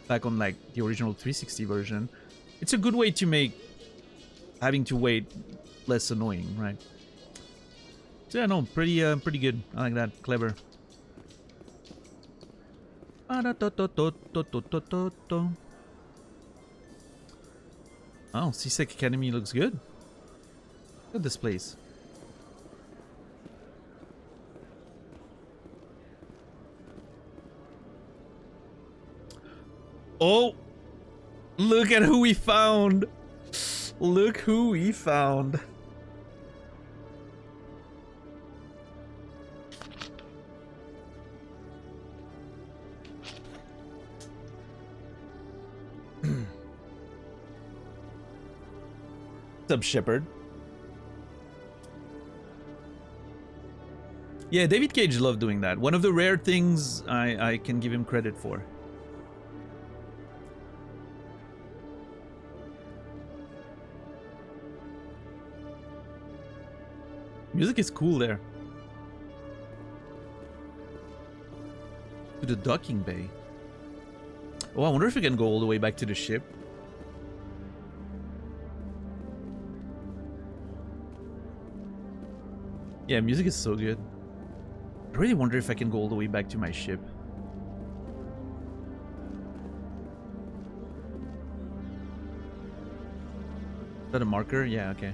back on like the original 360 version. It's a good way to make having to wait less annoying, right? So yeah, no, pretty good. I like that. Clever. Oh, C-Sec Academy looks good. Look at this place. Oh, look at who we found. Look who we found. What's up, Shepard? Yeah, David Cage loved doing that. One of the rare things I can give him credit for. Music is cool there. To the docking bay. Oh, I wonder if we can go all the way back to the ship. Yeah, music is so good. I really wonder if I can go all the way back to my ship. Is that a marker? Yeah, okay.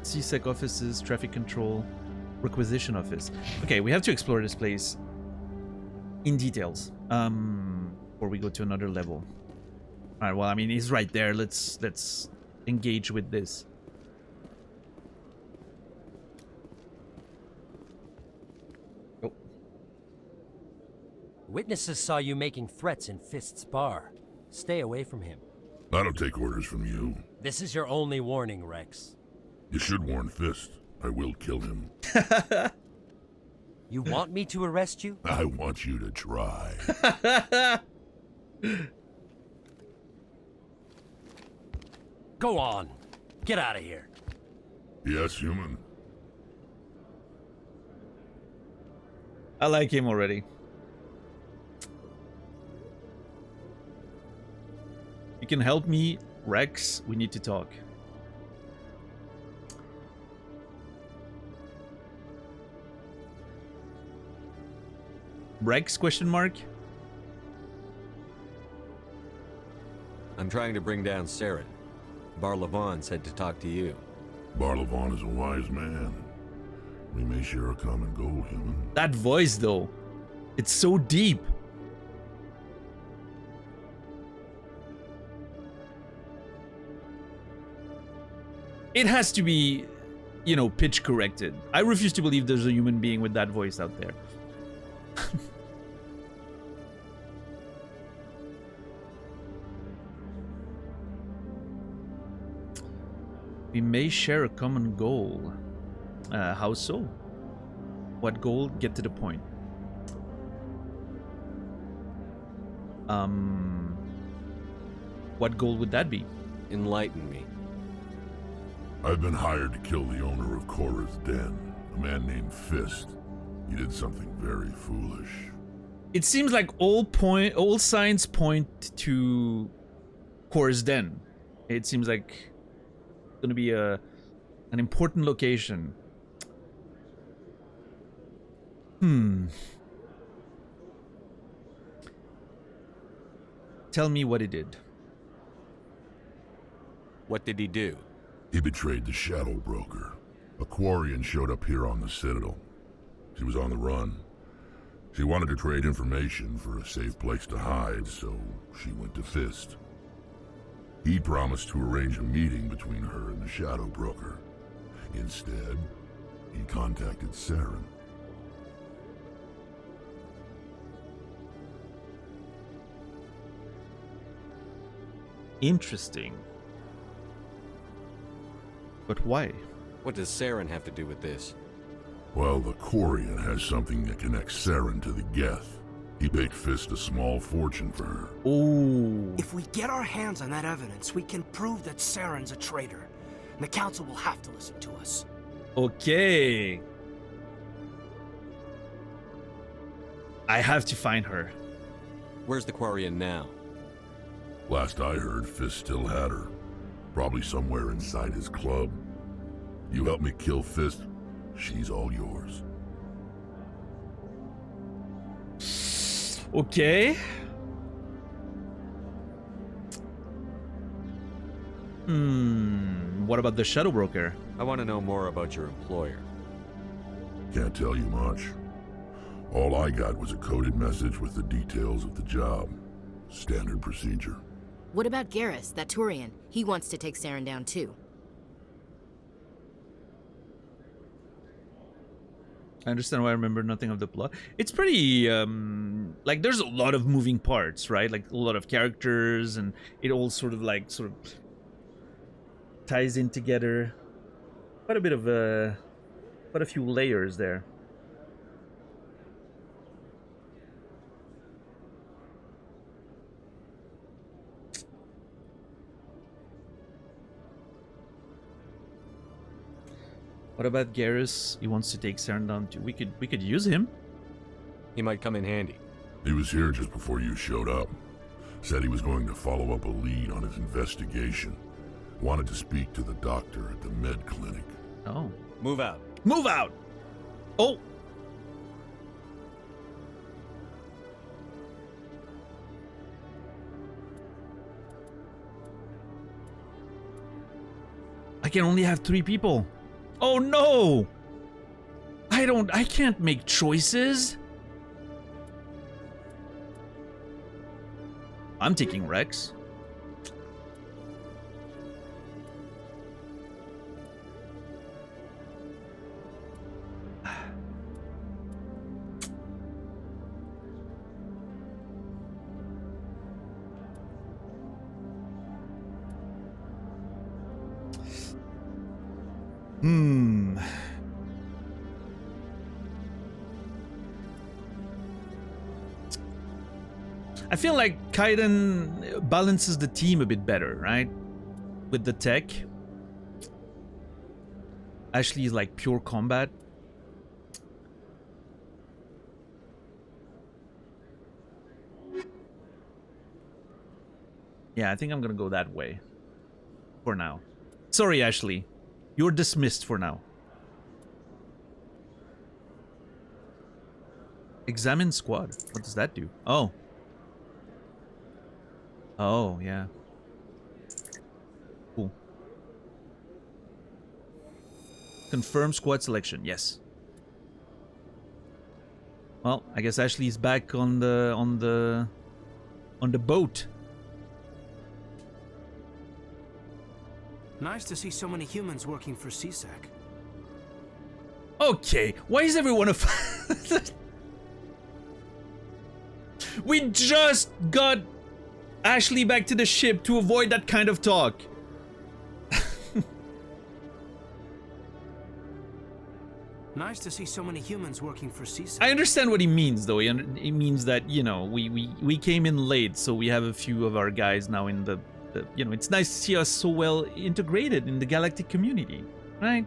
C-Sec offices, traffic control, requisition office. Okay, we have to explore this place in details before we go to another level. All right, well, I mean, he's right there. Let's engage with this. Oh. Witnesses saw you making threats in Fist's bar. Stay away from him. I don't take orders from you. This is your only warning, Rex. You should warn Fist. I will kill him. You want me to arrest you? I want you to try. Go on. Get out of here. Yes, human. I like him already. You can help me, Rex. We need to talk. Rex, question mark? I'm trying to bring down Saren. Barlavon said to talk to you. Barlavon is a wise man. We may share a common goal, human. That voice, though. It's so deep. It has to be, you know, pitch corrected. I refuse to believe there's a human being with that voice out there. We may share a common goal. How so? What goal? Get to the point. What goal would that be? Enlighten me. I've been hired to kill the owner of Korra's Den, a man named Fist. He did something very foolish. It seems like all signs point to Korra's Den. It seems like it's gonna be an important location. Tell me what he did. What did he do? He betrayed the Shadow Broker. A Quarian showed up here on the Citadel. She was on the run. She wanted to trade information for a safe place to hide, so she went to Fist. He promised to arrange a meeting between her and the Shadow Broker. Instead, he contacted Saren. Interesting. But why? What does Saren have to do with this? Well, the Quarian has something that connects Saren to the Geth. He paid Fist a small fortune for her. Ooh. If we get our hands on that evidence, we can prove that Saren's a traitor. And the Council will have to listen to us. Okay. I have to find her. Where's the Quarian now? Last I heard, Fist still had her. Probably somewhere inside his club. You help me kill Fist, she's all yours. Okay. What about the Shadow Broker? I want to know more about your employer. Can't tell you much. All I got was a coded message with the details of the job. Standard procedure. What about Garrus, that Turian? He wants to take Saren down too. I understand why I remember nothing of the plot. It's pretty, like, there's a lot of moving parts, right? Like, a lot of characters, and it all sort of ties in together. Quite a bit of, quite a few layers there. What about Garrus? He wants to take Saren down too. We could use him. He might come in handy. He was here just before you showed up. Said he was going to follow up a lead on his investigation. Wanted to speak to the doctor at the med clinic. Oh. Move out. Move out! Oh! I can only have 3 people. Oh no! I can't make choices. I'm taking Rex. I feel like Kaiden balances the team a bit better, right? With the tech. Ashley is like pure combat. Yeah, I think I'm gonna go that way. For now. Sorry, Ashley. You're dismissed for now. Examine squad. What does that do? Oh. Oh, yeah. Confirm squad selection. Yes. Well, I guess Ashley's back on the boat. Nice to see so many humans working for CSEC. Okay, why is everyone We just got Ashley back to the ship to avoid that kind of talk. Nice to see so many humans working for CSEC. I understand what he means, though. He means that, you know, we came in late, so we have a few of our guys now in the you know, it's nice to see us so well integrated in the galactic community, right?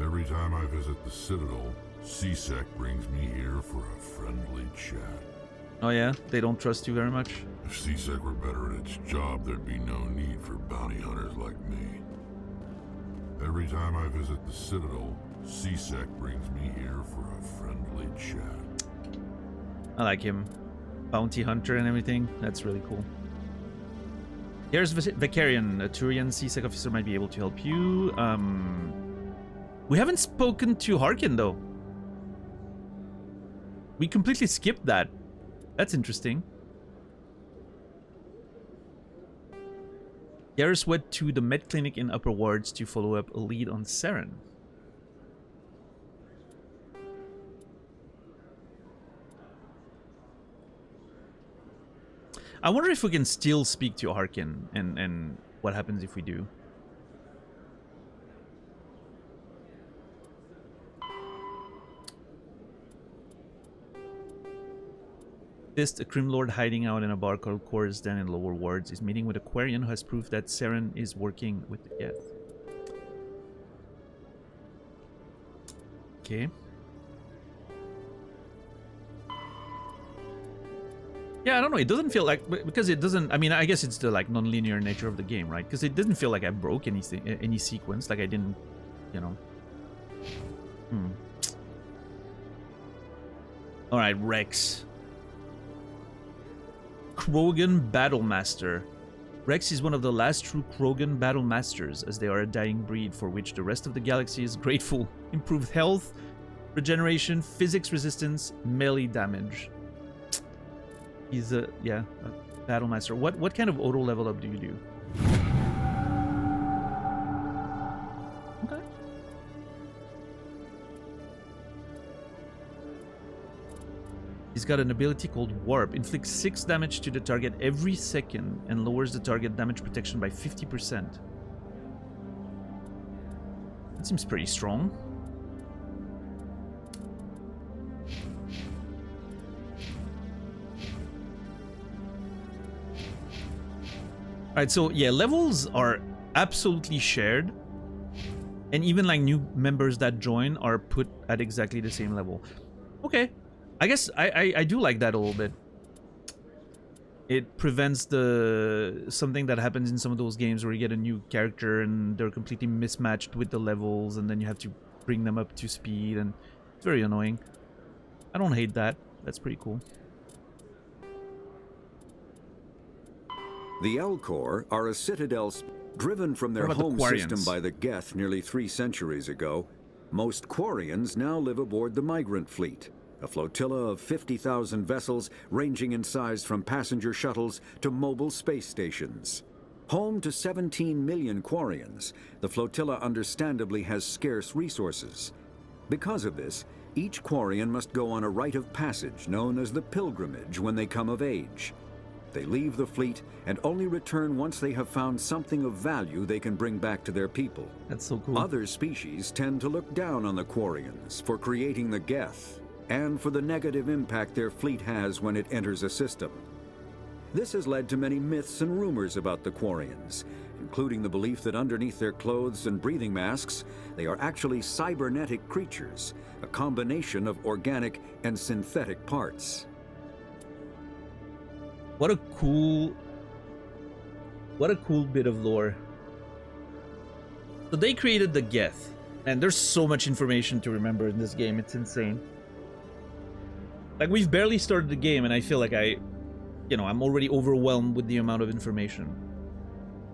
Every time I visit the Citadel, CSEC brings me here for a friendly chat. Oh yeah? They don't trust you very much? If CSEC were better at its job, there'd be no need for bounty hunters like me. Every time I visit the Citadel, CSEC brings me here for a friendly chat. I like him. Bounty hunter and everything. That's really cool. Here's Vicarian. A Turian CSEC officer might be able to help you. We haven't spoken to Harkin, though. We completely skipped that. That's interesting. Garrus went to the med clinic in Upper Wards to follow up a lead on Saren. I wonder if we can still speak to Harkin and what happens if we do. Fist, a Crim Lord hiding out in a bar called Chorus Den in Lower Wards, is meeting with a Quarian who has proof that Saren is working with the Geth. Okay. Yeah, I don't know. It doesn't feel like, because it doesn't. I mean, I guess it's the like non-linear nature of the game, right? Because it doesn't feel like I broke anything, any sequence. Like I didn't, you know. All right, Rex. Krogan Battlemaster. Rex is one of the last true Krogan Battlemasters, as they are a dying breed for which the rest of the galaxy is grateful. Improved health, regeneration, physics resistance, melee damage. He's a Battlemaster. What kind of auto level up do you do? Okay. He's got an ability called Warp. Inflicts 6 damage to the target every second and lowers the target damage protection by 50%. That seems pretty strong. Alright, so yeah, levels are absolutely shared. And even like new members that join are put at exactly the same level. Okay. I guess I do like that a little bit. It prevents something that happens in some of those games where you get a new character and they're completely mismatched with the levels and then you have to bring them up to speed, and it's very annoying. I don't hate that. That's pretty cool. The Elcor are a citadel driven from their home system by the Geth nearly 3 centuries ago. Most Quarians now live aboard the Migrant Fleet, a flotilla of 50,000 vessels ranging in size from passenger shuttles to mobile space stations. Home to 17 million Quarians, the flotilla understandably has scarce resources. Because of this, each Quarian must go on a rite of passage known as the Pilgrimage when they come of age. They leave the fleet and only return once they have found something of value they can bring back to their people. That's so cool. Other species tend to look down on the Quarians for creating the Geth and for the negative impact their fleet has when it enters a system. This has led to many myths and rumors about the Quarians, including the belief that underneath their clothes and breathing masks, they are actually cybernetic creatures, a combination of organic and synthetic parts. What a cool bit of lore. So they created the Geth, and there's so much information to remember in this game. It's insane. Like, we've barely started the game and I feel like I'm already overwhelmed with the amount of information.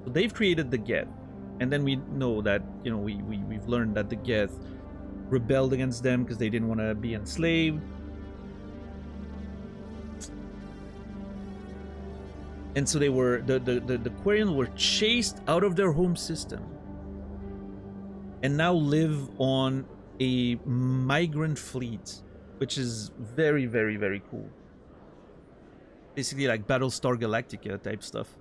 So they've created the Geth, And then we know that, you know, we've learned that the Geth rebelled against them because they didn't want to be enslaved. And so they were, the Quarians were chased out of their home system and now live on a migrant fleet, which is very, very, very cool. Basically like Battlestar Galactica type stuff.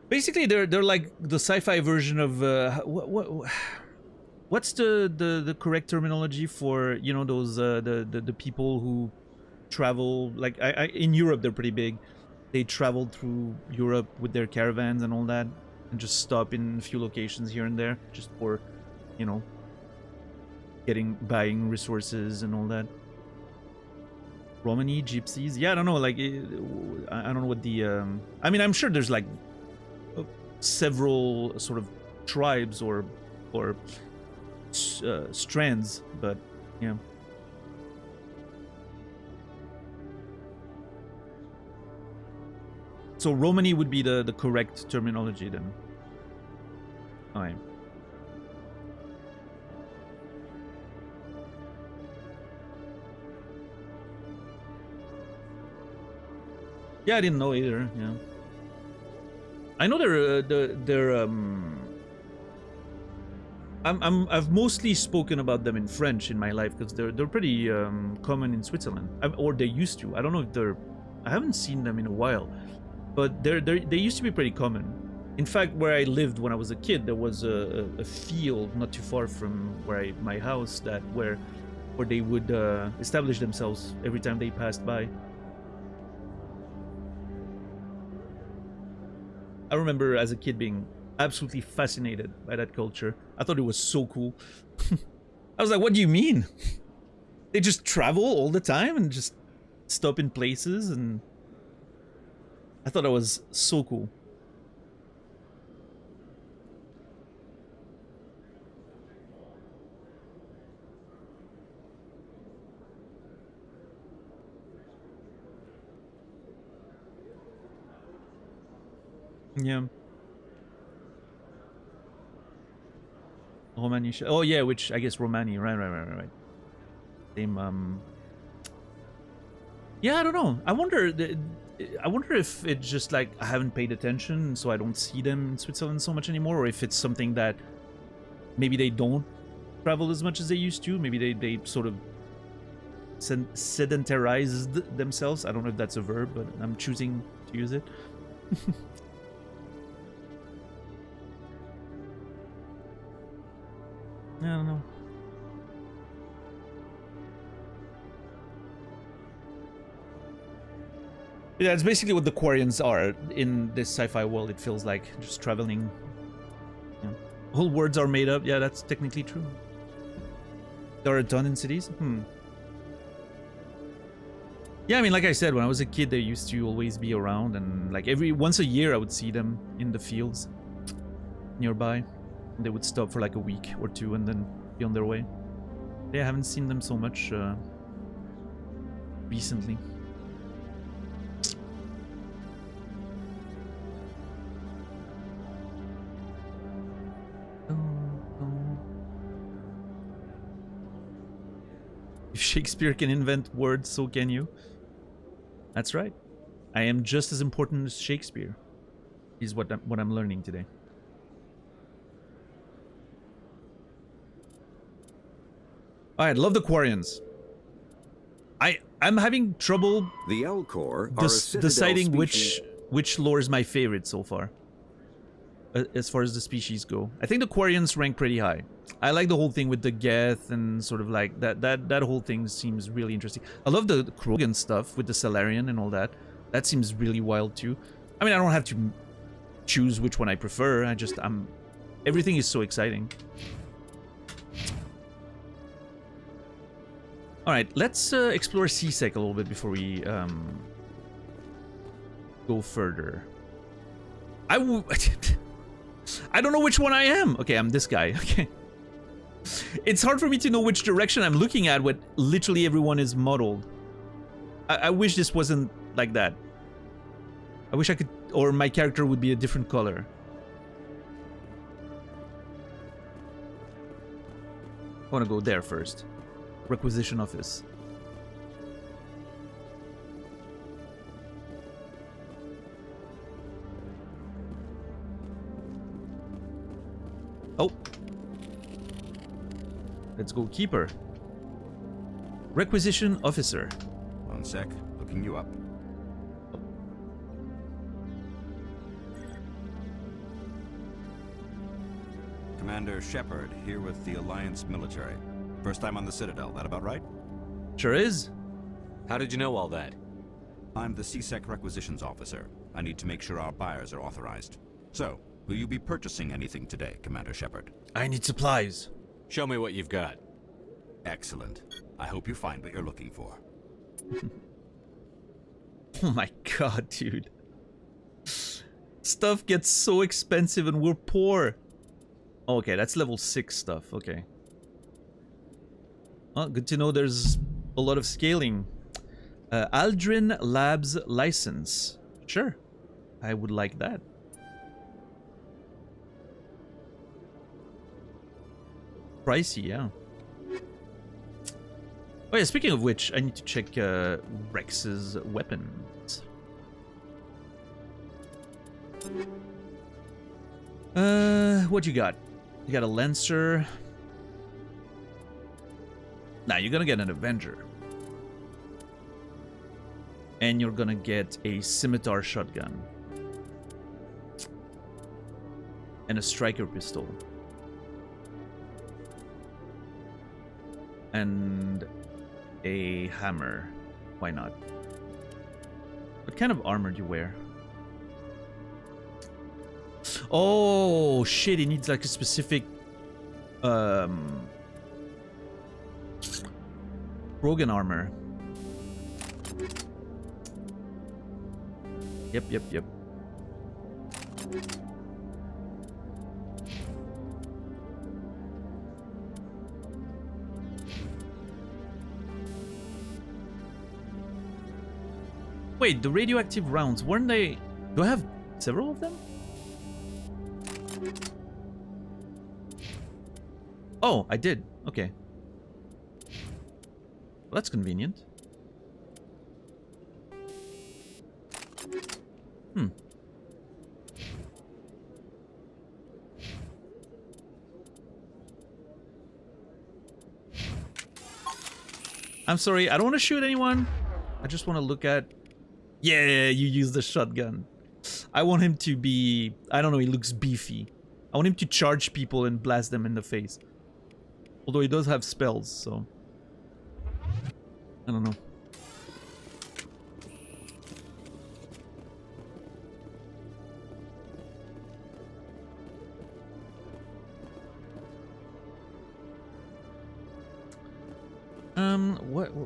Basically, they're like the sci-fi version of what's the correct terminology for, you know, those the people who travel, like in Europe they're pretty big. They traveled through Europe with their caravans and all that, and just stop in a few locations here and there just for, you know, buying resources and all that. Romani, gypsies, yeah, I don't know, like I don't know what the I mean, I'm sure there's like several sort of tribes or strands, but yeah. So Romani would be the correct terminology then. Alright. Yeah, I didn't know either, yeah. I know I've mostly spoken about them in French in my life because they're pretty common in Switzerland, or they used to. I don't know if I haven't seen them in a while, but they used to be pretty common. In fact, where I lived when I was a kid, there was a field not too far from my house where they would establish themselves every time they passed by. I remember as a kid being absolutely fascinated by that culture. I thought it was so cool. I was like, what do you mean? They just travel all the time and just stop in places, and I thought that was so cool. Yeah. Romani. Oh yeah, which I guess Romani. Right. Same. Yeah, I don't know. I wonder if it's just like I haven't paid attention, so I don't see them in Switzerland so much anymore, or if it's something that maybe they don't travel as much as they used to. Maybe they sort of sedentarized themselves. I don't know if that's a verb, but I'm choosing to use it. I don't know. Yeah, it's basically what the Quarians are in this sci-fi world. It feels like just traveling. You know, whole words are made up. Yeah, that's technically true. There are a ton in cities. Yeah, I mean, like I said, when I was a kid, they used to always be around, and like once a year, I would see them in the fields nearby. They would stop for like a week or two and then be on their way. Yeah, I haven't seen them so much recently. If Shakespeare can invent words, so can you. That's right. I am just as important as Shakespeare, is what I'm learning today. Alright, love the Quarians. I'm having trouble the Elcor deciding which lore is my favorite so far. As far as the species go. I think the Quarians rank pretty high. I like the whole thing with the Geth and sort of like that whole thing seems really interesting. I love the Krogan stuff with the Salarian and all that. That seems really wild too. I mean, I don't have to choose which one I prefer. Everything is so exciting. Alright, let's explore C-Sec a little bit before we go further. I don't know which one I am. Okay, I'm this guy. Okay. It's hard for me to know which direction I'm looking at when literally everyone is muddled. I wish this wasn't like that. I wish I could, or my character would be a different color. I want to go there first. Requisition office. Oh. Let's go, keeper. Requisition officer. One sec, looking you up. Commander Shepard, here with the Alliance military. First time on the Citadel, that about right? Sure is. How did you know all that? I'm the CSEC requisitions officer. I need to make sure our buyers are authorized. So, will you be purchasing anything today, Commander Shepard? I need supplies. Show me what you've got. Excellent. I hope you find what you're looking for. Oh my god, dude. Stuff gets so expensive and we're poor. Okay, that's level 6 stuff. Okay. Oh, good to know there's a lot of scaling. Aldrin Labs license. Sure. I would like that. Pricey, yeah. Oh yeah, speaking of which, I need to check Rex's weapons. What you got? You got a Lancer. Nah, you're gonna get an Avenger. And you're gonna get a Scimitar shotgun. And a Striker pistol. And a hammer. Why not? What kind of armor do you wear? Oh shit, he needs like a specific Rogan armor. Yep. Wait, the radioactive rounds, weren't they... Do I have several of them? Oh, I did. Okay. Well, that's convenient. I'm sorry, I don't want to shoot anyone. I just want to look at... Yeah, you use the shotgun. I want him to be... I don't know, he looks beefy. I want him to charge people and blast them in the face. Although he does have spells, so... I don't know.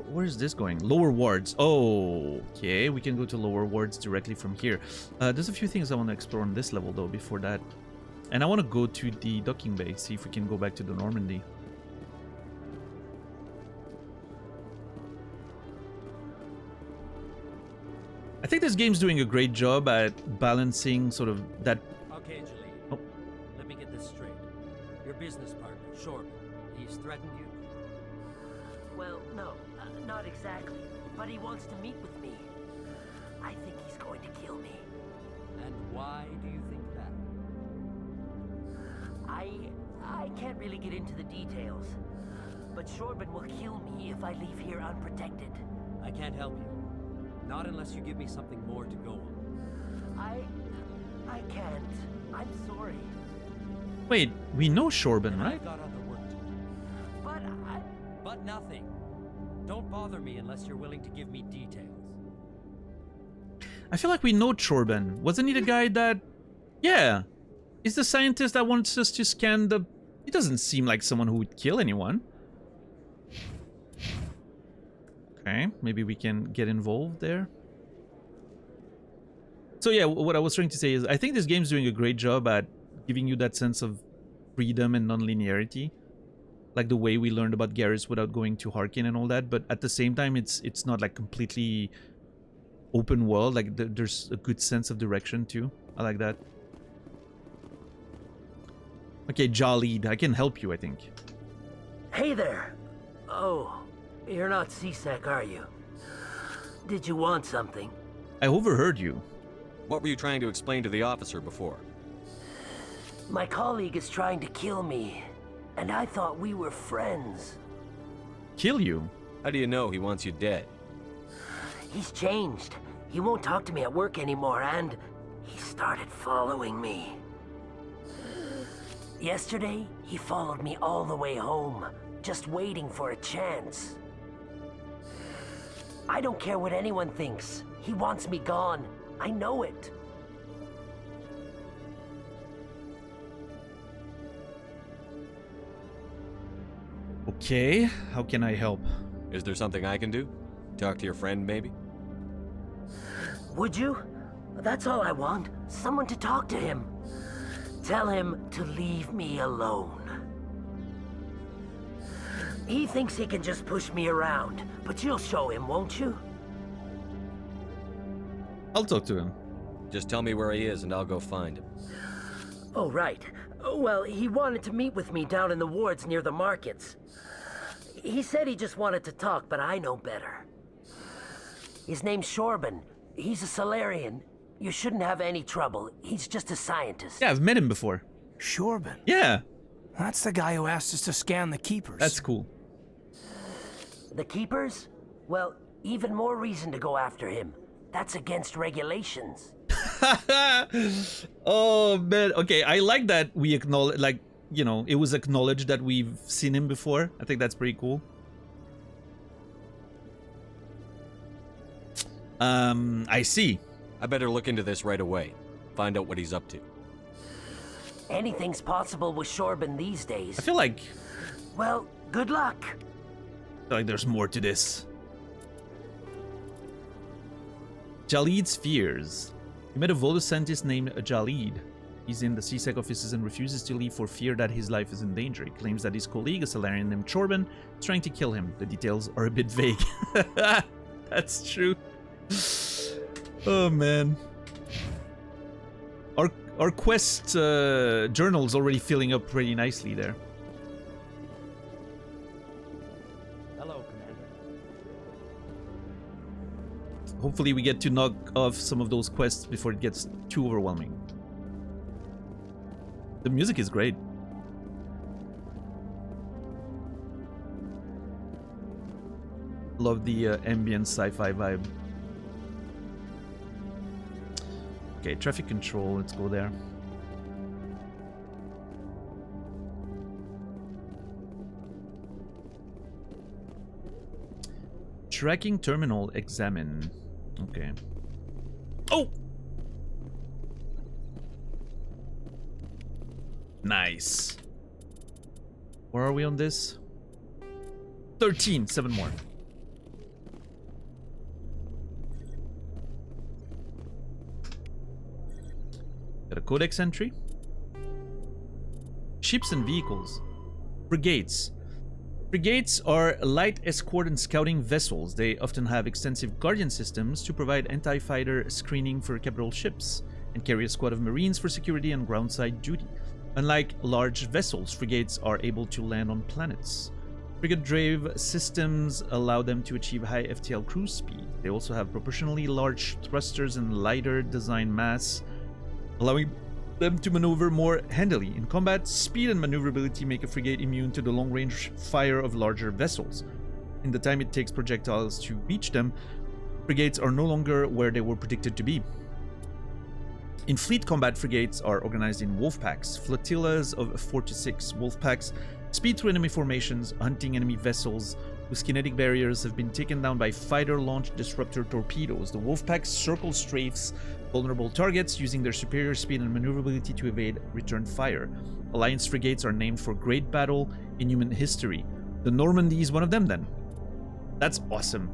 Where's this going? Lower wards. Oh, okay. We can go to lower wards directly from here. There's a few things I want to explore on this level, though, before that. And I want to go to the docking bay, see if we can go back to the Normandy. I think this game's doing a great job at balancing sort of that... Okay, Julie. Oh. Let me get this straight. Your business partner, Shorb, he's threatened you? Well, no, not exactly. But he wants to meet with me. I think he's going to kill me. And why do you think that? I can't really get into the details. But Shorben will kill me if I leave here unprotected. I can't help you. Not unless you give me something more to go on. I can't. I'm sorry. Wait, we know Shorben, And right? I've got other work to do. But nothing. Don't bother me unless you're willing to give me details. I feel like we know Shorben. Wasn't he the guy that... Yeah. He's the scientist that wants us to scan the... He doesn't seem like someone who would kill anyone. Okay, maybe we can get involved there. So yeah, what I was trying to say is I think this game's doing a great job at giving you that sense of freedom and non-linearity, like the way we learned about Garrus without going to Harkin and all that. But at the same time, it's not like completely open world. Like there's a good sense of direction too. I like that. Okay, Jalid, I can help you, I think. Hey there. Oh, you're not C-Sec, are you? Did you want something? I overheard you. What were you trying to explain to the officer before? My colleague is trying to kill me, and I thought we were friends. Kill you? How do you know he wants you dead? He's changed. He won't talk to me at work anymore, and he started following me. Yesterday, he followed me all the way home, just waiting for a chance. I don't care what anyone thinks. He wants me gone. I know it. Okay, how can I help? Is there something I can do? Talk to your friend, maybe? Would you? That's all I want. Someone to talk to him. Tell him to leave me alone. He thinks he can just push me around, but you'll show him, won't you? I'll talk to him. Just tell me where he is and I'll go find him. Oh, right. Well, he wanted to meet with me down in the wards near the markets. He said he just wanted to talk, but I know better. His name's Shorban. He's a Salarian. You shouldn't have any trouble. He's just a scientist. Yeah, I've met him before. Shorban? Yeah. That's the guy who asked us to scan the Keepers. That's cool. The Keepers? Well, even more reason to go after him. That's against regulations. Oh, man. Okay, I like that we acknowledge, like, you know, it was acknowledged that we've seen him before. I think that's pretty cool. I see. I better look into this right away. Find out what he's up to. Anything's possible with Shorban these days. I feel like... Well, good luck. I feel like there's more to this. Jalid's fears. You met a Volus scientist named Jalid. He's in the C-Sec offices and refuses to leave for fear that his life is in danger. He claims that his colleague, a Salarian named Shorban, is trying to kill him. The details are a bit vague. That's true. Oh, man. Our quest journal's already filling up pretty nicely there. Hello, Commander. Hopefully we get to knock off some of those quests before it gets too overwhelming. The music is great. Love the ambient sci-fi vibe. Okay, traffic control, let's go there. Tracking terminal examine. Okay. Oh! Nice. Where are we on this? 13, 7 more. Got a codex entry. Ships and vehicles. Brigades. Brigades are light escort and scouting vessels. They often have extensive guardian systems to provide anti-fighter screening for capital ships and carry a squad of marines for security and groundside duty. Unlike large vessels, frigates are able to land on planets. Frigate drive systems allow them to achieve high FTL cruise speed. They also have proportionally large thrusters and lighter design mass, allowing them to maneuver more handily. In combat, speed and maneuverability make a frigate immune to the long-range fire of larger vessels. In the time it takes projectiles to reach them, frigates are no longer where they were predicted to be. In fleet combat, frigates are organized in wolf packs, flotillas of 4 to 6. Wolf packs speed through enemy formations, hunting enemy vessels whose kinetic barriers have been taken down by fighter-launched disruptor torpedoes. The wolf packs circle strafes vulnerable targets, using their superior speed and maneuverability to evade return fire. Alliance frigates are named for great battle in human history. The Normandy is one of them, then. That's awesome.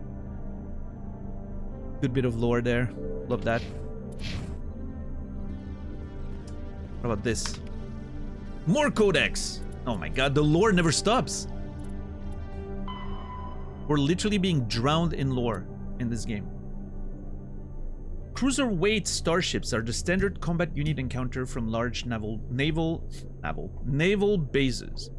Good bit of lore there. Love that. What about this? More codex! Oh my god, the lore never stops. We're literally being drowned in lore in this game. Cruiserweight starships are the standard combat unit encounter from large naval bases.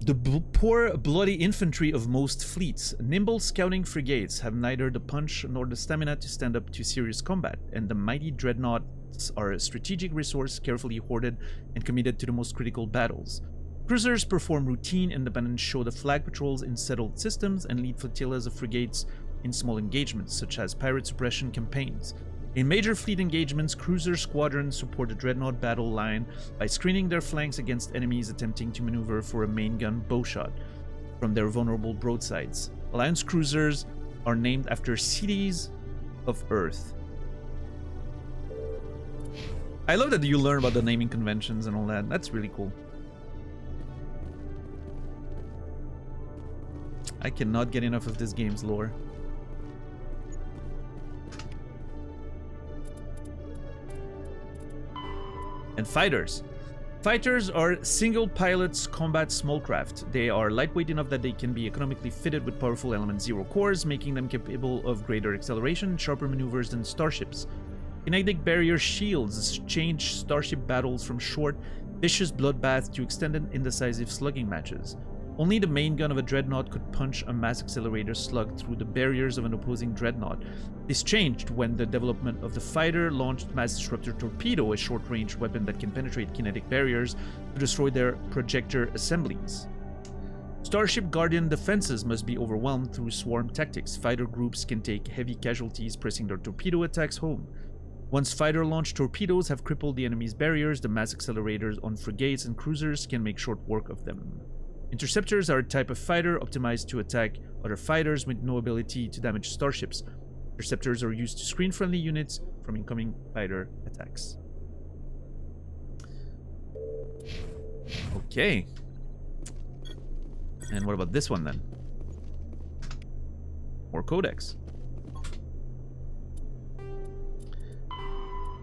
The poor, bloody infantry of most fleets, nimble scouting frigates have neither the punch nor the stamina to stand up to serious combat, and the mighty dreadnoughts are a strategic resource carefully hoarded and committed to the most critical battles. Cruisers perform routine independent show the flag patrols in settled systems and lead flotillas of frigates in small engagements, such as pirate suppression campaigns. In major fleet engagements, cruiser squadrons support the dreadnought battle line by screening their flanks against enemies attempting to maneuver for a main gun bowshot from their vulnerable broadsides. Alliance cruisers are named after cities of Earth. I love that you learn about the naming conventions and all that. That's really cool. I cannot get enough of this game's lore. And fighters. Fighters are single pilots combat small craft. They are lightweight enough that they can be economically fitted with powerful element 0 cores, making them capable of greater acceleration and sharper maneuvers than starships. Kinetic barrier shields change starship battles from short, vicious bloodbaths to extended, indecisive slugging matches. Only the main gun of a dreadnought could punch a mass accelerator slug through the barriers of an opposing dreadnought. This changed when the development of the fighter-launched mass disruptor torpedo, a short-range weapon that can penetrate kinetic barriers to destroy their projector assemblies. Starship Guardian defenses must be overwhelmed through swarm tactics. Fighter groups can take heavy casualties pressing their torpedo attacks home. Once fighter-launched torpedoes have crippled the enemy's barriers, the mass accelerators on frigates and cruisers can make short work of them. Interceptors are a type of fighter optimized to attack other fighters with no ability to damage starships. Interceptors are used to screen friendly units from incoming fighter attacks. Okay. And what about this one then? More codex.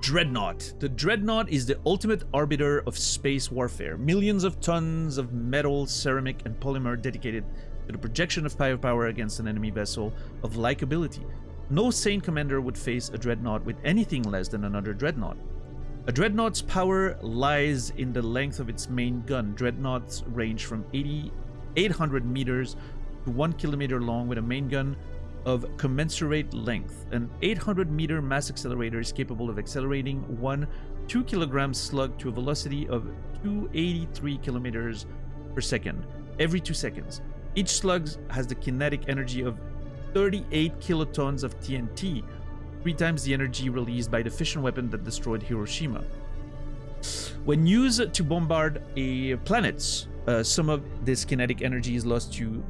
Dreadnought. The Dreadnought is the ultimate arbiter of space warfare. Millions of tons of metal, ceramic, and polymer dedicated to the projection of firepower against an enemy vessel of like ability. No sane commander would face a Dreadnought with anything less than another Dreadnought. A Dreadnought's power lies in the length of its main gun. Dreadnoughts range from 800 meters to 1 kilometer long with a main gun of commensurate length. An 800-meter mass accelerator is capable of accelerating one 2-kilogram slug to a velocity of 283 kilometers per second every 2 seconds. Each slug has the kinetic energy of 38 kilotons of TNT, 3 times the energy released by the fission weapon that destroyed Hiroshima. When used to bombard a planet, some of this kinetic energy is lost due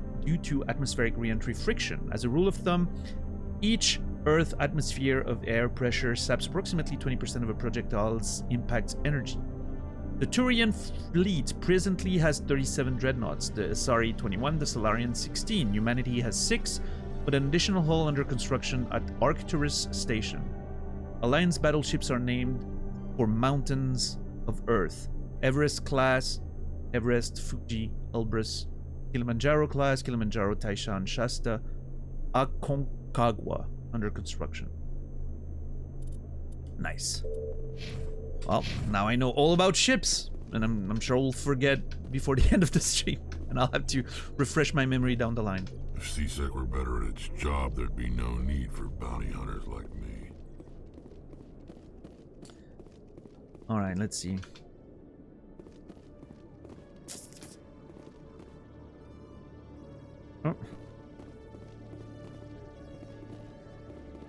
to atmospheric re-entry friction. As a rule of thumb, each Earth atmosphere of air pressure saps approximately 20% of a projectile's impact energy. The Turian fleet presently has 37 dreadnoughts, the Asari-21, the Solarian 16. Humanity has 6, with an additional hull under construction at Arcturus Station. Alliance battleships are named for mountains of Earth. Everest class, Everest, Fuji, Elbrus, Kilimanjaro class, Kilimanjaro, Taishan, Shasta, Aconcagua under construction. Nice. Well, now I know all about ships, and I'm sure we'll forget before the end of the stream, and I'll have to refresh my memory down the line. If CSEC were better at its job, there'd be no need for bounty hunters like me. Alright, let's see.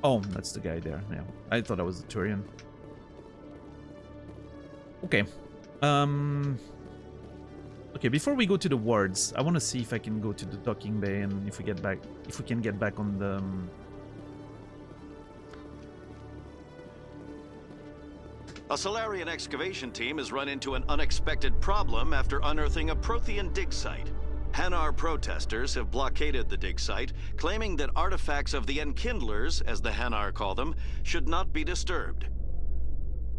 Oh, that's the guy there. Yeah, I thought that was the Turian. Okay. Okay, before we go to the wards, I want to see if I can go to the docking bay and if we can get back on the A Solarian excavation team has run into an unexpected problem after unearthing a Prothean dig site. Hanar protesters have blockaded the dig site, claiming that artifacts of the Enkindlers, as the Hanar call them, should not be disturbed.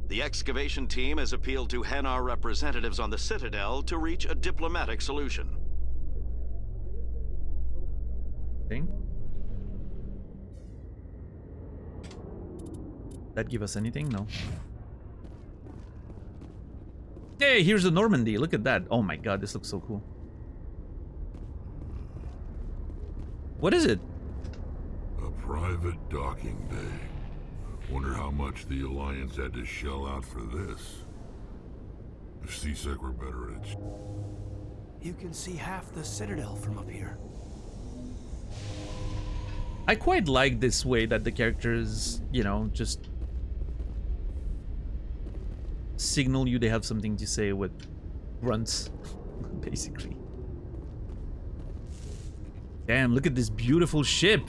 The excavation team has appealed to Hanar representatives on the Citadel to reach a diplomatic solution. That give us anything? No. Hey, here's the Normandy. Look at that. Oh my god, this looks so cool. What is it? A private docking bay. Wonder how much the Alliance had to shell out for this. If C-Sec were better at its... You can see half the Citadel from up here. I quite like this way that the characters, you know, just signal you they have something to say with grunts, basically. Damn, look at this beautiful ship.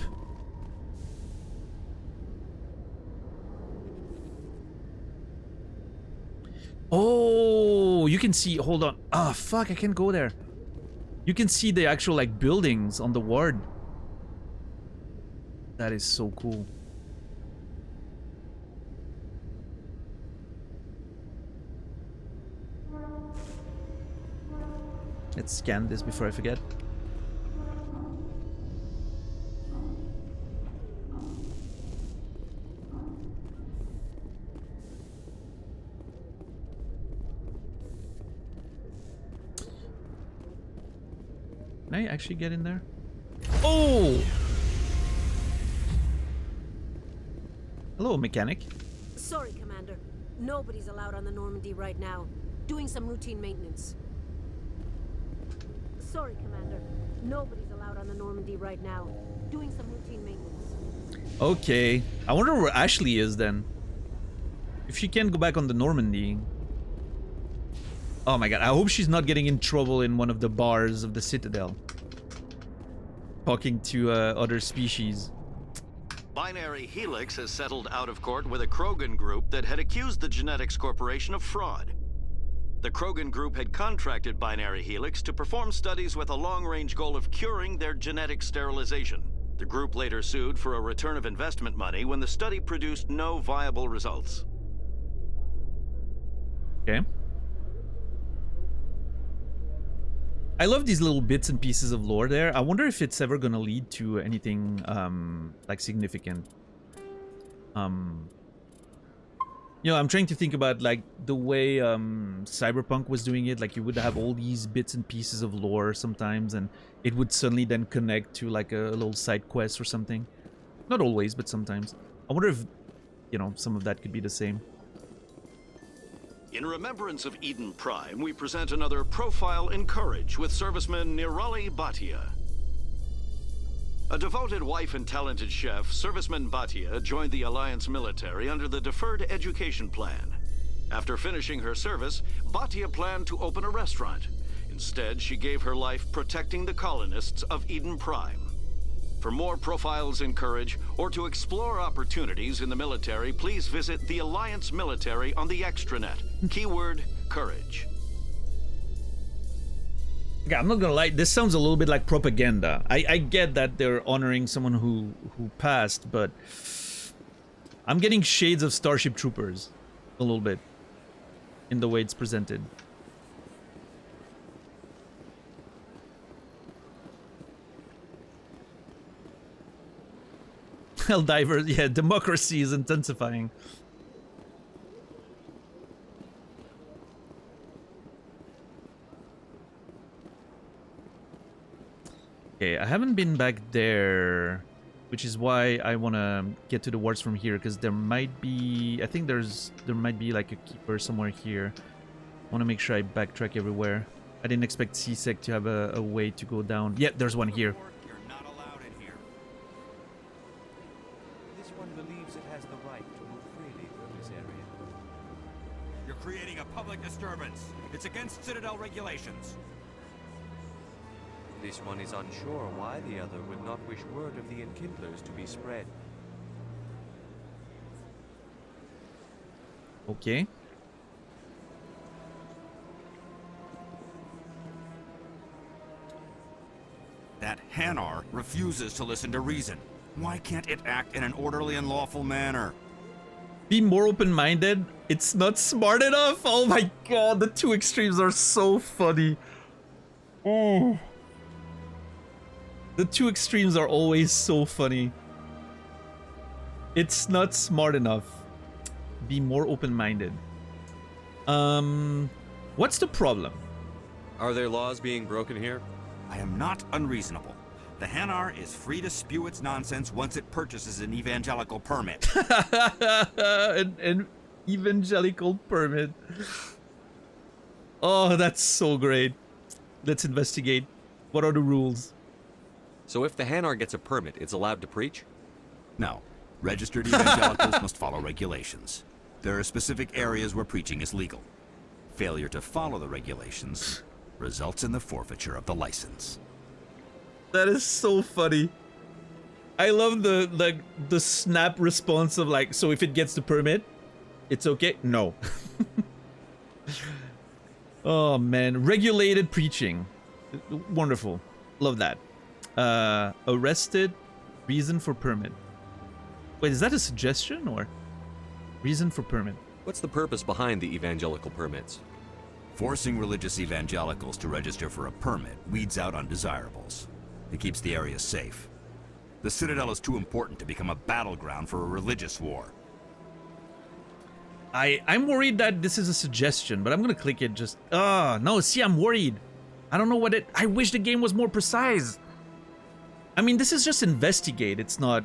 Oh, you can see, hold on. Ah, fuck, I can't go there. You can see the actual, like, buildings on the ward. That is so cool. Let's scan this before I forget. Can I actually get in there? Oh! Hello, mechanic. Sorry, Commander. Nobody's allowed on the Normandy right now. Doing some routine maintenance. Sorry, Commander. Nobody's allowed on the Normandy right now. Doing some routine maintenance. Okay. I wonder where Ashley is then. If she can't go back on the Normandy. Oh my god, I hope she's not getting in trouble in one of the bars of the Citadel. Talking to other species. Binary Helix has settled out of court with a Krogan group that had accused the Genetics Corporation of fraud. The Krogan group had contracted Binary Helix to perform studies with a long-range goal of curing their genetic sterilization. The group later sued for a return of investment money when the study produced no viable results. Okay. I love these little bits and pieces of lore there. I wonder if it's ever gonna lead to anything like significant. You know, I'm trying to think about like the way Cyberpunk was doing it. Like you would have all these bits and pieces of lore sometimes, and it would suddenly then connect to like a little side quest or something. Not always, but sometimes. I wonder if, you know, some of that could be the same. In remembrance of Eden Prime, we present another profile in courage with serviceman Nirali Bhatia. A devoted wife and talented chef, Serviceman Bhatia joined the Alliance military under the Deferred Education Plan. After finishing her service, Bhatia planned to open a restaurant. Instead, she gave her life protecting the colonists of Eden Prime. For more profiles in courage, or to explore opportunities in the military, please visit the Alliance military on the extranet. Keyword, courage. Okay, I'm not gonna lie, this sounds a little bit like propaganda. I get that they're honoring someone who passed, but I'm getting shades of Starship Troopers a little bit in the way it's presented. Helldivers, yeah, democracy is intensifying. Okay, I haven't been back there, which is why I want to get to the wards from here, because there might be, I think there might be like a keeper somewhere here. I want to make sure I backtrack everywhere. I didn't expect C-Sec to have a way to go down. Yeah, there's one here. You're not allowed in here. This one believes it has the right to move freely through this area. You're creating a public disturbance. It's against Citadel regulations. This one is unsure why the other would not wish word of the Enkindlers to be spread. Okay. refuses to listen to reason. Why can't it act in an orderly and lawful manner? Be more open-minded. It's not smart enough. Oh my god, the two extremes are so funny. Oh. The two extremes are always so funny. It's not smart enough. Be more open-minded. What's the problem? Are there laws being broken here? I am not unreasonable. The Hanar is free to spew its nonsense once it purchases an evangelical permit. an evangelical permit. Oh, that's so great. Let's investigate. What are the rules? So if the Hanar gets a permit, it's allowed to preach? No. Registered evangelicals must follow regulations. There are specific areas where preaching is legal. Failure to follow the regulations results in the forfeiture of the license. That is so funny. I love the snap response of like, so if it gets the permit, it's okay? No. Oh man, regulated preaching. Wonderful. Love that. Arrested, reason for permit. Wait, is that a suggestion or reason for permit? What's the purpose behind the evangelical permits? Forcing religious evangelicals to register for a permit weeds out undesirables. It keeps the area safe. The Citadel is too important to become a battleground for a religious war. I'm worried that this is a suggestion, but I'm gonna click it just... no, see, I'm worried. I don't know what it... I wish the game was more precise. I mean, this is just investigate. It's not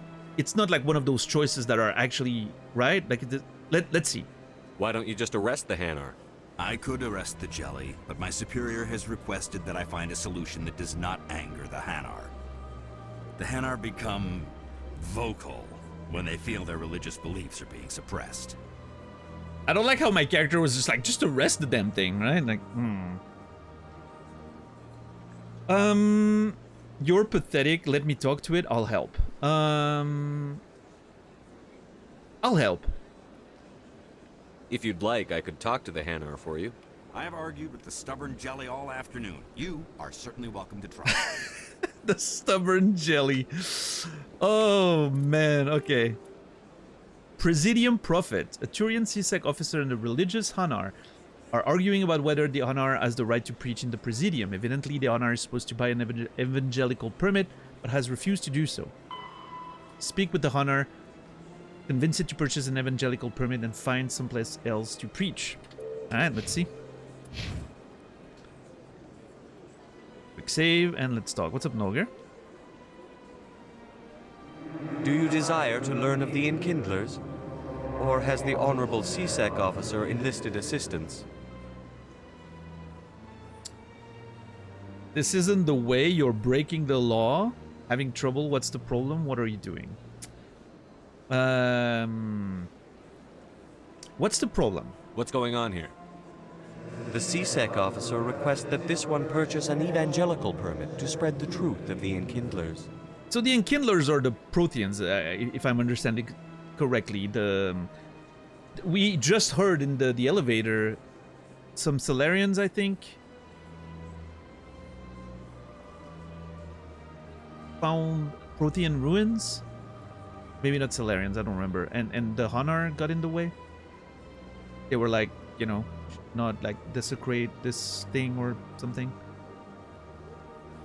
like one of those choices that are actually... Right? Like, let's see. Why don't you just arrest the Hanar? I could arrest the Jelly, but my superior has requested that I find a solution that does not anger the Hanar. The Hanar become vocal when they feel their religious beliefs are being suppressed. I don't like how my character was just like, just arrest the damn thing, right? Like, You're pathetic. Let me talk to it. I'll help. I'll help. If you'd like, I could talk to the Hanar for you. I have argued with the stubborn Jelly all afternoon. You are certainly welcome to try. The stubborn Jelly. Oh, man. Okay. Presidium Prophet, a Turian CSEC officer and a religious Hanar, are arguing about whether the Hanar has the right to preach in the Presidium. Evidently, the Hanar is supposed to buy an evangelical permit, but has refused to do so. Speak with the Hanar, convince it to purchase an evangelical permit, and find someplace else to preach. Alright, let's see. Quick save, and let's talk. What's up, Nogger? Do you desire to learn of the Enkindlers? Or has the Honorable CSEC officer enlisted assistance? This isn't the way. You're breaking the law. Having trouble? What's the problem? What are you doing? What's the problem? What's going on here? The CSEC officer requests that this one purchase an evangelical permit to spread the truth of the Enkindlers. So the Enkindlers are the Protheans, if I'm understanding correctly. We just heard in the elevator some Salarians, I think, found Prothean ruins. Maybe not Salarians, I don't remember. And the Hanar got in the way. They were like, you know, not like desecrate this thing or something.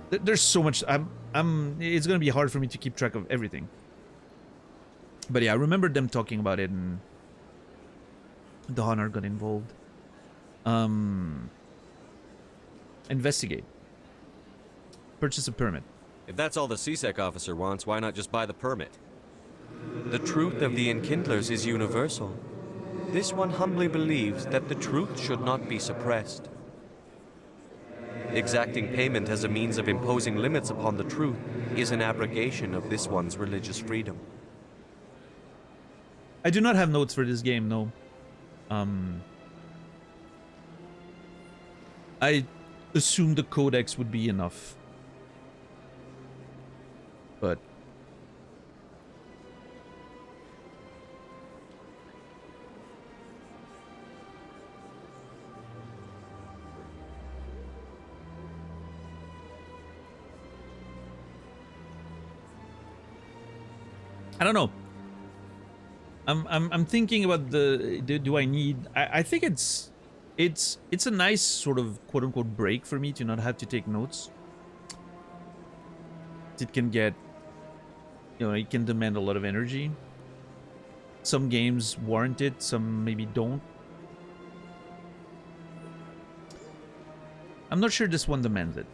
There's so much. It's gonna be hard for me to keep track of everything. But yeah, I remember them talking about it, and the Hanar got involved. Investigate. Purchase a permit. If that's all the CSEC officer wants, why not just buy the permit? The truth of the Enkindlers is universal. This one humbly believes that the truth should not be suppressed. Exacting payment as a means of imposing limits upon the truth is an abrogation of this one's religious freedom. I do not have notes for this game, no. I assumed the codex would be enough. But I don't know. I'm thinking about do I need? I think it's a nice sort of quote unquote break for me to not have to take notes. It can get, you know, it can demand a lot of energy. Some games warrant it, some maybe don't. I'm not sure this one demands it.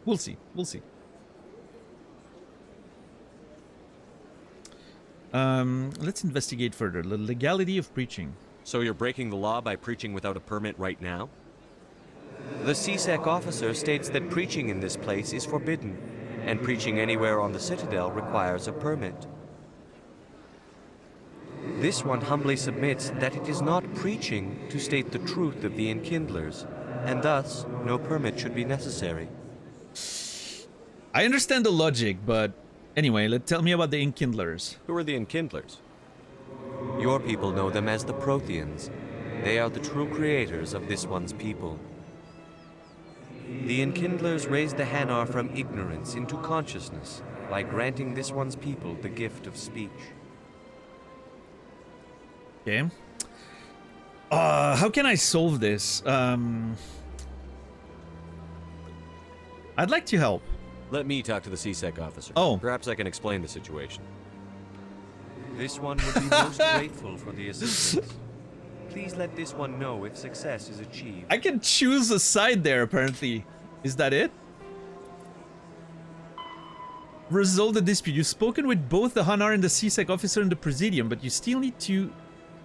We'll see. We'll see. Let's investigate further. The legality of preaching. So you're breaking the law by preaching without a permit right now? The CSEC officer states that preaching in this place is forbidden, and preaching anywhere on the Citadel requires a permit. This one humbly submits that it is not preaching to state the truth of the Enkindlers, and thus no permit should be necessary. I understand the logic, but anyway, tell me about the Enkindlers. Who are the Enkindlers? Your people know them as the Protheans. They are the true creators of this one's people. The Enkindlers raised the Hanar from ignorance into consciousness by granting this one's people the gift of speech. Okay. How can I solve this? I'd like to help. Let me talk to the CSEC officer. Oh. Perhaps I can explain the situation. This one would be most grateful for the assistance. Please let this one know if success is achieved. I can choose a side there, apparently. Is that it? Resolve the dispute. You've spoken with both the Hanar and the CSEC officer in the Presidium, but you still need to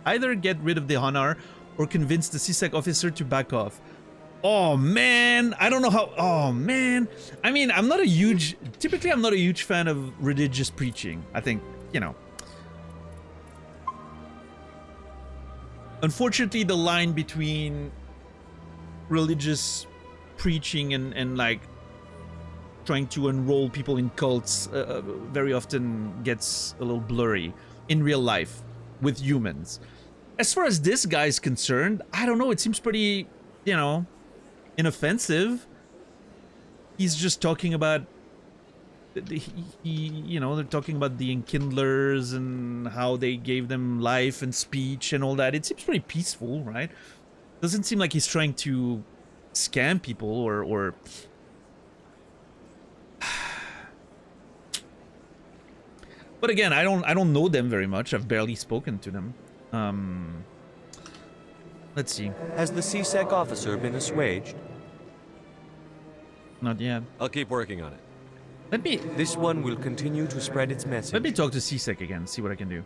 either get rid of the Hanar or convince the CSEC officer to back off. Oh man, I don't know how. Oh man, I mean, typically I'm not a huge fan of religious preaching. I think, you know, unfortunately the line between religious preaching and like trying to enroll people in cults very often gets a little blurry in real life with humans. As far as this guy's concerned, I don't know, it seems pretty, you know, inoffensive. He's just talking about, you know, they're talking about the Enkindlers and how they gave them life and speech and all that. It seems pretty peaceful, right? Doesn't seem like he's trying to scam people or but again, I don't know them very much. I've barely spoken to them. Let's see. Has the CSEC officer been assuaged? Not yet. I'll keep working on it. This one will continue to spread its message. Let me talk to CSEC again, see what I can do.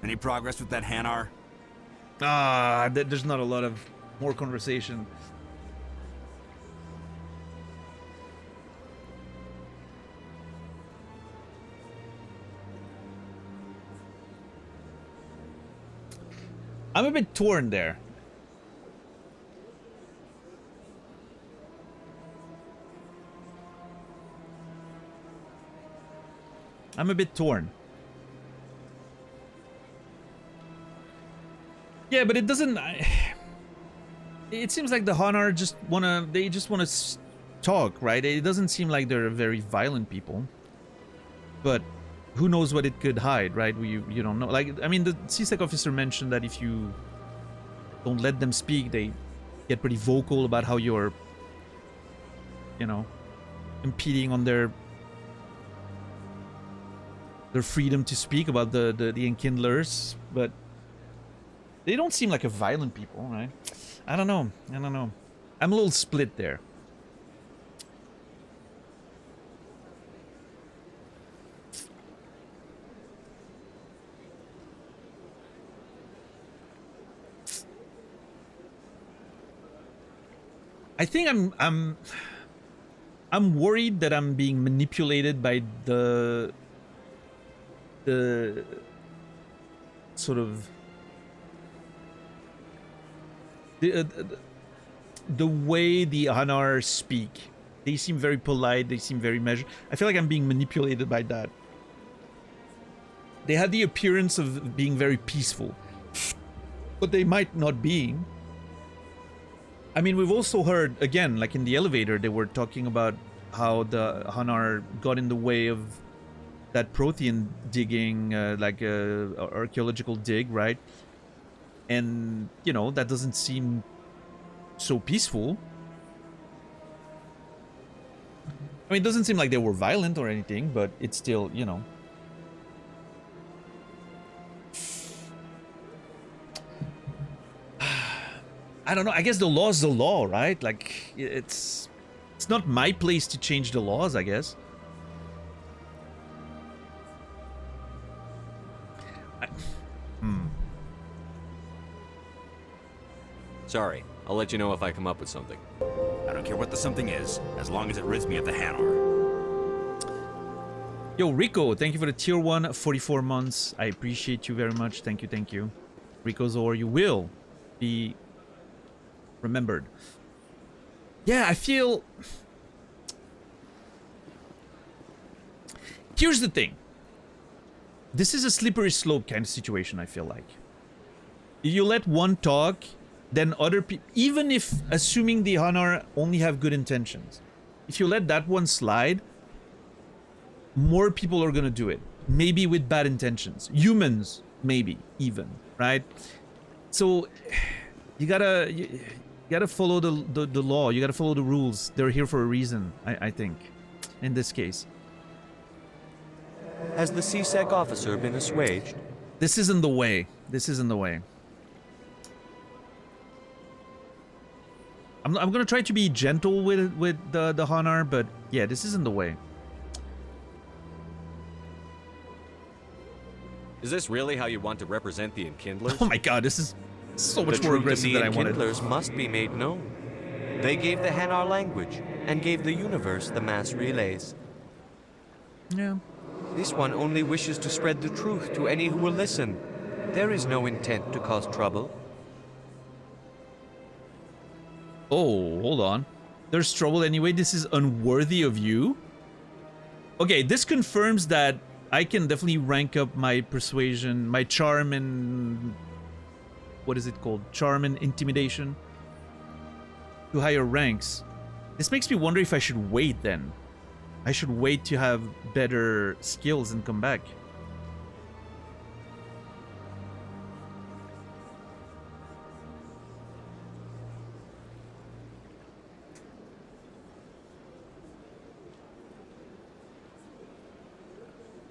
Any progress with that Hanar? There's not a lot of more conversation. I'm a bit torn there. I'm a bit torn. Yeah, but it doesn't. It seems like the Hanar just wanna talk, right? It doesn't seem like they're very violent people. But who knows what it could hide, right? You don't know. Like, I mean, the CSEC officer mentioned that if you don't let them speak, they get pretty vocal about how you're, you know, impeding on their freedom to speak about the Enkindlers, but they don't seem like a violent people, right? I don't know. I'm a little split there. I think I'm worried that I'm being manipulated by the sort of The way the Hanar speak, they seem very polite, they seem very measured. I feel like I'm being manipulated by that. They had the appearance of being very peaceful, but they might not be. I mean, we've also heard, again, like in the elevator, they were talking about how the Hanar got in the way of that Prothean digging, like a archaeological dig, right? And, you know, that doesn't seem so peaceful. I mean, it doesn't seem like they were violent or anything, but it's still, you know. I don't know. I guess the law's the law, right? Like, it's not my place to change the laws, I guess. Sorry, I'll let you know if I come up with something. I don't care what the something is, as long as it rids me of the Hanar. Yo, Rico, thank you for the tier 1, 44 months. I appreciate you very much. Thank you, thank you. Rico Zor, you will be remembered. Yeah, I feel... Here's the thing. This is a slippery slope kind of situation, I feel like. You let one talk, then other people... Even if, assuming the Hanar only have good intentions, if you let that one slide, more people are gonna do it. Maybe with bad intentions. Humans, maybe, even, right? So, you gotta follow the law. You gotta follow the rules. They're here for a reason, I think, in this case. Has the CSEC officer been assuaged? This isn't the way. This isn't the way. I'm gonna try to be gentle with the Hanar, but yeah, this isn't the way. Is this really how you want to represent the Enkindlers? Oh my god, this is so much more aggressive than I wanted. The Enkindlers must be made known. They gave the Hanar language and gave the universe the mass relays. Yeah. This one only wishes to spread the truth to any who will listen. There is no intent to cause trouble. Oh, hold on. There's trouble anyway. This is unworthy of you. Okay, this confirms that I can definitely rank up my persuasion, my charm and... What is it called? Charm and intimidation to higher ranks. This makes me wonder if I should wait then. I should wait to have better skills and come back.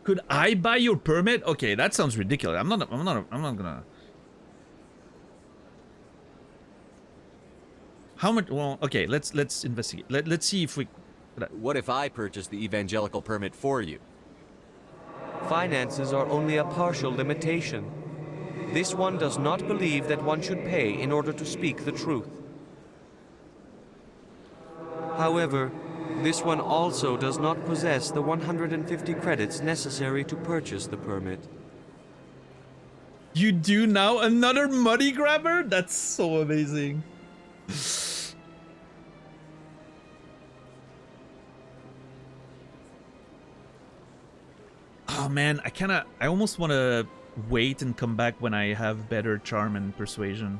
Could I buy your permit? Okay, that sounds ridiculous. I'm not gonna. How much? Well, okay, let's investigate. Let's see if we. What if I purchase the evangelical permit for you? Finances are only a partial limitation. This one does not believe that one should pay in order to speak the truth. However, this one also does not possess the 150 credits necessary to purchase the permit. You do now? Another money grabber? That's so amazing. Oh man, I almost want to wait and come back when I have better charm and persuasion.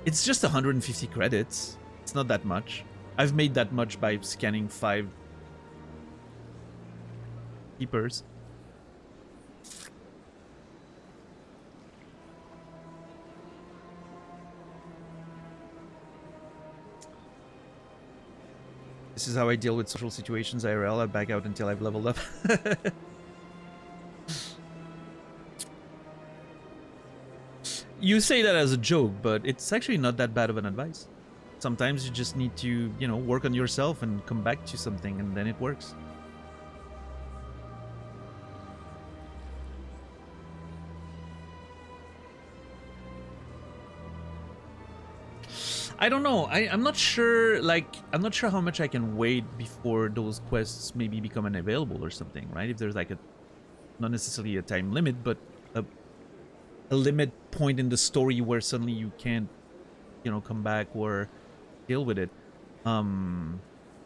It's just 150 credits. It's not that much. I've made that much by scanning 5 keepers. This is how I deal with social situations IRL. I back out until I've leveled up. You say that as a joke, but it's actually not that bad of an advice. Sometimes you just need to, you know, work on yourself and come back to something, and then it works. I don't know. I'm not sure, like, I'm not sure how much I can wait before those quests maybe become unavailable or something, right? If there's like a not necessarily a time limit, but a limit point in the story where suddenly you can't, you know, come back or deal with it. I'm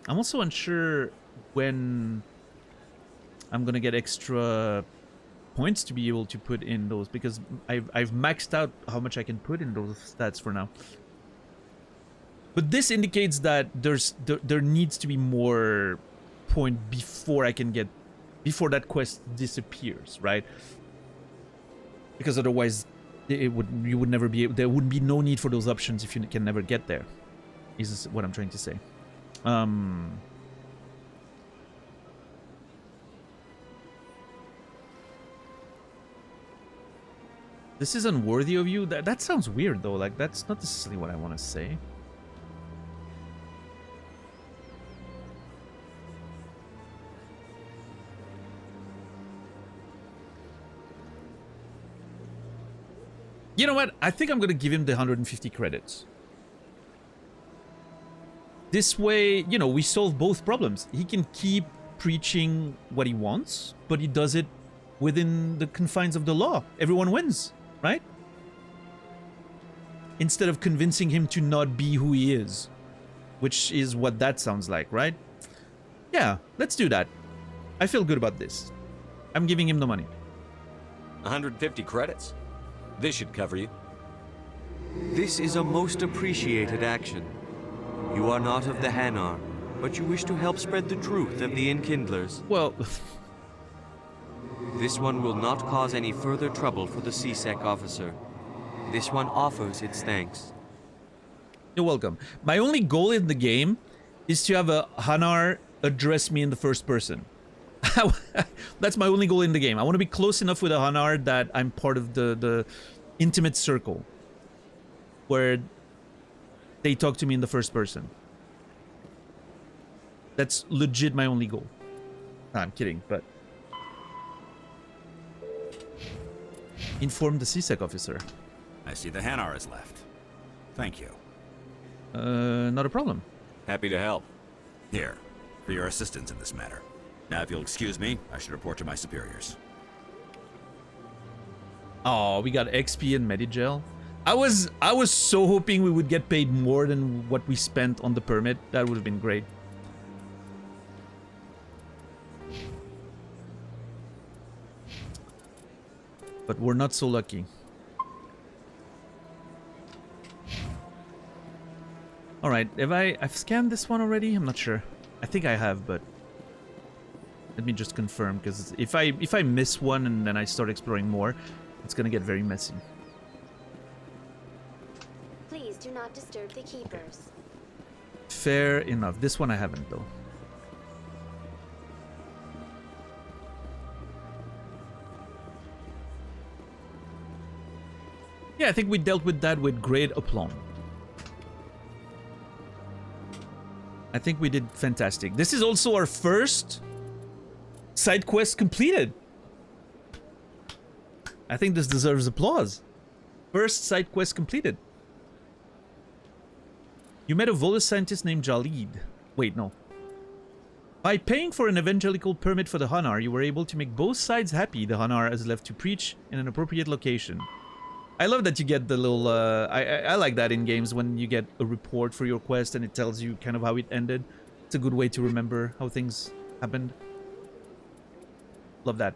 also unsure when I'm gonna get extra points to be able to put in those, because I've maxed out how much I can put in those stats for now. But this indicates that there needs to be more point before I can get, before that quest disappears, right? Because otherwise you would never be able, there would be no need for those options if you can never get there, is what I'm trying to say. This is unworthy of you. That sounds weird though. Like, that's not necessarily what I want to say. You know what? I think I'm gonna give him the 150 credits. This way, you know, we solve both problems. He can keep preaching what he wants, but he does it within the confines of the law. Everyone wins, right? Instead of convincing him to not be who he is, which is what that sounds like, right? Yeah, let's do that. I feel good about this. I'm giving him the money. 150 credits. This should cover you. This is a most appreciated action. You are not of the Hanar, but you wish to help spread the truth of the Enkindlers. Well... This one will not cause any further trouble for the CSEC officer. This one offers its thanks. You're welcome. My only goal in the game is to have a Hanar address me in the first person. That's my only goal in the game. I want to be close enough with a Hanar that I'm part of the intimate circle where they talk to me in the first person. That's legit my only goal. Nah, I'm kidding, but... Inform the CSEC officer. I see the Hanar is left. Thank you. Not a problem. Happy to help. Here, for your assistance in this matter. Now, if you'll excuse me, I should report to my superiors. Oh, we got XP and Medigel. I was so hoping we would get paid more than what we spent on the permit. That would have been great. But we're not so lucky. All right, I've scanned this one already? I'm not sure. I think I have, but let me just confirm, because if I miss one and then I start exploring more, it's gonna get very messy. Please do not disturb the keepers. Fair enough. This one I haven't though. Yeah, I think we dealt with that with great aplomb. I think we did fantastic. This is also our first side quest completed. I think this deserves applause. First side quest completed. You met a Volus scientist named Jalid. Wait, no. By paying for an evangelical permit for the Hanar, you were able to make both sides happy. The Hanar is left to preach in an appropriate location. I love that you get the little, I like that in games when you get a report for your quest and it tells you kind of how it ended. It's a good way to remember how things happened. Love that.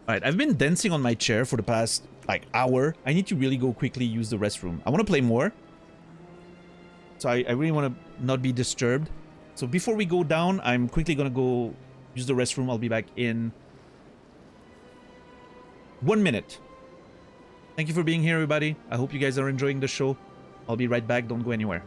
Alright, I've been dancing on my chair for the past, like, hour. I need to really go quickly use the restroom. I want to play more. So I really want to not be disturbed. So before we go down, I'm quickly going to go use the restroom. I'll be back in 1 minute. Thank you for being here, everybody. I hope you guys are enjoying the show. I'll be right back. Don't go anywhere.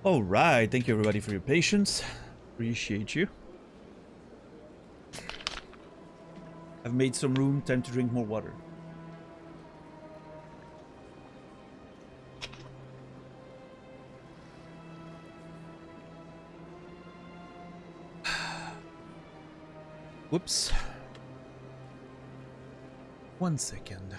All right, thank you everybody for your patience. Appreciate you. I've made some room, time to drink more water. Whoops. 1 second.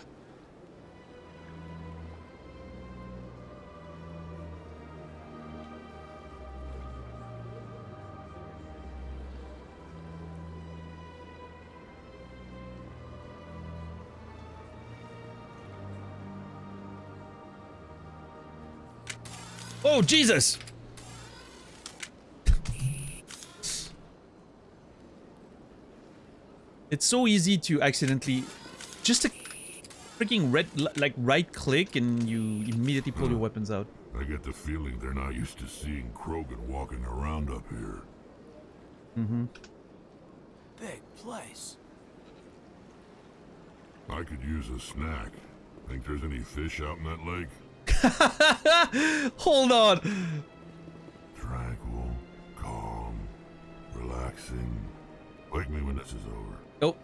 Oh, Jesus! It's so easy to accidentally just a freaking right click and you immediately pull your weapons out. I get the feeling they're not used to seeing Krogan walking around up here. Mm-hmm. Big place. I could use a snack. Think there's any fish out in that lake? Hold on. Tranquil, calm, relaxing. Wake me when this is over. Oh.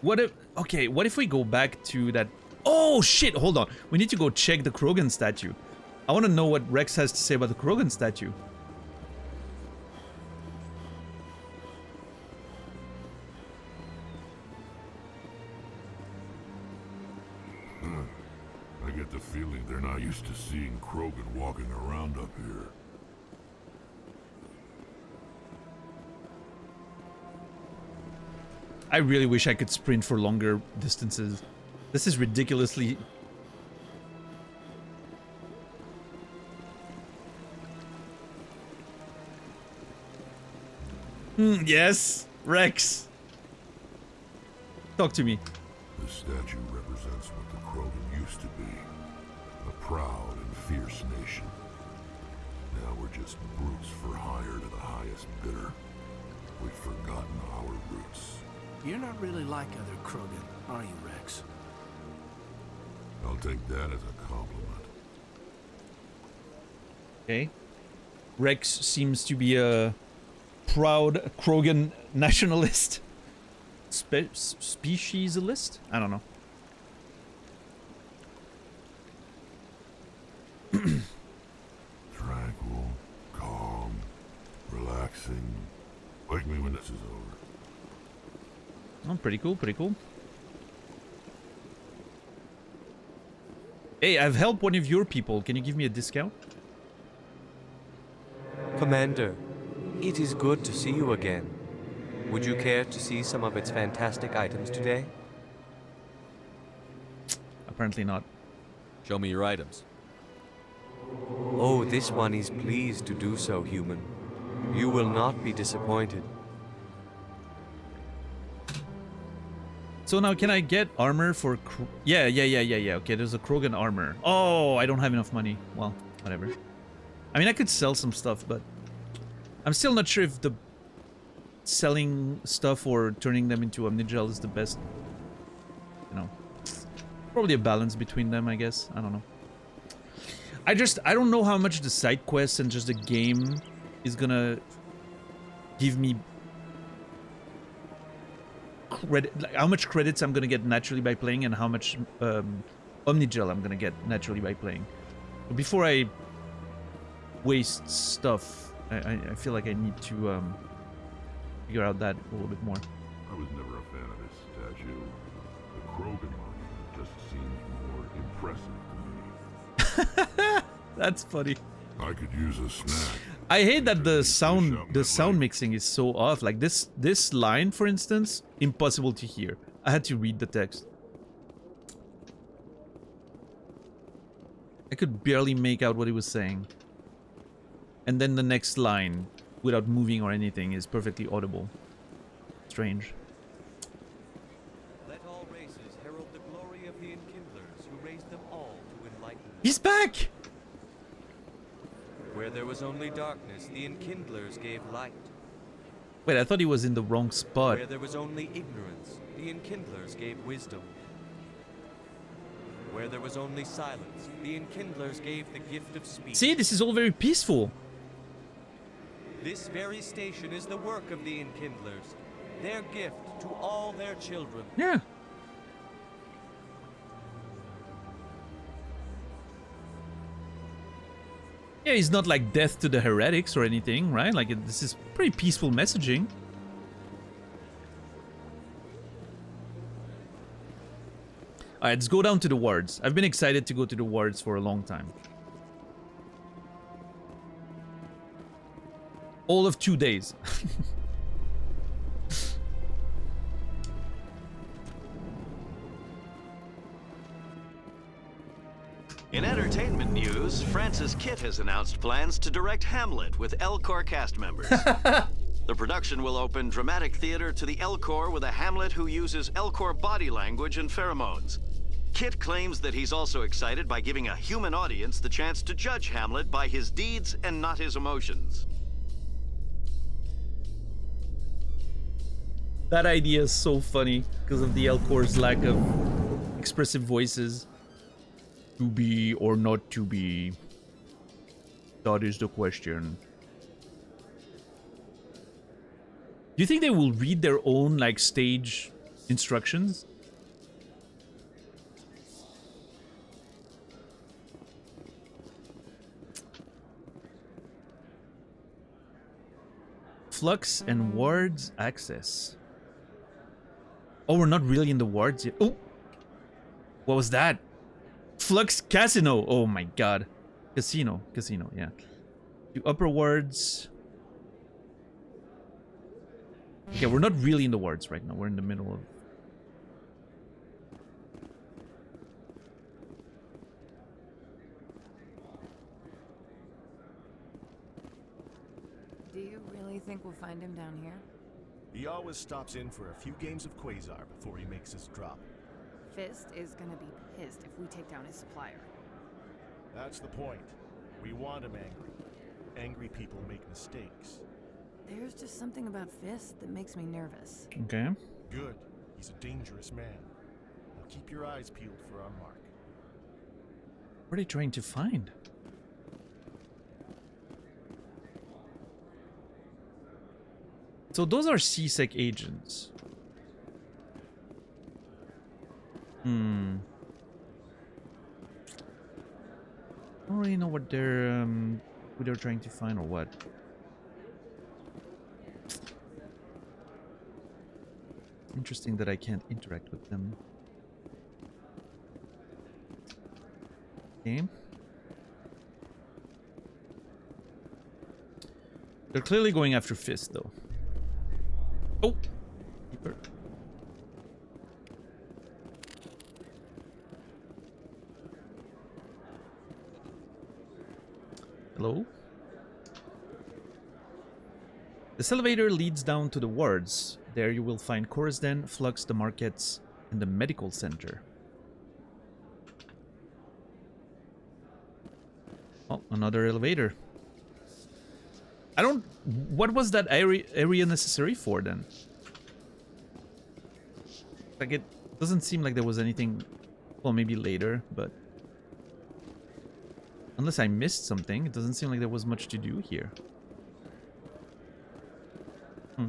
What if... Okay, what if we go back to that... Oh, shit! Hold on. We need to go check the Krogan statue. I want to know what Rex has to say about the Krogan statue. I get the feeling they're not used to seeing Krogan walking around up here. I really wish I could sprint for longer distances. This is ridiculously... Yes, Rex. Talk to me. This statue represents what the Krogan used to be. A proud and fierce nation. Now we're just brutes for hire to the highest bidder. We've forgotten our roots. You're not really like other Krogan, are you, Rex? I'll take that as a compliment. Okay. Rex seems to be a proud Krogan nationalist. Speciesalist? I don't know. Tranquil, calm, relaxing. Wake me when this is over. Oh, pretty cool, pretty cool. Hey, I've helped one of your people. Can you give me a discount? Commander, it is good to see you again. Would you care to see some of its fantastic items today? Apparently not. Show me your items. Oh, this one is pleased to do so, human. You will not be disappointed. So now can I get armor for... Yeah. Okay, there's a Krogan armor. Oh, I don't have enough money. Well, whatever. I mean, I could sell some stuff, but... I'm still not sure if the selling stuff or turning them into Omnigel is the best. You know. Probably a balance between them, I guess. I don't know. I don't know how much the side quests and just the game is gonna give me credit, like how much credits I'm gonna get naturally by playing and how much Omnigel I'm gonna get naturally by playing. But before I waste stuff, I feel like I need to figure out that a little bit more. I was never a fan of this statue. The Krogan monument just seems more impressive to me. That's funny. I could use a snack. I hate that the sound mixing is so off. Like this line, for instance, impossible to hear. I had to read the text. I could barely make out what he was saying. And then the next line, without moving or anything, is perfectly audible. Strange. Let all races herald the glory of the Enkindlers who raised them all to enlightenment. He's back! Where there was only darkness, the Enkindlers gave light. Wait, I thought he was in the wrong spot. Where there was only ignorance, the Enkindlers gave wisdom. Where there was only silence, the Enkindlers gave the gift of speech. See, this is all very peaceful. This very station is the work of the Enkindlers, their gift to all their children. Yeah. Yeah, it's not like death to the heretics or anything, right? Like, this is pretty peaceful messaging. Alright, let's go down to the wards. I've been excited to go to the wards for a long time. All of 2 days. In entertainment news, Francis Kitt has announced plans to direct Hamlet with Elcor cast members. The production will open dramatic theater to the Elcor with a Hamlet who uses Elcor body language and pheromones. Kitt claims that he's also excited by giving a human audience the chance to judge Hamlet by his deeds and not his emotions. That idea is so funny because of the Elcor's lack of expressive voices. To be or not to be? That is the question. Do you think they will read their own, like, stage instructions? Flux and wards access. Oh, we're not really in the wards yet. Oh! What was that? Flux Casino. Oh my god. Casino, yeah. The upper wards. Okay, we're not really in the wards right now. We're in the middle of... Do you really think we'll find him down here? He always stops in for a few games of Quasar before he makes his drop. Fist is gonna be pissed if we take down his supplier. That's the point. We want him angry. Angry people make mistakes. There's just something about Fist that makes me nervous. Okay. Good. He's a dangerous man. Now keep your eyes peeled for our mark. What are they trying to find? So those are CSEC agents. I don't really know what they're who they're trying to find or what. Interesting that I can't interact with them. Okay. They're clearly going after Fist though. Oh! Keeper. Hello? This elevator leads down to the wards. There you will find Chorus Den, Flux, the markets, and the medical center. Oh, another elevator. I don't... What was that area necessary for then? Like, it doesn't seem like there was anything... Well, maybe later, but... Unless I missed something, it doesn't seem like there was much to do here. A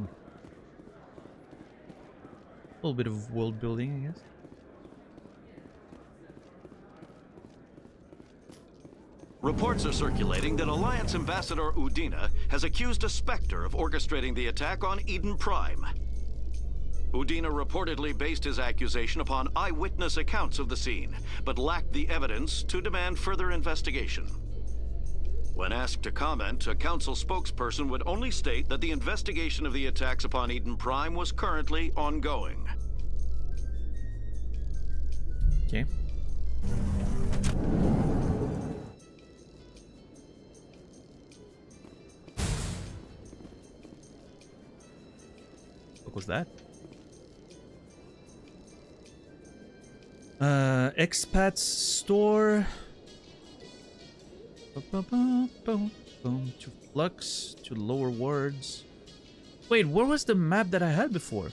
little bit of world building, I guess. Reports are circulating that Alliance Ambassador Udina has accused a Spectre of orchestrating the attack on Eden Prime. Udina reportedly based his accusation upon eyewitness accounts of the scene, but lacked the evidence to demand further investigation. When asked to comment, a council spokesperson would only state that the investigation of the attacks upon Eden Prime was currently ongoing. Okay. What was that? Expats store. To Flux, to lower wards. Wait, where was the map that I had before?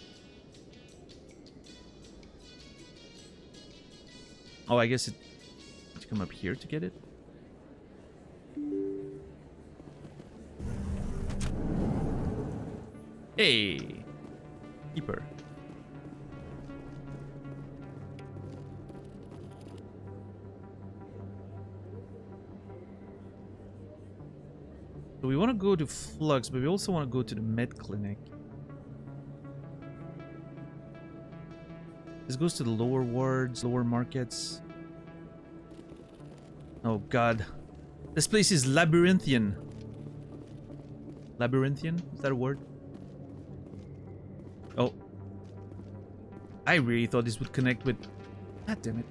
Oh, I guess it to come up here to get it. Hey, keeper. So we want to go to Flux, but we also want to go to the med clinic. This goes to the lower wards, lower markets. Oh god. This place is labyrinthian. Labyrinthian? Is that a word? Oh. I really thought this would connect with... God damn it.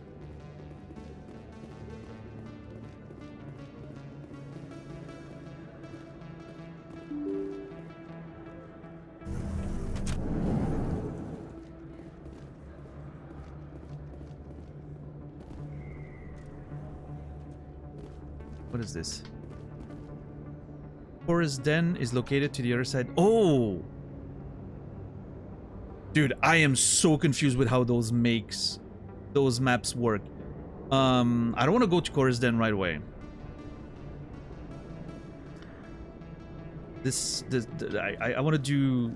What is this? Forest Den is located to the other side. Oh! Dude, I am so confused with how those maps work. I don't want to go to Chorus Den right away. I want to do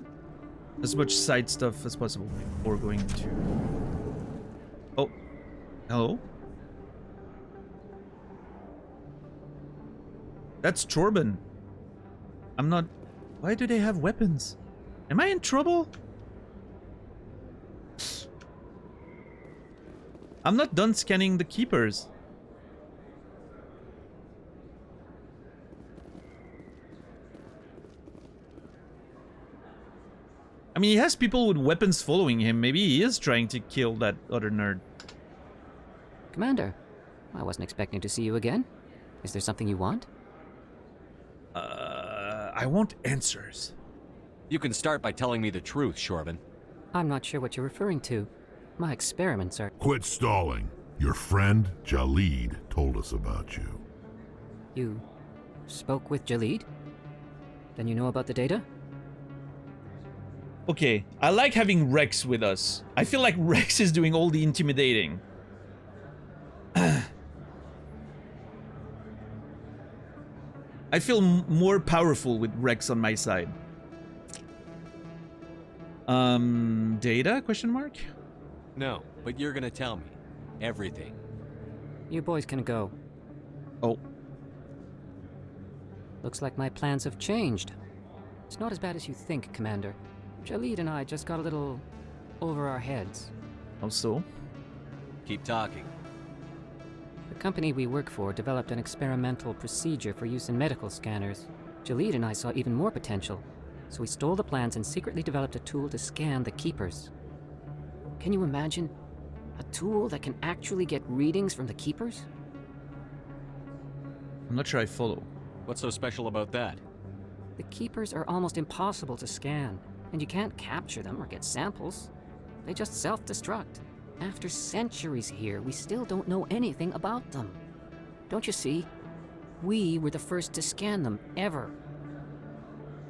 as much side stuff as possible before going to... Oh. Hello? That's Chorben. I'm not... Why do they have weapons? Am I in trouble? I'm not done scanning the keepers. I mean, he has people with weapons following him. Maybe he is trying to kill that other nerd. Commander, I wasn't expecting to see you again. Is there something you want? I want answers. You can start by telling me the truth, Shorban. I'm not sure what you're referring to. My experiments are... Quit stalling. Your friend, Jalid, told us about you. You spoke with Jalid? Then you know about the data? Okay, I like having Rex with us. I feel like Rex is doing all the intimidating. I feel more powerful with Rex on my side. Data? Question mark? No, but you're gonna tell me. Everything. You boys can go. Oh. Looks like my plans have changed. It's not as bad as you think, Commander. Jalid and I just got a little over our heads. How so? Keep talking. The company we work for developed an experimental procedure for use in medical scanners. Jalid and I saw even more potential, so we stole the plans and secretly developed a tool to scan the keepers. Can you imagine? A tool that can actually get readings from the keepers? I'm not sure I follow. What's so special about that? The keepers are almost impossible to scan, and you can't capture them or get samples. They just self-destruct. After centuries here, we still don't know anything about them. Don't you see? We were the first to scan them, ever.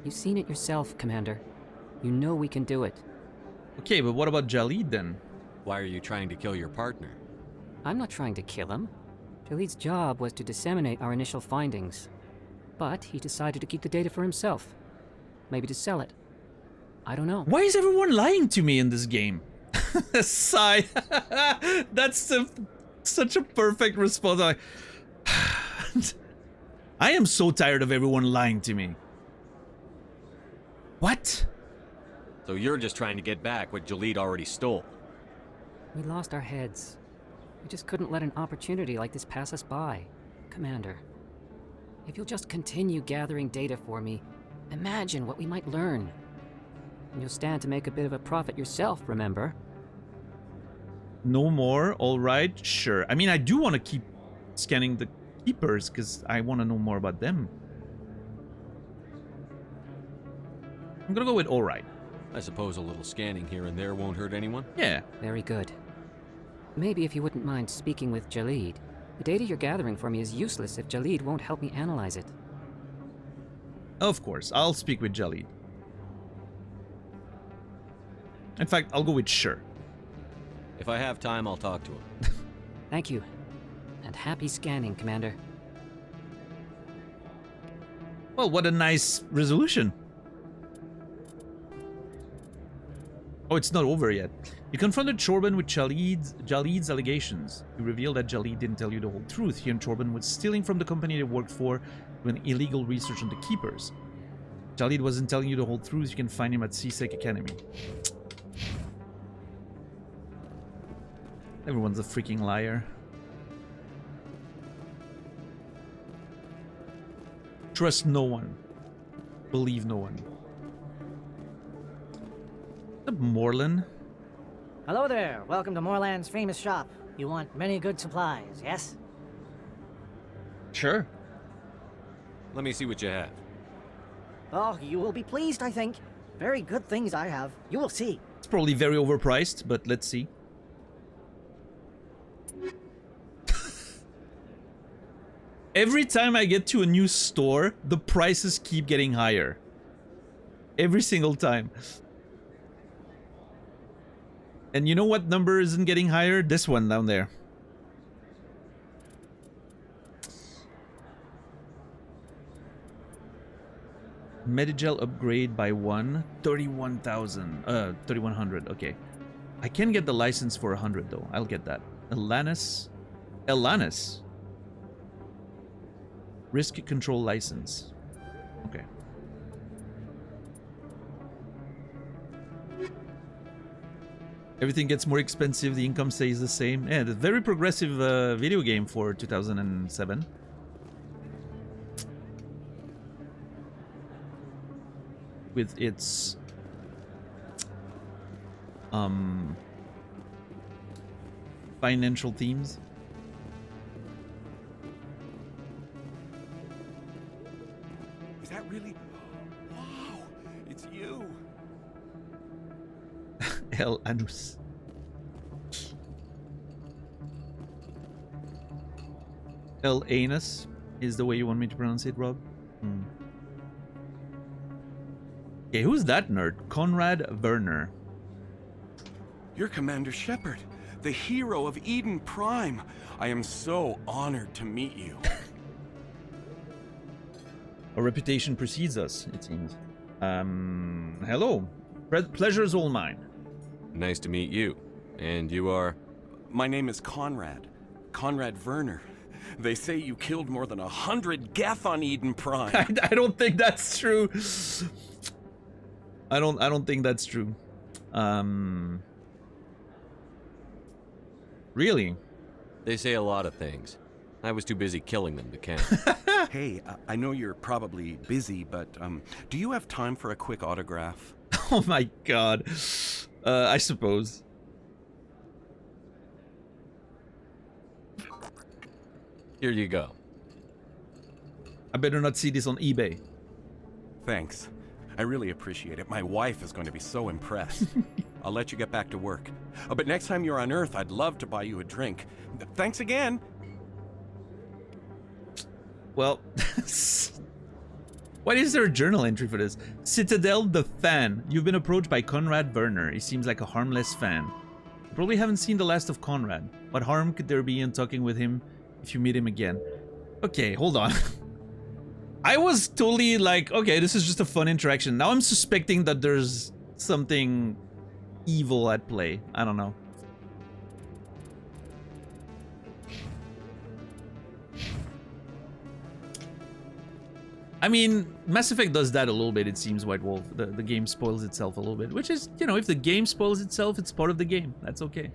You've seen it yourself, Commander. You know we can do it. Okay, but what about Jalid then? Why are you trying to kill your partner? I'm not trying to kill him. Jalid's job was to disseminate our initial findings. But he decided to keep the data for himself. Maybe to sell it. I don't know. Why is everyone lying to me in this game? Sigh. That's such a perfect response. I am so tired of everyone lying to me. What? So you're just trying to get back what Jalid already stole. We lost our heads. We just couldn't let an opportunity like this pass us by. Commander, if you'll just continue gathering data for me, imagine what we might learn. And you'll stand to make a bit of a profit yourself, remember? No more? Alright, sure. I mean, I do want to keep scanning the keepers because I want to know more about them. I'm gonna go with alright. I suppose a little scanning here and there won't hurt anyone? Yeah. Very good. Maybe if you wouldn't mind speaking with Jalid. The data you're gathering for me is useless if Jalid won't help me analyze it. Of course, I'll speak with Jalid. In fact, I'll go with sure. If I have time, I'll talk to him. Thank you. And happy scanning, Commander. Well, what a nice resolution. Oh, it's not over yet. You confronted Chorban with Jalid's allegations. You revealed that Jalid didn't tell you the whole truth. He and Chorban was stealing from the company they worked for, doing illegal research on the Keepers. Jalid wasn't telling you the whole truth. You can find him at C-Sec Academy. Everyone's a freaking liar. Trust no one. Believe no one. What's up, Morlan? Hello there. Welcome to Morland's famous shop. You want many good supplies, yes? Sure. Let me see what you have. Oh, you will be pleased, I think. Very good things I have. You will see. It's probably very overpriced, but let's see. Every time I get to a new store, the prices keep getting higher. Every single time. And you know what number isn't getting higher? This one down there. Medigel upgrade by 31,000. 3,100. Okay. I can get the license for 100 though. I'll get that. Elanis. Risk control license. Okay. Everything gets more expensive, the income stays the same. Yeah, it's a very progressive video game for 2007. With its financial themes. Is that really? Wow, it's you. El Anus. El Anus is the way you want me to pronounce it, Rob? Hmm. Okay, who's that nerd? Conrad Werner. You're Commander Shepard, the hero of Eden Prime. I am so honored to meet you. Our reputation precedes us, it seems. Hello. Pleasure's all mine. Nice to meet you. And you are? My name is Conrad. Conrad Werner. They say you killed more than 100 Geth on Eden Prime. I don't think that's true. I don't think that's true. Really? They say a lot of things. I was too busy killing them to count. Hey, I know you're probably busy, but do you have time for a quick autograph? Oh my god. I suppose. Here you go. I better not see this on eBay. Thanks. I really appreciate it. My wife is going to be so impressed. I'll let you get back to work. Oh, but next time you're on Earth, I'd love to buy you a drink. Thanks again. Well, why is there a journal entry for this? Citadel the Fan. You've been approached by Conrad Werner. He seems like a harmless fan. You probably haven't seen the last of Conrad. What harm could there be in talking with him if you meet him again? Okay, hold on. I was totally like, okay, this is just a fun interaction. Now I'm suspecting that there's something evil at play. I don't know. I mean, Mass Effect does that a little bit, it seems, White Wolf. The game spoils itself a little bit, which is, you know, if the game spoils itself, it's part of the game. That's okay.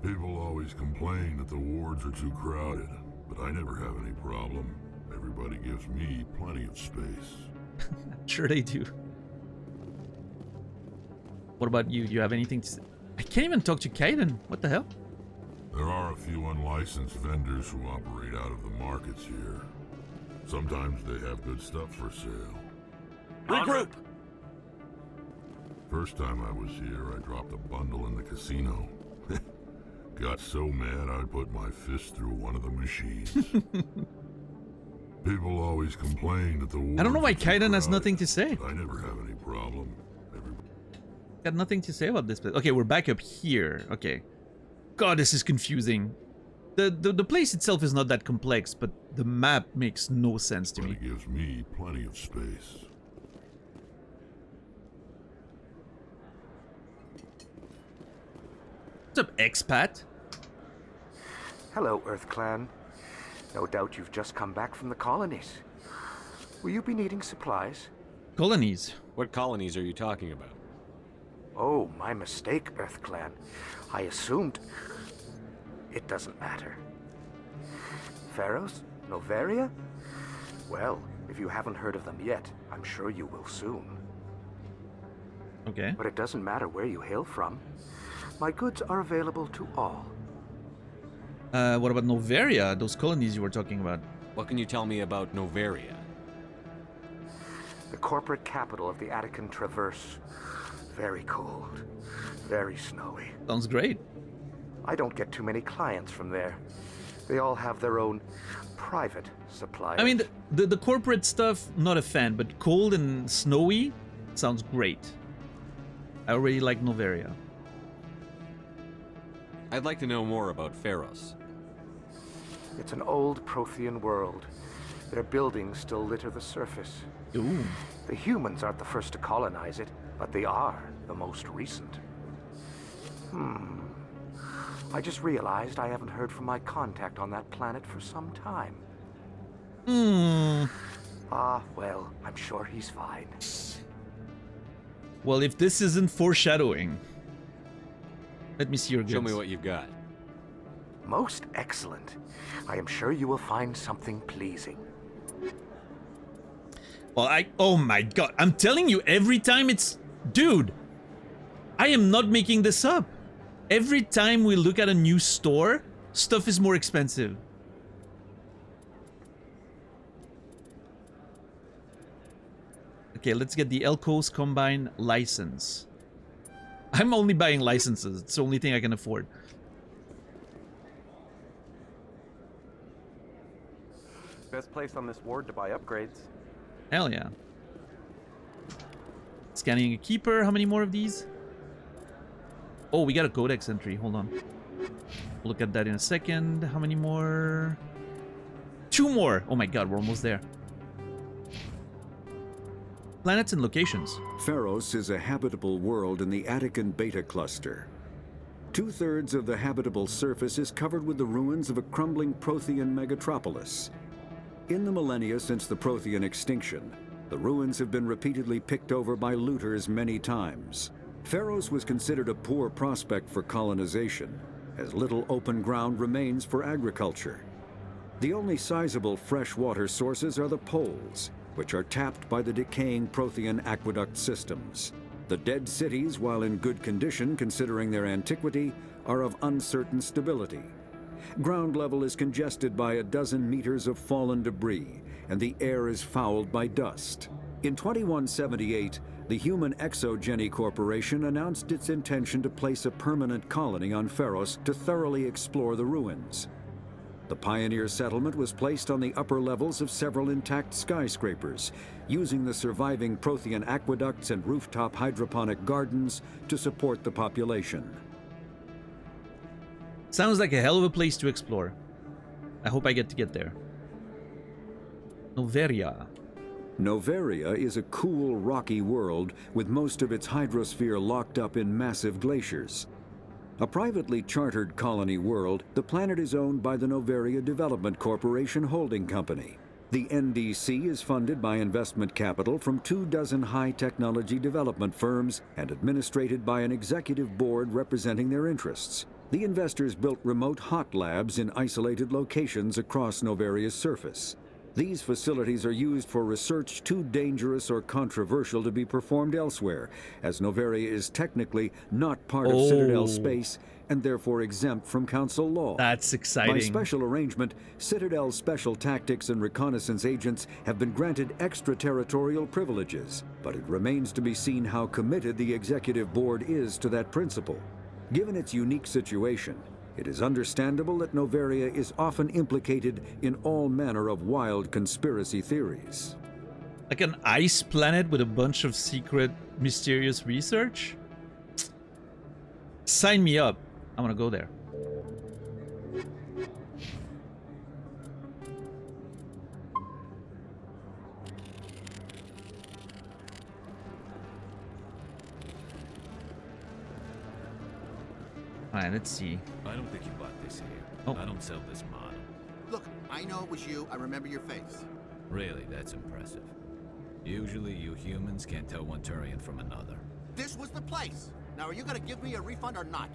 People always complain that the wards are too crowded, but I never have any problem. Everybody gives me plenty of space. Sure they do. What about you? You have anything to say? I can't even talk to Kaiden. What the hell? There are a few unlicensed vendors who operate out of the markets here. Sometimes they have good stuff for sale. Regroup! First time I was here, I dropped a bundle in the casino. Got so mad I'd put my fist through one of the machines. People always complain that the war. I don't know why Kaiden has nothing to say. I never have any problem. Got nothing to say about this place. Okay, we're back up here. Okay. God, this is confusing. The place itself is not that complex, but the map makes no sense to me. It gives me plenty of space. What's up, expat? Hello, Earth Clan. No doubt you've just come back from the colonies. Will you be needing supplies? Colonies? What colonies are you talking about? Oh, my mistake, Earth Clan. I assumed... It doesn't matter. Pharaohs? Noveria? Well, if you haven't heard of them yet, I'm sure you will soon. Okay. But it doesn't matter where you hail from. My goods are available to all. What about Noveria? Those colonies you were talking about. What can you tell me about Noveria? The corporate capital of the Attican Traverse. Very cold. Very snowy. Sounds great. I don't get too many clients from there. They all have their own private suppliers. I mean, the corporate stuff, not a fan, but cold and snowy sounds great. I already like Noveria. I'd like to know more about Pharos. It's an old Prothean world. Their buildings still litter the surface. Ooh. The humans aren't the first to colonize it, but they are the most recent. I just realized I haven't heard from my contact on that planet for some time. Ah, well, I'm sure he's fine. Well, if this isn't foreshadowing... Let me see your goods. Show me what you've got. Most excellent. I am sure you will find something pleasing. Well, oh my god, I'm telling you, every time it's... Dude, I am not making this up. Every time we look at a new store, stuff is more expensive. Okay, let's get the Elkos Combine license. I'm only buying licenses. It's the only thing I can afford. Best place on this ward to buy upgrades. Hell yeah. Scanning a keeper. How many more of these? Oh, we got a codex entry. Hold on. We'll look at that in a second. How many more? 2 more. Oh my god, we're almost there. Planets and locations. Pharos is a habitable world in the Attican Beta Cluster. 2/3 of the habitable surface is covered with the ruins of a crumbling Prothean megatropolis. In the millennia since the Prothean extinction, the ruins have been repeatedly picked over by looters many times. Pharos was considered a poor prospect for colonization, as little open ground remains for agriculture. The only sizable freshwater sources are the poles, which are tapped by the decaying Prothean aqueduct systems. The dead cities, while in good condition considering their antiquity, are of uncertain stability. Ground level is congested by a dozen meters of fallen debris, and the air is fouled by dust. In 2178, the Human Exogeny Corporation announced its intention to place a permanent colony on Pharos to thoroughly explore the ruins. The pioneer settlement was placed on the upper levels of several intact skyscrapers, using the surviving Prothean aqueducts and rooftop hydroponic gardens to support the population. Sounds like a hell of a place to explore. I hope I get to get there. Noveria. Noveria is a cool, rocky world with most of its hydrosphere locked up in massive glaciers. A privately chartered colony world, the planet is owned by the Noveria Development Corporation Holding Company. The NDC is funded by investment capital from 24 high-technology development firms and administrated by an executive board representing their interests. The investors built remote hot labs in isolated locations across Noveria's surface. These facilities are used for research too dangerous or controversial to be performed elsewhere, as Noveria is technically not part of Citadel space and therefore exempt from Council law. That's exciting. By special arrangement, Citadel's special tactics and reconnaissance agents have been granted extraterritorial privileges, but it remains to be seen how committed the Executive Board is to that principle. Given its unique situation, it is understandable that Noveria is often implicated in all manner of wild conspiracy theories. Like an ice planet with a bunch of secret, mysterious research? Sign me up. I want to go there. Alright, let's see. I don't think you bought this here. Oh. I don't sell this model. Look, I know it was you. I remember your face. Really, that's impressive. Usually you humans can't tell one Turian from another. This was the place. Now, are you gonna give me a refund or not?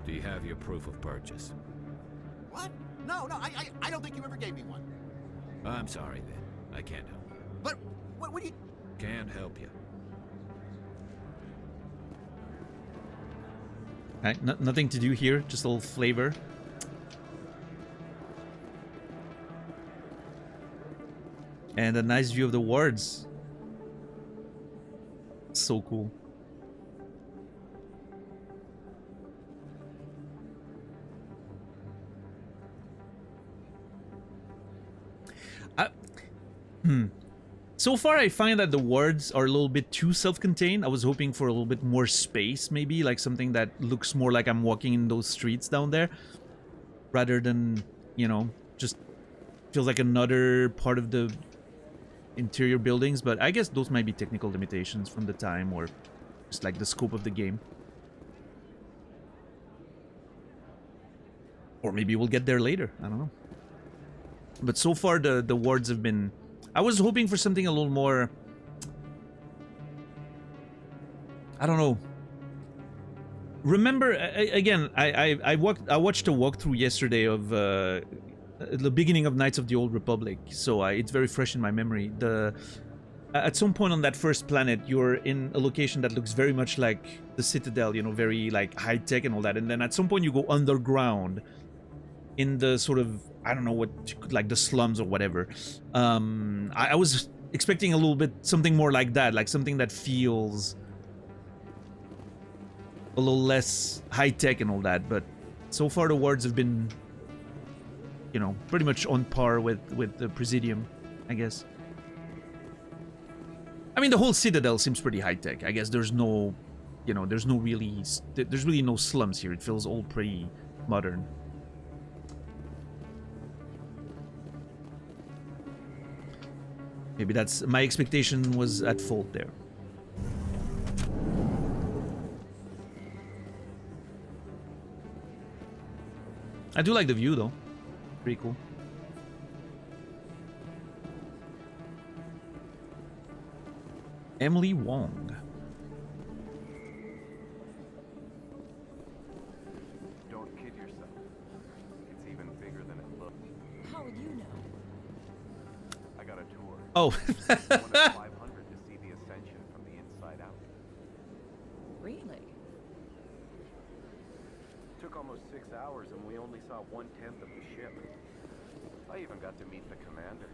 Do you have your proof of purchase? What? No, I don't think you ever gave me one. I'm sorry then. I can't help. But what do you... Can't help you. Alright, nothing to do here, just a little flavor. And a nice view of the wards. So cool. So far, I find that the wards are a little bit too self-contained. I was hoping for a little bit more space, maybe, like something that looks more like I'm walking in those streets down there, rather than, you know, just feels like another part of the interior buildings. But I guess those might be technical limitations from the time, or just like the scope of the game. Or maybe we'll get there later, I don't know. But so far, the wards have been... I was hoping for something a little more... I don't know. Remember, again, I watched a walkthrough yesterday of the beginning of Knights of the Old Republic, so it's very fresh in my memory. At some point on that first planet, you're in a location that looks very much like the Citadel, you know, very like high-tech and all that, and then at some point you go underground in the sort of, I don't know what, like the slums or whatever. I was expecting a little bit something more like that, like something that feels a little less high-tech and all that, but so far the wards have been, you know, pretty much on par with the Presidium, I guess. I mean, the whole Citadel seems pretty high-tech. I guess there's no, you know, there's really no slums here. It feels all pretty modern. Maybe that's my expectation was at fault there. I do like the view though. Pretty cool. Emily Wong. Don't kid yourself. It's even bigger than it looks. How would you know? I got a tour. Oh. 1 of 500 to see the Ascension from the inside out. Really? Took almost 6 hours and we only saw 1/10 of the ship. I even got to meet the commander.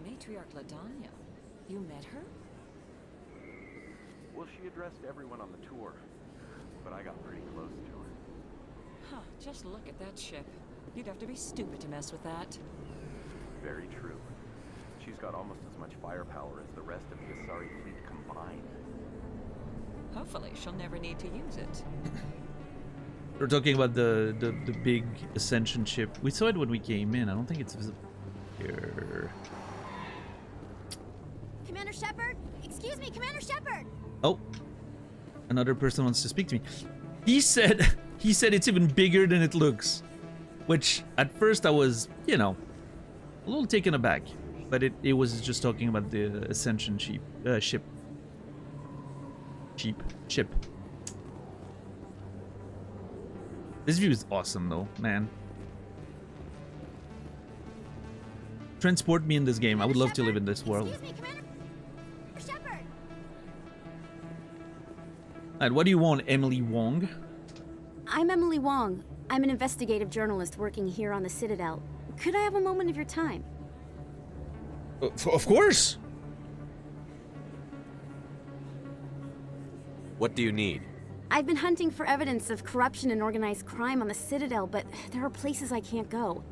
Matriarch Ladanya. You met her? Well, she addressed everyone on the tour, but I got pretty close to her. Huh, just look at that ship. You'd have to be stupid to mess with that. Very true. She's got almost as much firepower as the rest of the Asari fleet combined. Hopefully, she'll never need to use it. We're talking about the big Ascension ship. We saw it when we came in. I don't think it's visible here. Commander Shepard? Excuse me, Commander Shepard! Oh, another person wants to speak to me. He said it's even bigger than it looks, which at first I was, you know, a little taken aback, but it was just talking about the Ascension ship. This view is awesome though, man. Transport me in this game. I would love to live in this world. Excuse me, Commander Shepard! And what do you want, Emily Wong? I'm Emily Wong. I'm an investigative journalist working here on the Citadel. Could I have a moment of your time? Of course! What do you need? I've been hunting for evidence of corruption and organized crime on the Citadel, but there are places I can't go.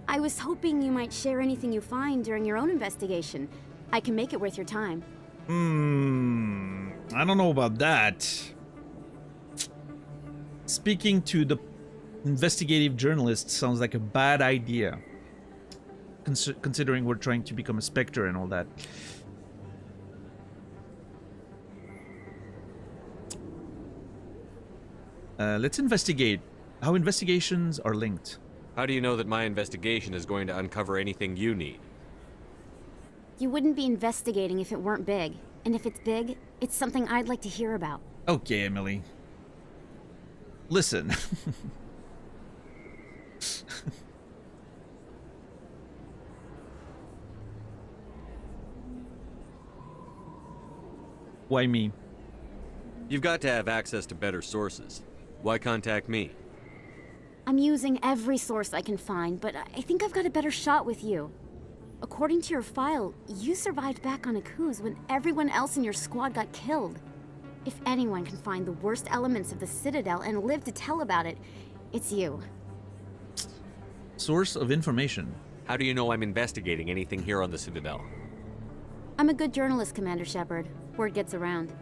I was hoping you might share anything you find during your own investigation. I can make it worth your time. I don't know about that. Speaking to the investigative journalist sounds like a bad idea. Considering we're trying to become a Spectre and all that. Let's investigate how investigations are linked. How do you know that my investigation is going to uncover anything you need? You wouldn't be investigating if it weren't big. And if it's big, it's something I'd like to hear about. Okay, Emily. Listen. Why me? You've got to have access to better sources. Why contact me? I'm using every source I can find, but I think I've got a better shot with you. According to your file, you survived back on Akuz when everyone else in your squad got killed. If anyone can find the worst elements of the Citadel and live to tell about it, it's you. Source of information. How do you know I'm investigating anything here on the Citadel? I'm a good journalist, Commander Shepard. Word gets around.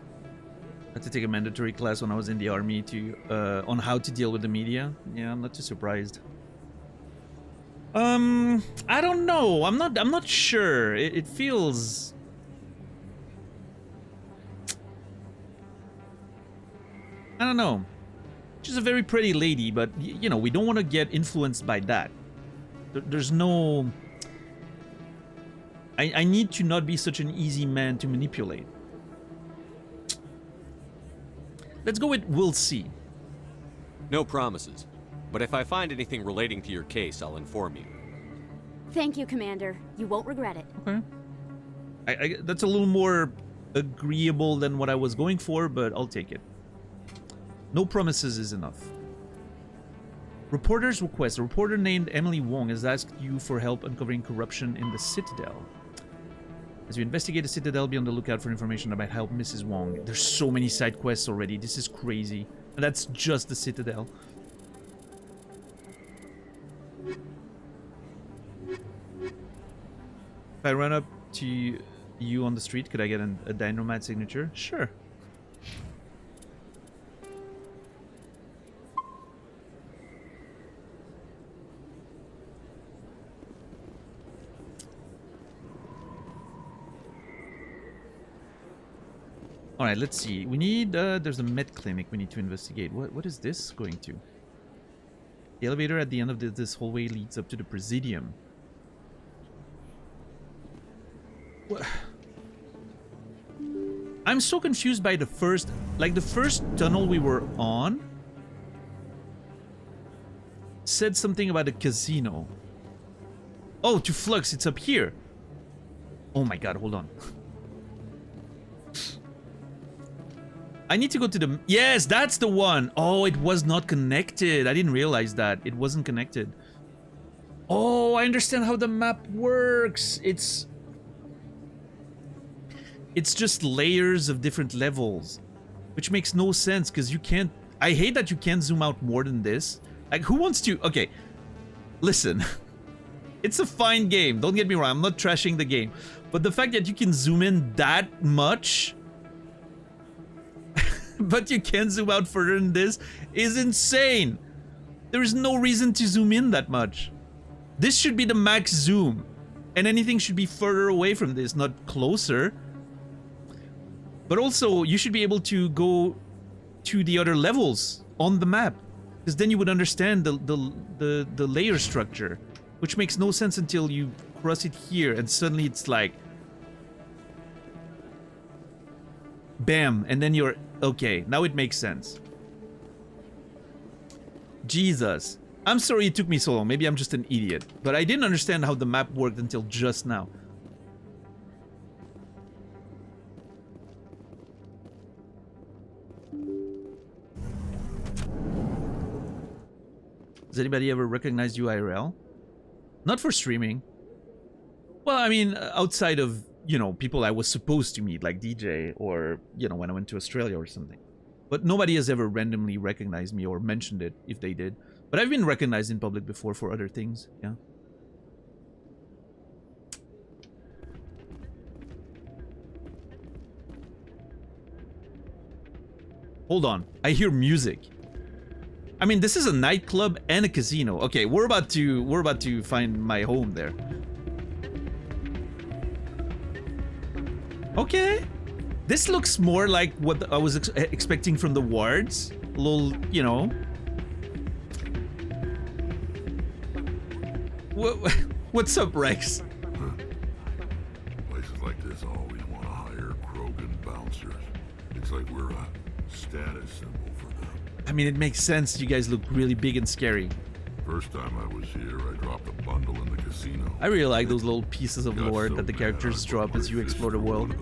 I had to take a mandatory class when I was in the army to on how to deal with the media. Yeah, I'm not too surprised. I don't know. I'm not sure. It feels I don't know. She's a very pretty lady, but you know, we don't want to get influenced by that. There's no I need to not be such an easy man to manipulate. Let's go with we'll see. No promises. But if I find anything relating to your case, I'll inform you. Thank you, Commander. You won't regret it. Okay. That's a little more agreeable than what I was going for, but I'll take it. No promises is enough. Reporter's request. A reporter named Emily Wong has asked you for help uncovering corruption in the Citadel. As you investigate the Citadel, be on the lookout for information about help Mrs. Wong. There's so many side quests already. This is crazy. And that's just the Citadel. If I run up to you on the street, could I get a Dynamite signature? Sure. Alright, let's see. We need, there's a med clinic we need to investigate. What is this going to? The elevator at the end of this hallway leads up to the Presidium. What? I'm so confused by the first tunnel we were on said something about a casino. Oh, to Flux, it's up here. Oh my god, hold on. I need to go to the... Yes, that's the one. Oh, it was not connected. I didn't realize that. It wasn't connected. Oh, I understand how the map works. It's just layers of different levels, which makes no sense because you can't... I hate that you can't zoom out more than this. Like, who wants to... Okay, listen. It's a fine game. Don't get me wrong. I'm not trashing the game. But the fact that you can zoom in that much... but you can't zoom out further than this is insane. There is no reason to zoom in that much. This should be the max zoom. And anything should be further away from this, not closer. But also, you should be able to go to the other levels on the map. Because then you would understand the layer structure. Which makes no sense until you cross it here and suddenly it's like... Bam, and then you're... Okay, now it makes sense. Jesus. I'm sorry it took me so long. Maybe I'm just an idiot. But I didn't understand how the map worked until just now. Does anybody ever recognize you IRL? Not for streaming. Well, I mean, outside of... you know, people I was supposed to meet, like DJ, or, you know, when I went to Australia or something. But nobody has ever randomly recognized me or mentioned it, if they did. But I've been recognized in public before for other things, yeah. Hold on, I hear music. I mean, this is a nightclub and a casino. Okay, we're about to find my home there. Okay, this looks more like what I was expecting from the wards. A little, you know, What's up, Rex? Places like this always want to hire Krogan bouncers. It's like we're a status symbol for them. I mean, it makes sense. You guys look really big and scary. First time I was here, I dropped a bundle in the casino. I really like those little pieces of lore that the characters drop as you explore the world.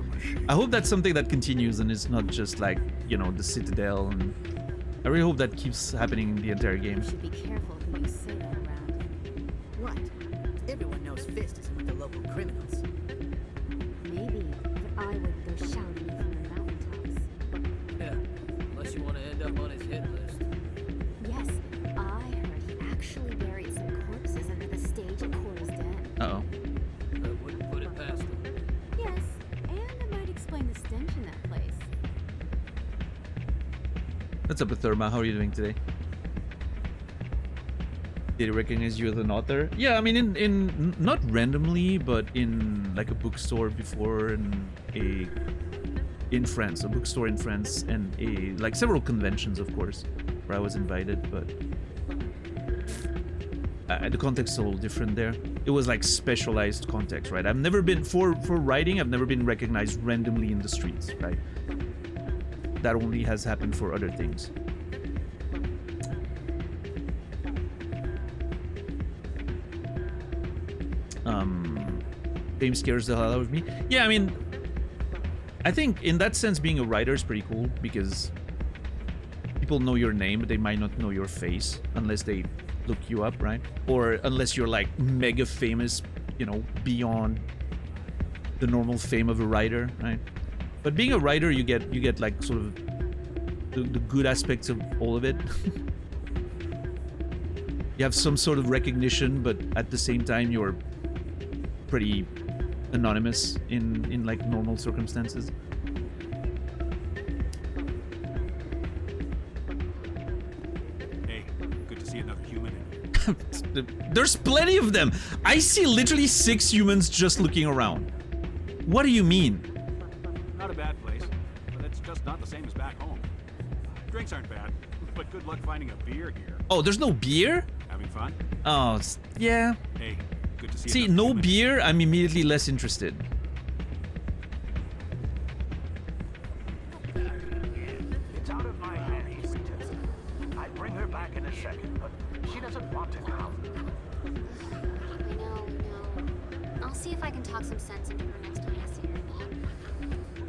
I hope that's something that continues and is not just like, you know, the Citadel. And I really hope that keeps happening in the entire game. You should be careful who you say that around. What? Everyone knows Fist isn't with the local criminals. Maybe, but I wouldn't go shouting it from the mountaintops. Yeah, unless you want to end up on his hit list. Yes, I heard he actually buried some corpses under the stage at Cora's Den. Uh-oh. I wouldn't put it past him. Yes, and it might explain the stench in that place. What's up with Therma? How are you doing today? Did he recognize you as an author? Yeah, I mean, in not randomly, but in like a bookstore before, in France, a bookstore in France, and like several conventions, of course, where I was invited, but the context is a little different there. It was like specialized context, right? I've never been for writing. I've never been recognized randomly in the streets, right? That only has happened for other things. Fame scares the hell out of me. Yeah, I mean, I think in that sense, being a writer is pretty cool because people know your name, but they might not know your face unless they look you up, right? Or unless you're like mega famous, you know, beyond the normal fame of a writer, right? But being a writer, you get like sort of the good aspects of all of it. You have some sort of recognition, but at the same time, you're pretty anonymous in like normal circumstances. Hey, good to see another human in here. There's plenty of them. I see literally 6 humans just looking around. What do you mean? Not a bad place, but it's just not the same as back home. Drinks aren't bad, but good luck finding a beer here. Oh, there's no beer? Having fun? Oh, yeah. Hey, good to see See, another no human. beer, I'm immediately less interested. It's out of my hands, sweetheart. I'd bring her back in a second, but she doesn't want to come. I know. I'll see if I can talk some sense into her next time I see her.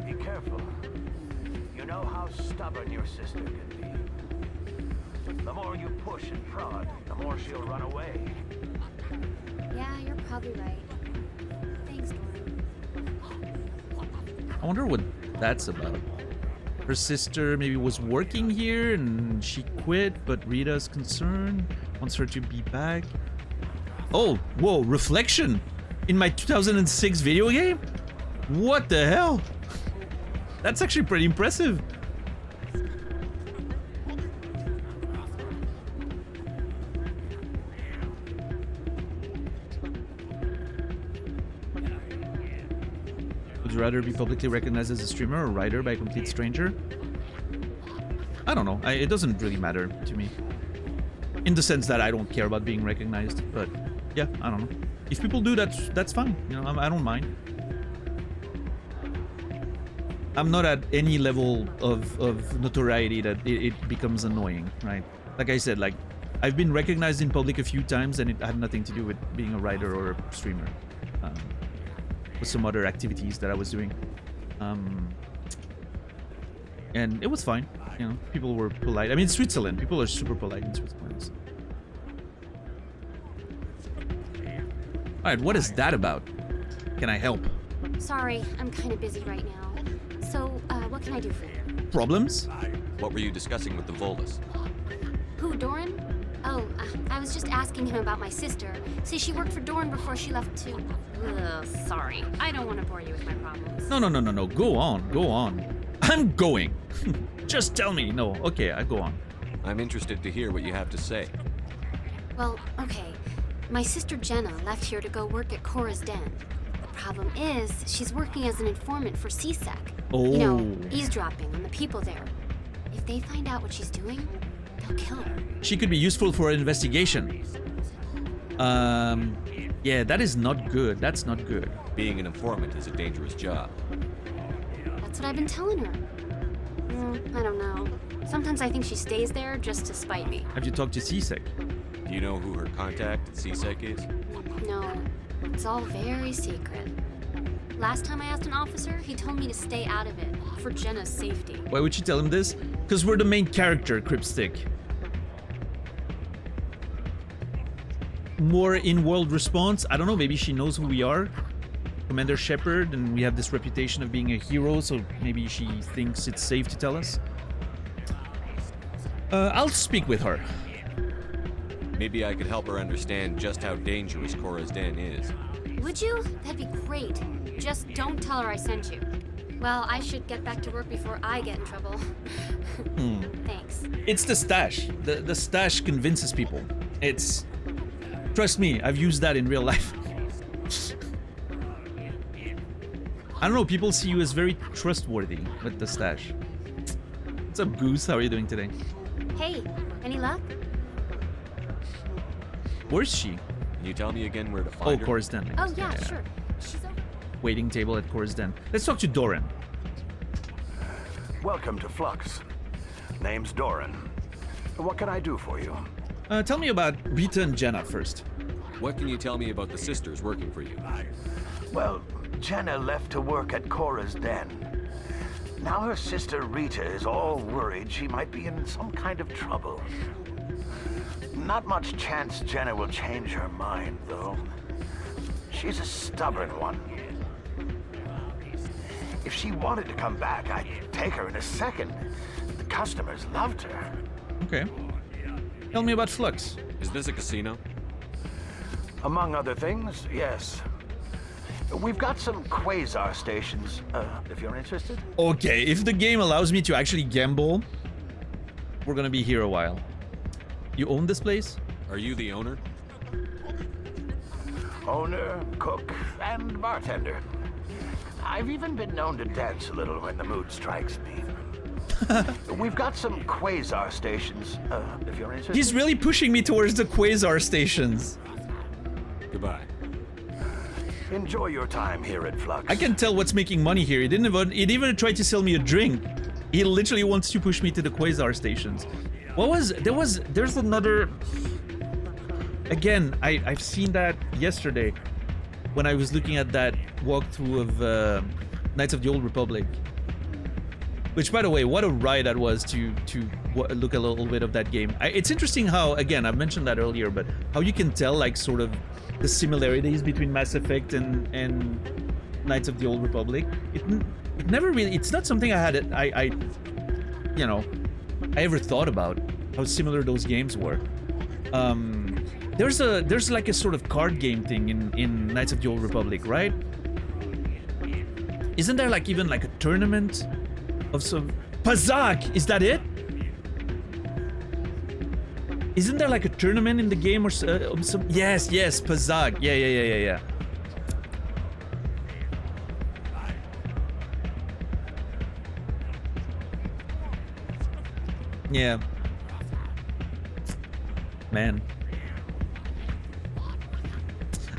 Be careful. You know how stubborn your sister can be. The more you push and prod, the more she'll run away. Yeah, you're probably right. Thanks, Doran. I wonder what that's about. Her sister maybe was working here and she quit, but Rita's concerned, wants her to be back. Oh, whoa, reflection in my 2006 video game? What the hell? That's actually pretty impressive. Would you rather be publicly recognized as a streamer or writer by a complete stranger? I don't know. It doesn't really matter to me. In the sense that I don't care about being recognized, but yeah, I don't know. If people do, that's fine. You know, I don't mind. I'm not at any level of notoriety that it becomes annoying, right? Like I said, like I've been recognized in public a few times and it had nothing to do with being a writer or a streamer. With some other activities that I was doing. And it was fine. You know, people were polite. I mean, Switzerland, people are super polite in Switzerland. So. Alright, what is that about? Can I help? Sorry, I'm kind of busy right now. So, what can I do for you? Problems? What were you discussing with the Volus? Who, Doran? Oh, I was just asking him about my sister. See, she worked for Doran before she left to... Ugh, sorry. I don't want to bore you with my problems. No. Go on. I'm going. Just tell me. No, okay, I go on. I'm interested to hear what you have to say. Well, okay. My sister Jenna left here to go work at Cora's Den. The problem is, she's working as an informant for CSEC. Oh. You know, eavesdropping on the people there. If they find out what she's doing, they'll kill her. She could be useful for an investigation. Yeah, that is not good. That's not good. Being an informant is a dangerous job. That's what I've been telling her. I don't know. Sometimes I think she stays there just to spite me. Have you talked to CSEC? Do you know who her contact at CSEC is? No, it's all very secret. Last time I asked an officer, he told me to stay out of it, for Jenna's safety. Why would you tell him this? Because we're the main character, Cryptstick. More in-world response? I don't know, maybe she knows who we are. Commander Shepard, and we have this reputation of being a hero, so maybe she thinks it's safe to tell us. I'll speak with her. Maybe I could help her understand just how dangerous Cora's Den is. Would you? That'd be great. Just don't tell her I sent you. Well, I should get back to work before I get in trouble. Thanks. It's the stash. The stash convinces people. It's... Trust me, I've used that in real life. I don't know, people see you as very trustworthy with the stash. What's up, Goose? How are you doing today? Hey, any luck? Where's she? Can you tell me again where to find her? Cora's Den. Oh, yeah, sure. She's over. Waiting table at Cora's Den. Let's talk to Doran. Welcome to Flux. Name's Doran. What can I do for you? Tell me about Rita and Jenna first. What can you tell me about the sisters working for you? Well, Jenna left to work at Cora's Den. Now her sister Rita is all worried she might be in some kind of trouble. Not much chance Jenna will change her mind, though. She's a stubborn one. If she wanted to come back, I'd take her in a second. The customers loved her. Okay. Tell me about Flux. Is this a casino? Among other things, yes. We've got some quasar stations, if you're interested. Okay, if the game allows me to actually gamble, we're gonna be here a while. You own this place? Are you the owner? Owner, cook, and bartender. I've even been known to dance a little when the mood strikes me. We've got some quasar stations, if you're interested. He's really pushing me towards the quasar stations. Goodbye. Enjoy your time here at Flux. I can tell what's making money here. He even tried to sell me a drink. He literally wants to push me to the quasar stations. There's another... Again, I've seen that yesterday when I was looking at that walkthrough of Knights of the Old Republic. Which, by the way, what a ride that was to look a little bit of that game. It's interesting how, again, I've mentioned that earlier, but how you can tell, like, sort of the similarities between Mass Effect and Knights of the Old Republic. It never really... It's not something I had... I ever thought about how similar those games were. There's like a sort of card game thing in Knights of the Old Republic, right? Isn't there like even like a tournament of some... Pazak! Is that it? Isn't there like a tournament in the game or some... Yes, Pazak. Yeah. Yeah. Man.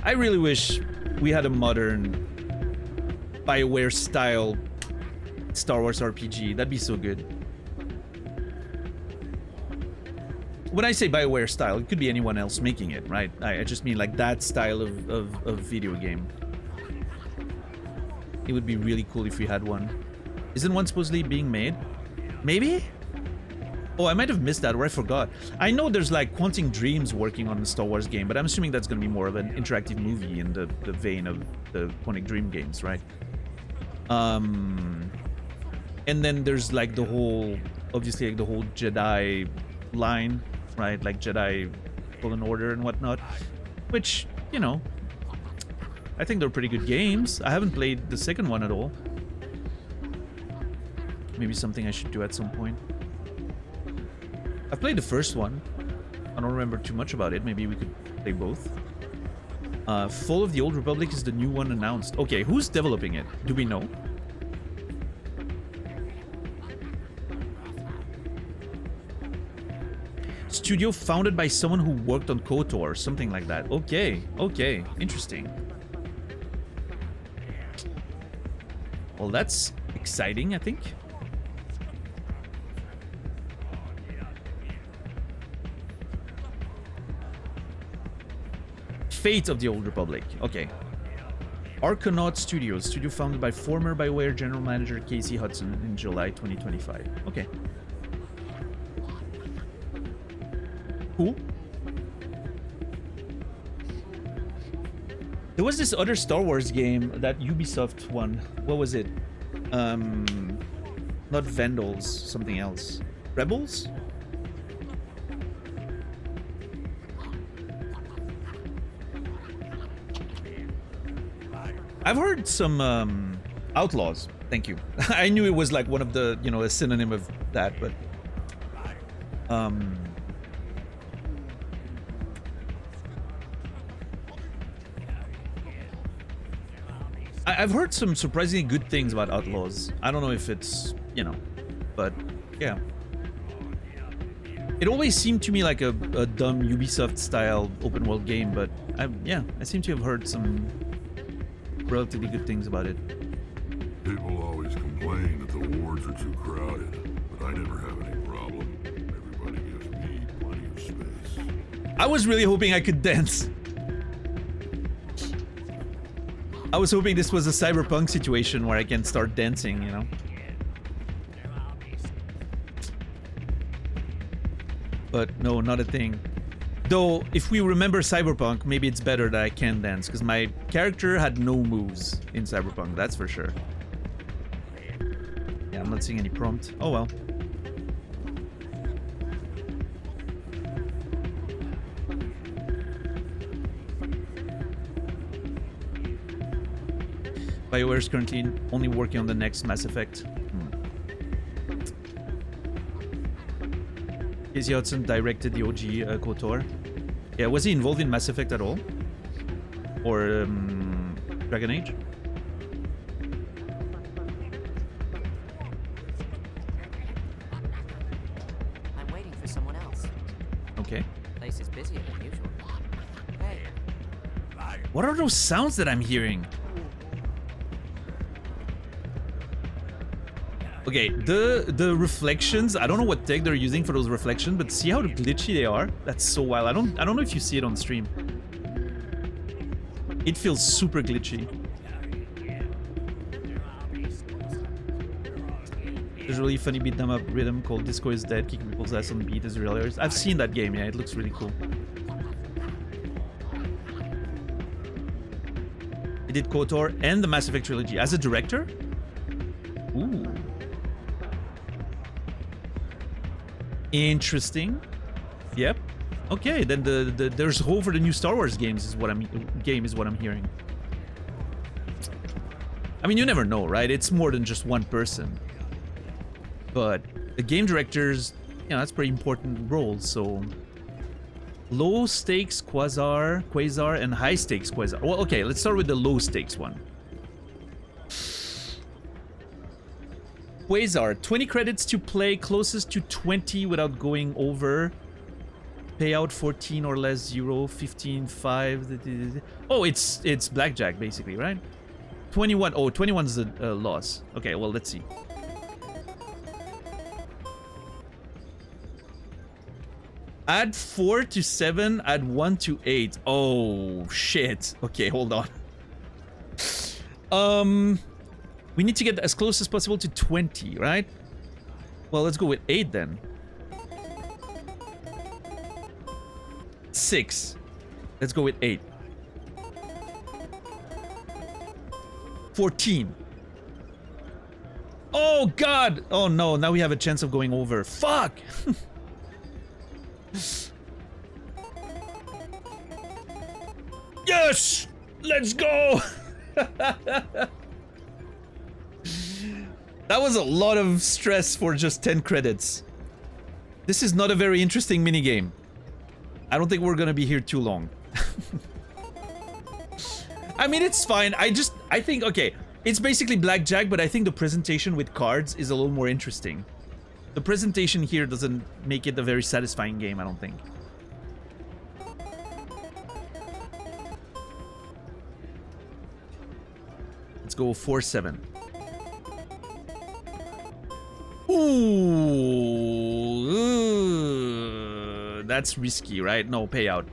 I really wish we had a modern BioWare style Star Wars RPG. That'd be so good. When I say BioWare style, it could be anyone else making it, right? I just mean like that style of video game. It would be really cool if we had one. Isn't one supposedly being made? Maybe? Oh, I might have missed that, or I forgot. I know there's like Quantic Dreams working on a Star Wars game, but I'm assuming that's going to be more of an interactive movie in the vein of the Quantic Dream games, right? And then there's like the whole, obviously like the whole Jedi line, right? Like Jedi Fallen Order and whatnot, which, you know, I think they're pretty good games. I haven't played the second one at all. Maybe something I should do at some point. I've played the first one. I don't remember too much about it. Maybe we could play both. Fall of the Old Republic is the new one announced. Okay, who's developing it? Do we know? Studio founded by someone who worked on KOTOR, something like that. Okay, okay, interesting. Well, that's exciting, I think. Fate of the Old Republic. Okay. Arconaut Studios, studio founded by former BioWare general manager Casey Hudson in July 2025. Okay. Cool. There was this other Star Wars game that Ubisoft won. What was it? Not Vandals, something else. Rebels? I've heard some Outlaws. Thank you. I knew it was like one of the, you know, a synonym of that, but I've heard some surprisingly good things about Outlaws. I don't know if it's, you know, but yeah. It always seemed to me like a dumb Ubisoft-style open-world game, but yeah, I seem to have heard some relatively good things about it. People always complain that the wards are too crowded, but I never have any problem. Everybody gives me plenty of space. I was really hoping I could dance. I was hoping this was a cyberpunk situation where I can start dancing, you know? But no, not a thing. Though, if we remember Cyberpunk, maybe it's better that I can dance, because my character had no moves in Cyberpunk, that's for sure. Yeah, I'm not seeing any prompt. Oh well. BioWare is currently only working on the next Mass Effect. Casey Hudson directed the OG KOTOR. Yeah, was he involved in Mass Effect at all? Or Dragon Age? I'm waiting for someone else. Okay. Place is busier than usual. Hey. What are those sounds that I'm hearing? Okay, the reflections, I don't know what tech they're using for those reflections, but see how glitchy they are? That's so wild. I don't know if you see it on stream. It feels super glitchy. There's a really funny beat 'em up rhythm called Disco is Dead, kicking people's ass on the beat is real hilarious. I've seen that game, yeah, it looks really cool. He did KOTOR and the Mass Effect trilogy as a director? Ooh. Interesting. Yep. Okay, then there's hope for the new Star Wars games is what I'm hearing. I mean, you never know, right? It's more than just one person. But the game directors, you know, that's a pretty important role, so low stakes Quasar and high stakes Quasar. Well, okay, let's start with the low stakes one. Quasar, 20 credits to play, closest to 20 without going over. Payout 14 or less euro, 15, 5. Oh, it's blackjack basically, right? 21. Oh, 21 is a loss. Okay, well, let's see. Add 4 to 7, add 1 to 8. Oh, shit. Okay, hold on. We need to get as close as possible to 20, right? Well, let's go with 8 then. 6. Let's go with 8. 14. Oh, God! Oh, no. Now we have a chance of going over. Fuck! Yes! Let's go! That was a lot of stress for just 10 credits. This is not a very interesting minigame. I don't think we're gonna be here too long. I mean, it's fine. I think, okay, it's basically blackjack, but I think the presentation with cards is a little more interesting. The presentation here doesn't make it a very satisfying game, I don't think. Let's go 4-7. Ooh, that's risky, right? No, payout.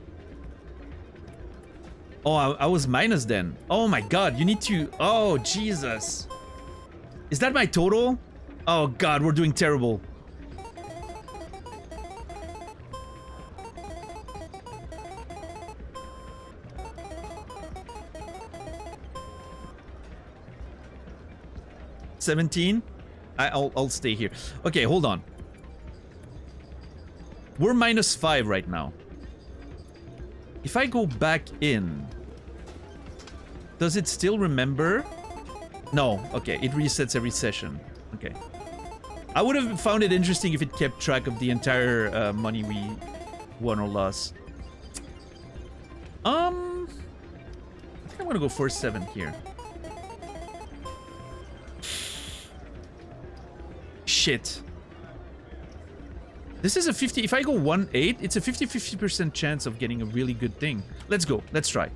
Oh, I was minus then. Oh my god, you need to... Oh, Jesus. Is that my total? Oh god, we're doing terrible. $17? I'll stay here. Okay, hold on. We're -5 right now. If I go back in, does it still remember? No. Okay, it resets every session. Okay. I would have found it interesting if it kept track of the entire money we won or lost. I think I'm gonna go 4-7 here. Shit. This is a 50... If I go 1-8, it's a 50% chance of getting a really good thing. Let's go. Let's try.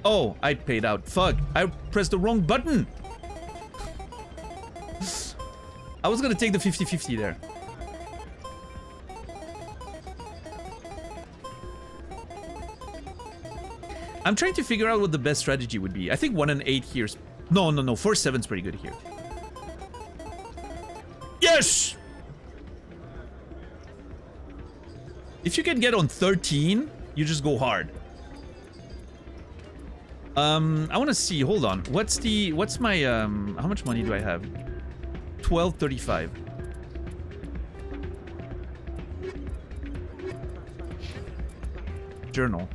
Oh, I paid out. Fuck. I pressed the wrong button. I was gonna take the 50-50 there. I'm trying to figure out what the best strategy would be. I think 1-8 here's... No. 4-7's pretty good here. Yes! If you can get on 13, you just go hard. I want to see. Hold on. What's my how much money do I have? 1235. Journal.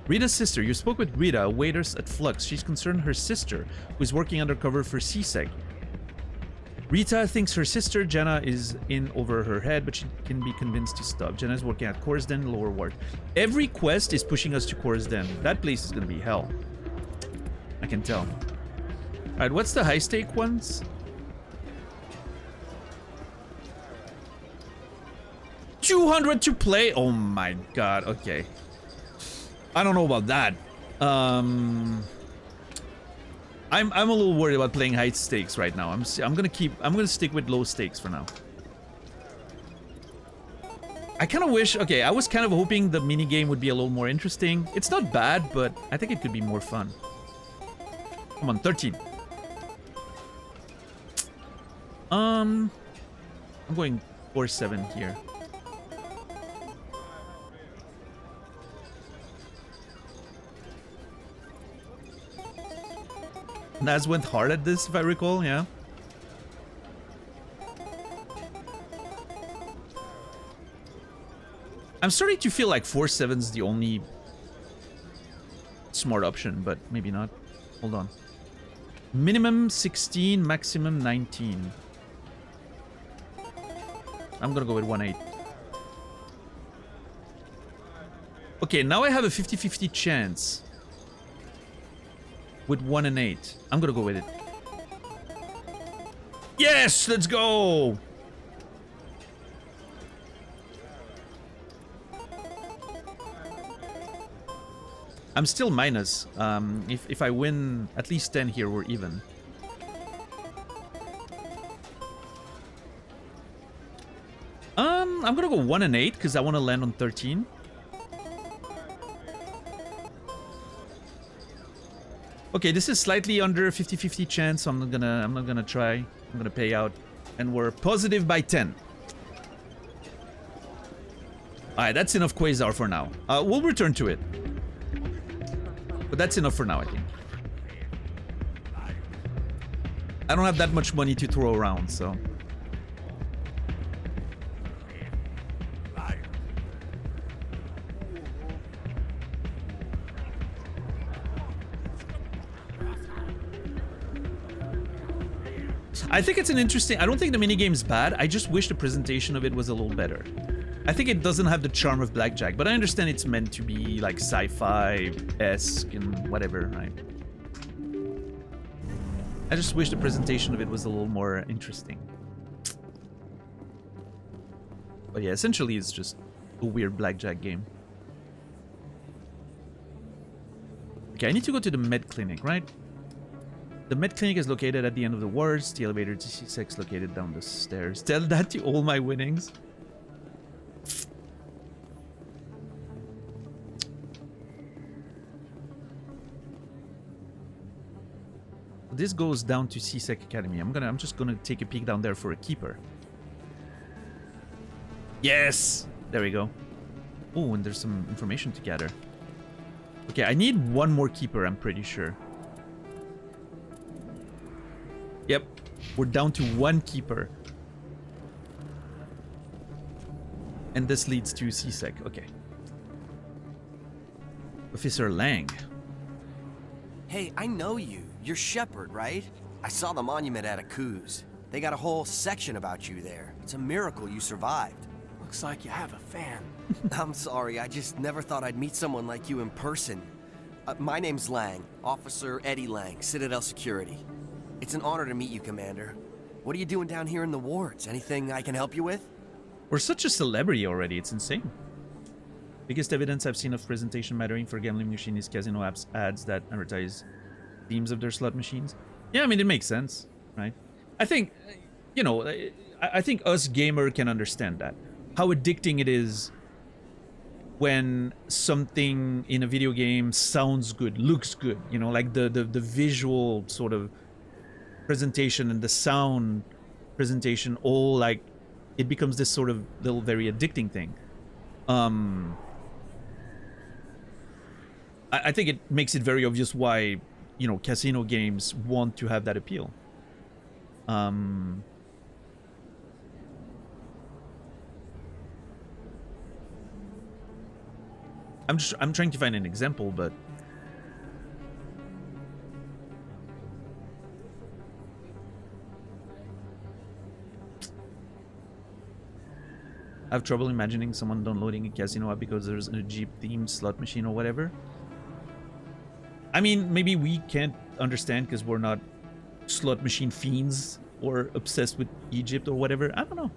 Rita's sister. You spoke with Rita, waiters at Flux. She's concerned her sister, who is working undercover for CSEC. Rita thinks her sister Jenna is in over her head, but she can be convinced to stop. Jenna is working at Corsden, Lower Ward. Every quest is pushing us to Corsden. That place is gonna be hell. I can tell. Alright, what's the high stake ones? 200 to play? Oh my god, okay. I don't know about that. I'm a little worried about playing high stakes right now. I'm gonna stick with low stakes for now. I kind of wish, okay, I was kind of hoping the mini game would be a little more interesting. It's not bad, but I think it could be more fun. Come on, 13. I'm going 4-7 here. Naz went hard at this, if I recall, yeah. I'm starting to feel like 4-7's the only smart option, but maybe not. Hold on. Minimum 16, maximum 19. I'm gonna go with 1-8. Okay, now I have a 50-50 chance. With 1 and 8. I'm gonna go with it. Yes! Let's go! I'm still minus. If I win at least 10 here, we're even. I'm gonna go 1 and 8 because I want to land on 13. Okay, this is slightly under 50-50 chance, so I'm not gonna try. I'm gonna pay out. And we're positive by 10. Alright, that's enough Quasar for now. We'll return to it. But that's enough for now, I think. I don't have that much money to throw around, so... I think it's an interesting... I don't think the minigame's bad. I just wish the presentation of it was a little better. I think it doesn't have the charm of Blackjack, but I understand it's meant to be like sci-fi-esque and whatever, right? I just wish the presentation of it was a little more interesting. But yeah, essentially it's just a weird blackjack game. Okay, I need to go to the med clinic, right? The med clinic is located at the end of the wards. The elevator to C6 is located down the stairs. Tell that to all my winnings. This goes down to C-Sec Academy. I'm just gonna take a peek down there for a keeper. Yes! There we go. Oh, and there's some information to gather. Okay, I need one more keeper, I'm pretty sure. Yep, we're down to one keeper. And this leads to C-Sec, okay. Officer Lang. Hey, I know you. You're Shepard, right? I saw the monument at Akuz. They got a whole section about you there. It's a miracle you survived. Looks like you have a fan. I'm sorry, I just never thought I'd meet someone like you in person. My name's Lang, Officer Eddie Lang, Citadel Security. It's an honor to meet you, Commander. What are you doing down here in the wards? Anything I can help you with? We're such a celebrity already, it's insane. Biggest evidence I've seen of presentation mattering for gambling machine is casino apps ads that advertise themes of their slot machines. Yeah, I mean, it makes sense, right? I think, you know, I think us gamer can understand that. How addicting it is when something in a video game sounds good, looks good, you know, like the visual sort of presentation and the sound presentation, all like, it becomes this sort of little very addicting thing. I think it makes it very obvious why, you know, casino games want to have that appeal. I'm trying to find an example, but I have trouble imagining someone downloading a casino app because there's a Jeep themed slot machine or whatever. I mean, maybe we can't understand because we're not slot machine fiends or obsessed with Egypt or whatever. I don't know.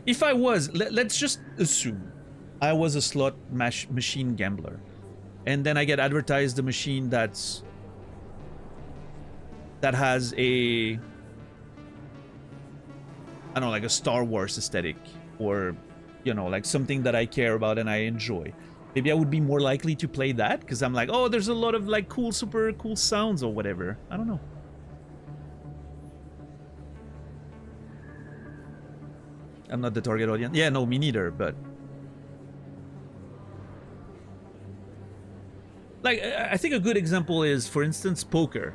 If I was, let's just assume I was a slot machine gambler, and then I get advertised a machine that has a, I don't know, like a Star Wars aesthetic, or, you know, like something that I care about and I enjoy. Maybe I would be more likely to play that because I'm like, oh, there's a lot of like cool, super cool sounds or whatever. I don't know. I'm not the target audience. Yeah, no, me neither, but like, I think a good example is, for instance, poker.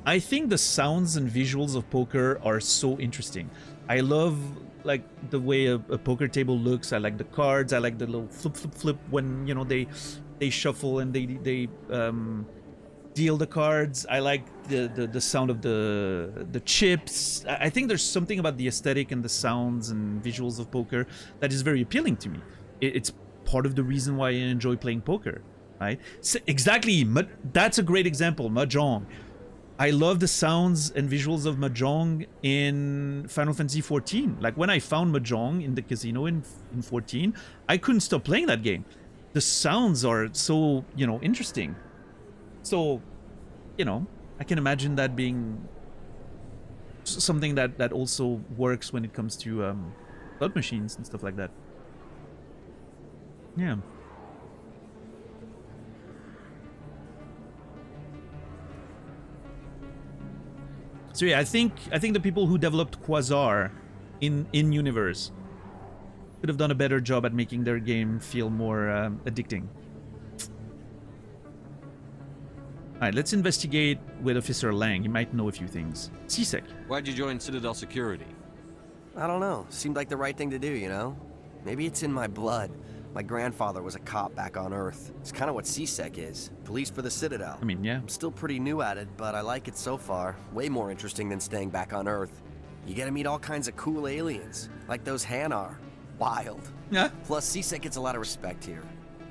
I think the sounds and visuals of poker are so interesting. I love like the way a poker table looks. I like the cards. I like the little flip when, you know, they shuffle and they deal the cards. I like the sound of the chips. I think there's something about the aesthetic and the sounds and visuals of poker that is very appealing to me. It's part of the reason why I enjoy playing poker, right? So exactly, that's a great example. Mahjong. I love the sounds and visuals of Mahjong in Final Fantasy XIV. Like, when I found Mahjong in the casino in 14, I couldn't stop playing that game. The sounds are so, you know, interesting. So, you know, I can imagine that being something that also works when it comes to slot machines and stuff like that. Yeah. So yeah, I think the people who developed Quasar in universe could have done a better job at making their game feel more addicting. Alright, let's investigate with Officer Lang. He might know a few things. C-Sec. Why'd you join Citadel Security? I don't know. Seemed like the right thing to do, you know? Maybe it's in my blood. My grandfather was a cop back on Earth. It's kind of what C-Sec is. Police for the Citadel. I mean, yeah. I'm still pretty new at it, but I like it so far. Way more interesting than staying back on Earth. You get to meet all kinds of cool aliens, like those Hanar. Wild. Yeah. Plus, C-Sec gets a lot of respect here.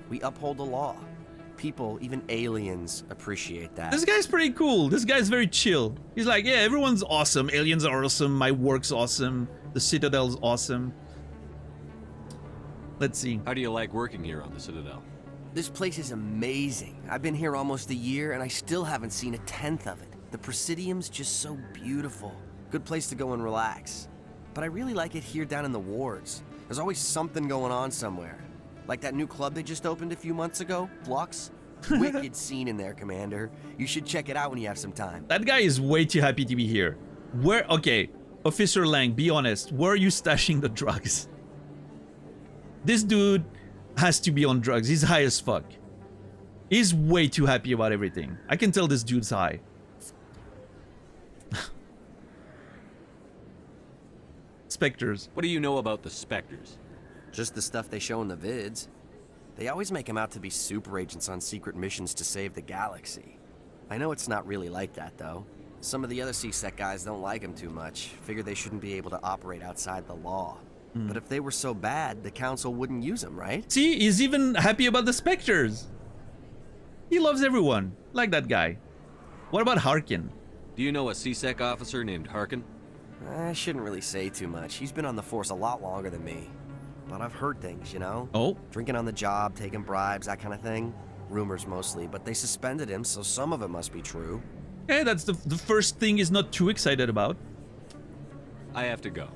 We uphold the law. People, even aliens, appreciate that. This guy's pretty cool. This guy's very chill. He's like, yeah, everyone's awesome. Aliens are awesome. My work's awesome. The Citadel's awesome. Let's see. How do you like working here on the Citadel? This place is amazing. I've been here almost a year and I still haven't seen a tenth of it. The Presidium's just so beautiful. Good place to go and relax. But I really like it here down in the wards. There's always something going on somewhere. Like that new club they just opened a few months ago, Flux. Wicked scene in there, Commander. You should check it out when you have some time. That guy is way too happy to be here. Where, okay, Officer Lang, be honest. Where are you stashing the drugs? This dude has to be on drugs. He's high as fuck. He's way too happy about everything. I can tell this dude's high. Spectres. What do you know about the Spectres? Just the stuff they show in the vids. They always make them out to be super agents on secret missions to save the galaxy. I know it's not really like that, though. Some of the other CSEC guys don't like them too much. Figure they shouldn't be able to operate outside the law. But if they were so bad, the Council wouldn't use them, right? See, he's even happy about the Spectres. He loves everyone, like that guy. What about Harkin? Do you know a CSEC officer named Harkin? I shouldn't really say too much. He's been on the force a lot longer than me. But I've heard things, you know? Oh? Drinking on the job, taking bribes, that kind of thing. Rumors mostly, but they suspended him, so some of it must be true. Hey, that's the first thing he's not too excited about. I have to go.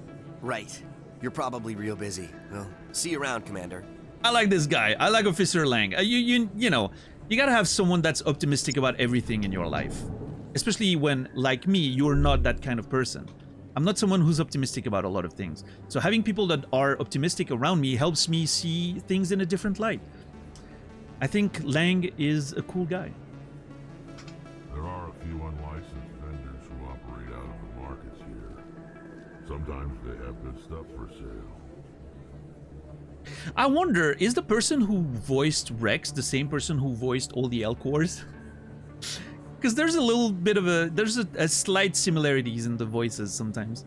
Right. You're probably real busy. Well, see you around, Commander. I like this guy. I like Officer Lang. You know, you gotta have someone that's optimistic about everything in your life. Especially when, like me, you're not that kind of person. I'm not someone who's optimistic about a lot of things. So having people that are optimistic around me helps me see things in a different light. I think Lang is a cool guy. There are a few unlicensed vendors who operate out of the markets here. Sometimes they have good stuff for sale. I wonder, is the person who voiced Rex the same person who voiced all the Elk Wars? Because there's a little bit of there's a slight similarities in the voices sometimes.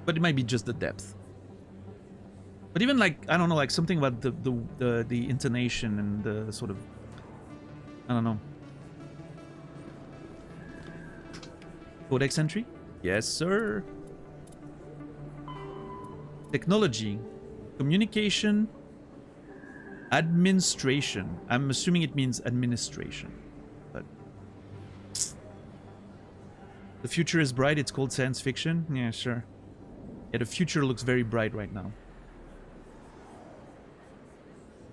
But it might be just the depth. But even like, I don't know, like something about the intonation and the sort of, I don't know. Codex entry? Yes, sir. Technology, communication, administration. I'm assuming it means administration, but the future is bright. It's called science fiction. Yeah, sure. Yeah, the future looks very bright right now.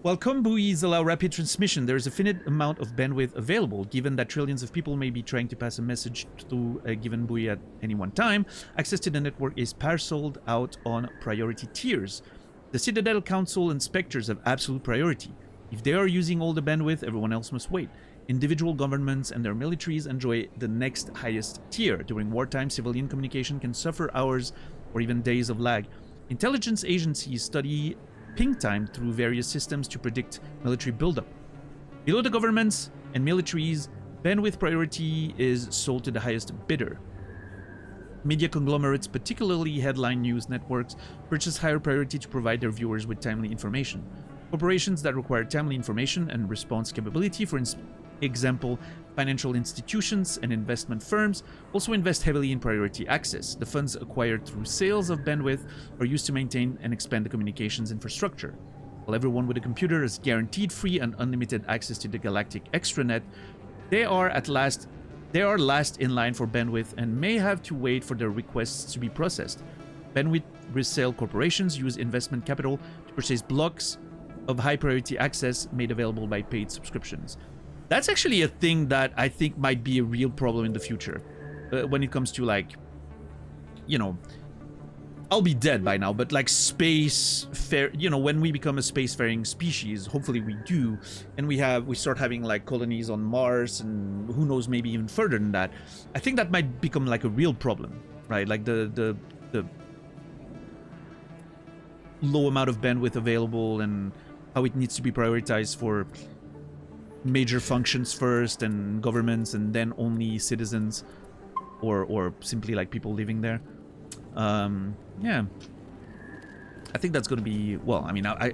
While COM buoys allow rapid transmission, there is a finite amount of bandwidth available. Given that trillions of people may be trying to pass a message through a given buoy at any one time, access to the network is parceled out on priority tiers. The Citadel Council and Spectres have absolute priority. If they are using all the bandwidth, everyone else must wait. Individual governments and their militaries enjoy the next highest tier. During wartime, civilian communication can suffer hours or even days of lag. Intelligence agencies study ping time through various systems to predict military buildup. Below the governments and militaries, bandwidth priority is sold to the highest bidder. Media conglomerates, particularly headline news networks, purchase higher priority to provide their viewers with timely information. Corporations that require timely information and response capability, for example, financial institutions and investment firms, also invest heavily in priority access. The funds acquired through sales of bandwidth are used to maintain and expand the communications infrastructure. While everyone with a computer is guaranteed free and unlimited access to the galactic extranet, they are last in line for bandwidth and may have to wait for their requests to be processed. Bandwidth resale corporations use investment capital to purchase blocks of high priority access made available by paid subscriptions. That's actually a thing that I think might be a real problem in the future when it comes to, like, you know, I'll be dead by now, but like space fair, you know, when we become a spacefaring species, hopefully we do, and we start having like colonies on Mars and who knows, maybe even further than that. I think that might become like a real problem, right? Like the low amount of bandwidth available and how it needs to be prioritized for major functions first and governments and then only citizens or simply like people living there. Yeah, I think that's going to be, well, I mean, I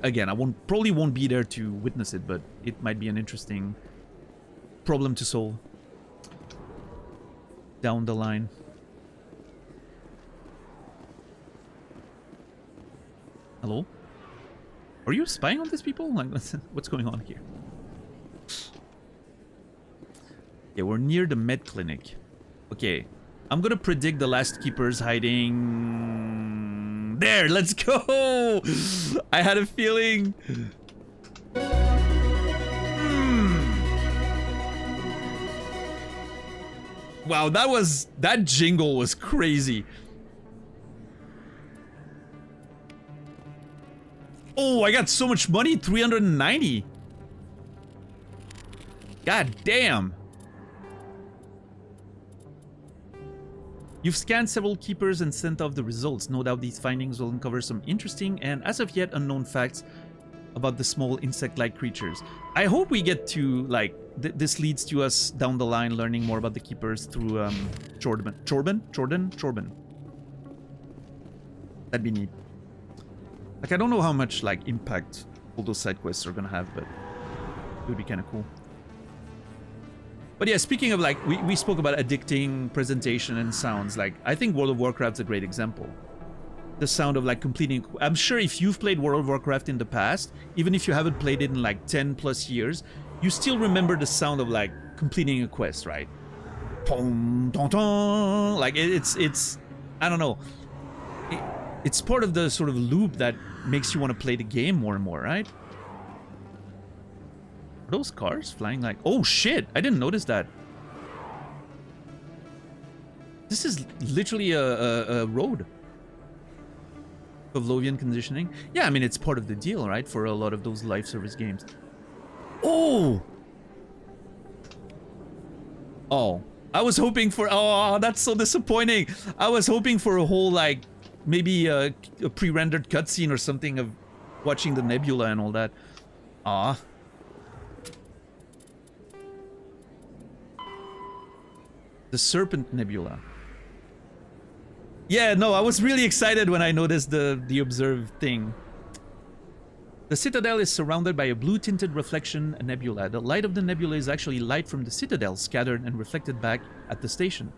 probably won't be there to witness it, but it might be an interesting problem to solve down the line. Hello? Are you spying on these people? Like, what's going on here? Yeah, we're near the med clinic. Okay. I'm gonna predict the last keeper's hiding... There, let's go! I had a feeling... Wow, that jingle was crazy. Oh, I got so much money, 390. God damn. You've scanned several keepers and sent off the results. No doubt these findings will uncover some interesting and as of yet unknown facts about the small insect-like creatures. I hope we get to, like, this leads to us down the line learning more about the keepers through Jordan. That'd be neat. Like, I don't know how much, like, impact all those side quests are gonna have, but it would be kind of cool. But yeah, speaking of, like, we spoke about addicting presentation and sounds. Like, I think World of Warcraft's a great example. The sound of, like, completing... I'm sure if you've played World of Warcraft in the past, even if you haven't played it in, like, 10 plus years, you still remember the sound of, like, completing a quest, right? Pom, ton, ton. Like, it's I don't know. It's part of the sort of loop that makes you want to play the game more and more, right? Are those cars flying like... Oh, shit! I didn't notice that. This is literally a road. Pavlovian conditioning. Yeah, I mean, it's part of the deal, right? For a lot of those live service games. Oh! Oh. I was hoping for... Oh, that's so disappointing. I was hoping for a whole, like... Maybe a pre-rendered cutscene or something of watching the nebula and all that. Ah. The Serpent Nebula. Yeah, no, I was really excited when I noticed the observed thing. The Citadel is surrounded by a blue-tinted reflection nebula. The light of the nebula is actually light from the Citadel scattered and reflected back at the station.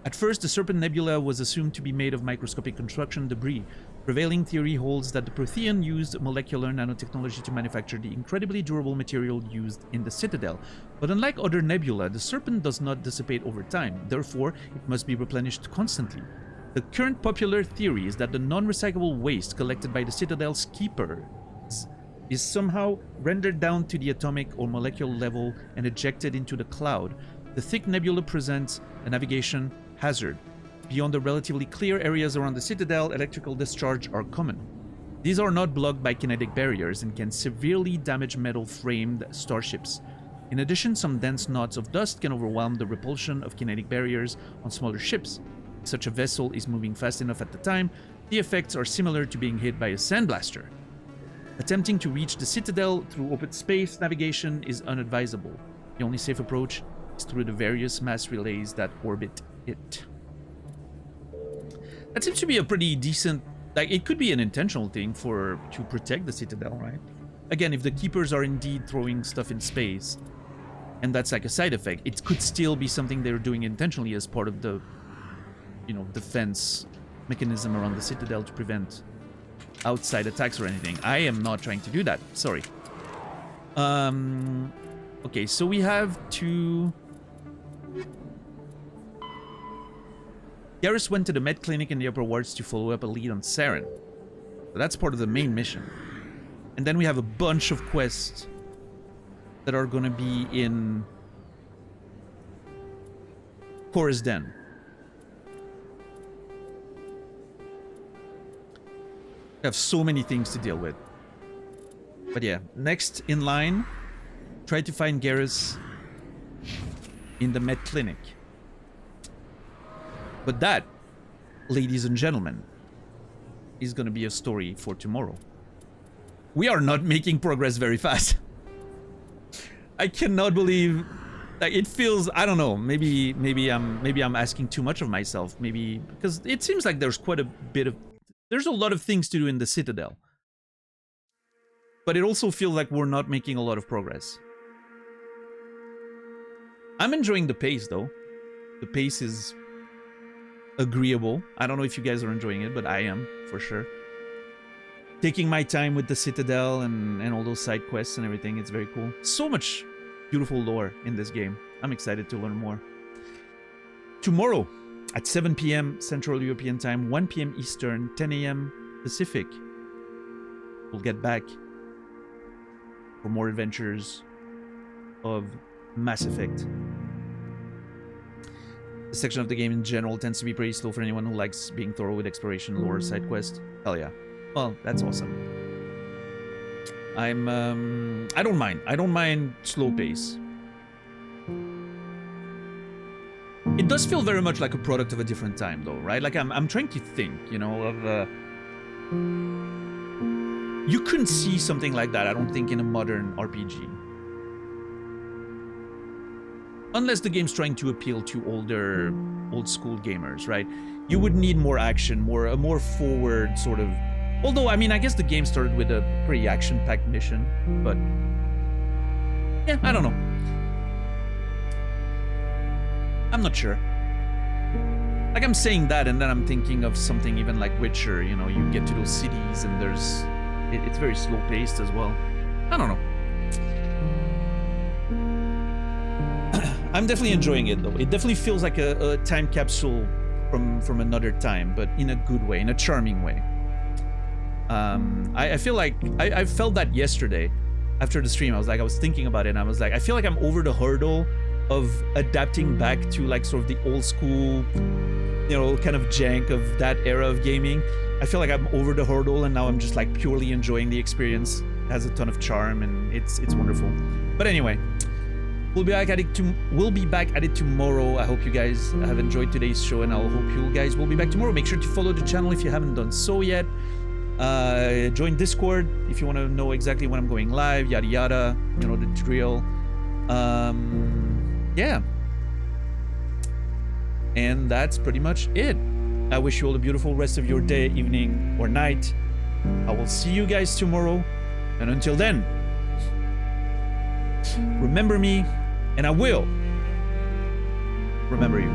At first, the Serpent Nebula was assumed to be made of microscopic construction debris. Prevailing theory holds that the Prothean used molecular nanotechnology to manufacture the incredibly durable material used in the Citadel. But unlike other nebula, the Serpent does not dissipate over time. Therefore, it must be replenished constantly. The current popular theory is that the non-recyclable waste collected by the Citadel's keepers is somehow rendered down to the atomic or molecular level and ejected into the cloud. The thick nebula presents a navigation hazard. Beyond the relatively clear areas around the Citadel, electrical discharge are common. These are not blocked by kinetic barriers and can severely damage metal-framed starships. In addition, some dense knots of dust can overwhelm the repulsion of kinetic barriers on smaller ships. If such a vessel is moving fast enough at the time, the effects are similar to being hit by a sandblaster. Attempting to reach the Citadel through open space navigation is unadvisable. The only safe approach is through the various mass relays that orbit it. That seems to be a pretty decent... Like, it could be an intentional thing to protect the Citadel, right? Again, if the Keepers are indeed throwing stuff in space, and that's like a side effect, it could still be something they're doing intentionally as part of the, you know, defense mechanism around the Citadel to prevent outside attacks or anything. I am not trying to do that. Sorry. Okay, so we have to... Garrus went to the med clinic in the upper wards to follow up a lead on Saren. So that's part of the main mission. And then we have a bunch of quests that are going to be in Chorus Den. We have so many things to deal with. But yeah, next in line, try to find Garrus in the med clinic. But that, ladies and gentlemen, is going to be a story for tomorrow. We are not making progress very fast. I cannot believe, like, it feels, I don't know, maybe I'm asking too much of myself, maybe because it seems like there's quite a bit of, there's a lot of things to do in the Citadel. But it also feels like we're not making a lot of progress. I'm enjoying the pace though. The pace is agreeable. I don't know if you guys are enjoying it, but I am, for sure. taking my time with the Citadel and all those side quests and everything. It's very cool. So much beautiful lore in this game. I'm excited to learn more. Tomorrow at 7 p.m. Central European Time, 1 p.m. Eastern, 10 a.m. Pacific, we'll get back for more adventures of Mass Effect. The section of the game in general tends to be pretty slow for anyone who likes being thorough with exploration, lore, side quest. Hell yeah. Well, that's awesome. I don't mind. I don't mind slow pace. It does feel very much like a product of a different time, though, right? Like I'm trying to think, you know, of you couldn't see something like that, I don't think, in a modern RPG. Unless the game's trying to appeal to older, old school gamers, right? You would need more action, a more forward sort of. Although, I mean, I guess the game started with a pretty action-packed mission, but yeah, I don't know. I'm not sure. Like, I'm saying that, and then I'm thinking of something even like Witcher. You know, you get to those cities, and it's very slow-paced as well. I don't know. I'm definitely enjoying it, though. It definitely feels like a time capsule from another time, but in a good way, in a charming way. I feel like I felt that yesterday after the stream. I was thinking about it, and I was like, I feel like I'm over the hurdle of adapting back to like sort of the old school, you know, kind of jank of that era of gaming. I feel like I'm over the hurdle, and now I'm just like purely enjoying the experience. It has a ton of charm, and it's wonderful. But anyway, we'll be back at it tomorrow. I hope you guys have enjoyed today's show, and I'll hope you guys will be back tomorrow. Make sure to follow the channel if you haven't done so yet. Join Discord if you want to know exactly when I'm going live, yada yada, you know the drill. Yeah, and that's pretty much it. I wish you all a beautiful rest of your day, evening, or night. I will see you guys tomorrow, and until then, remember me, and I will remember you.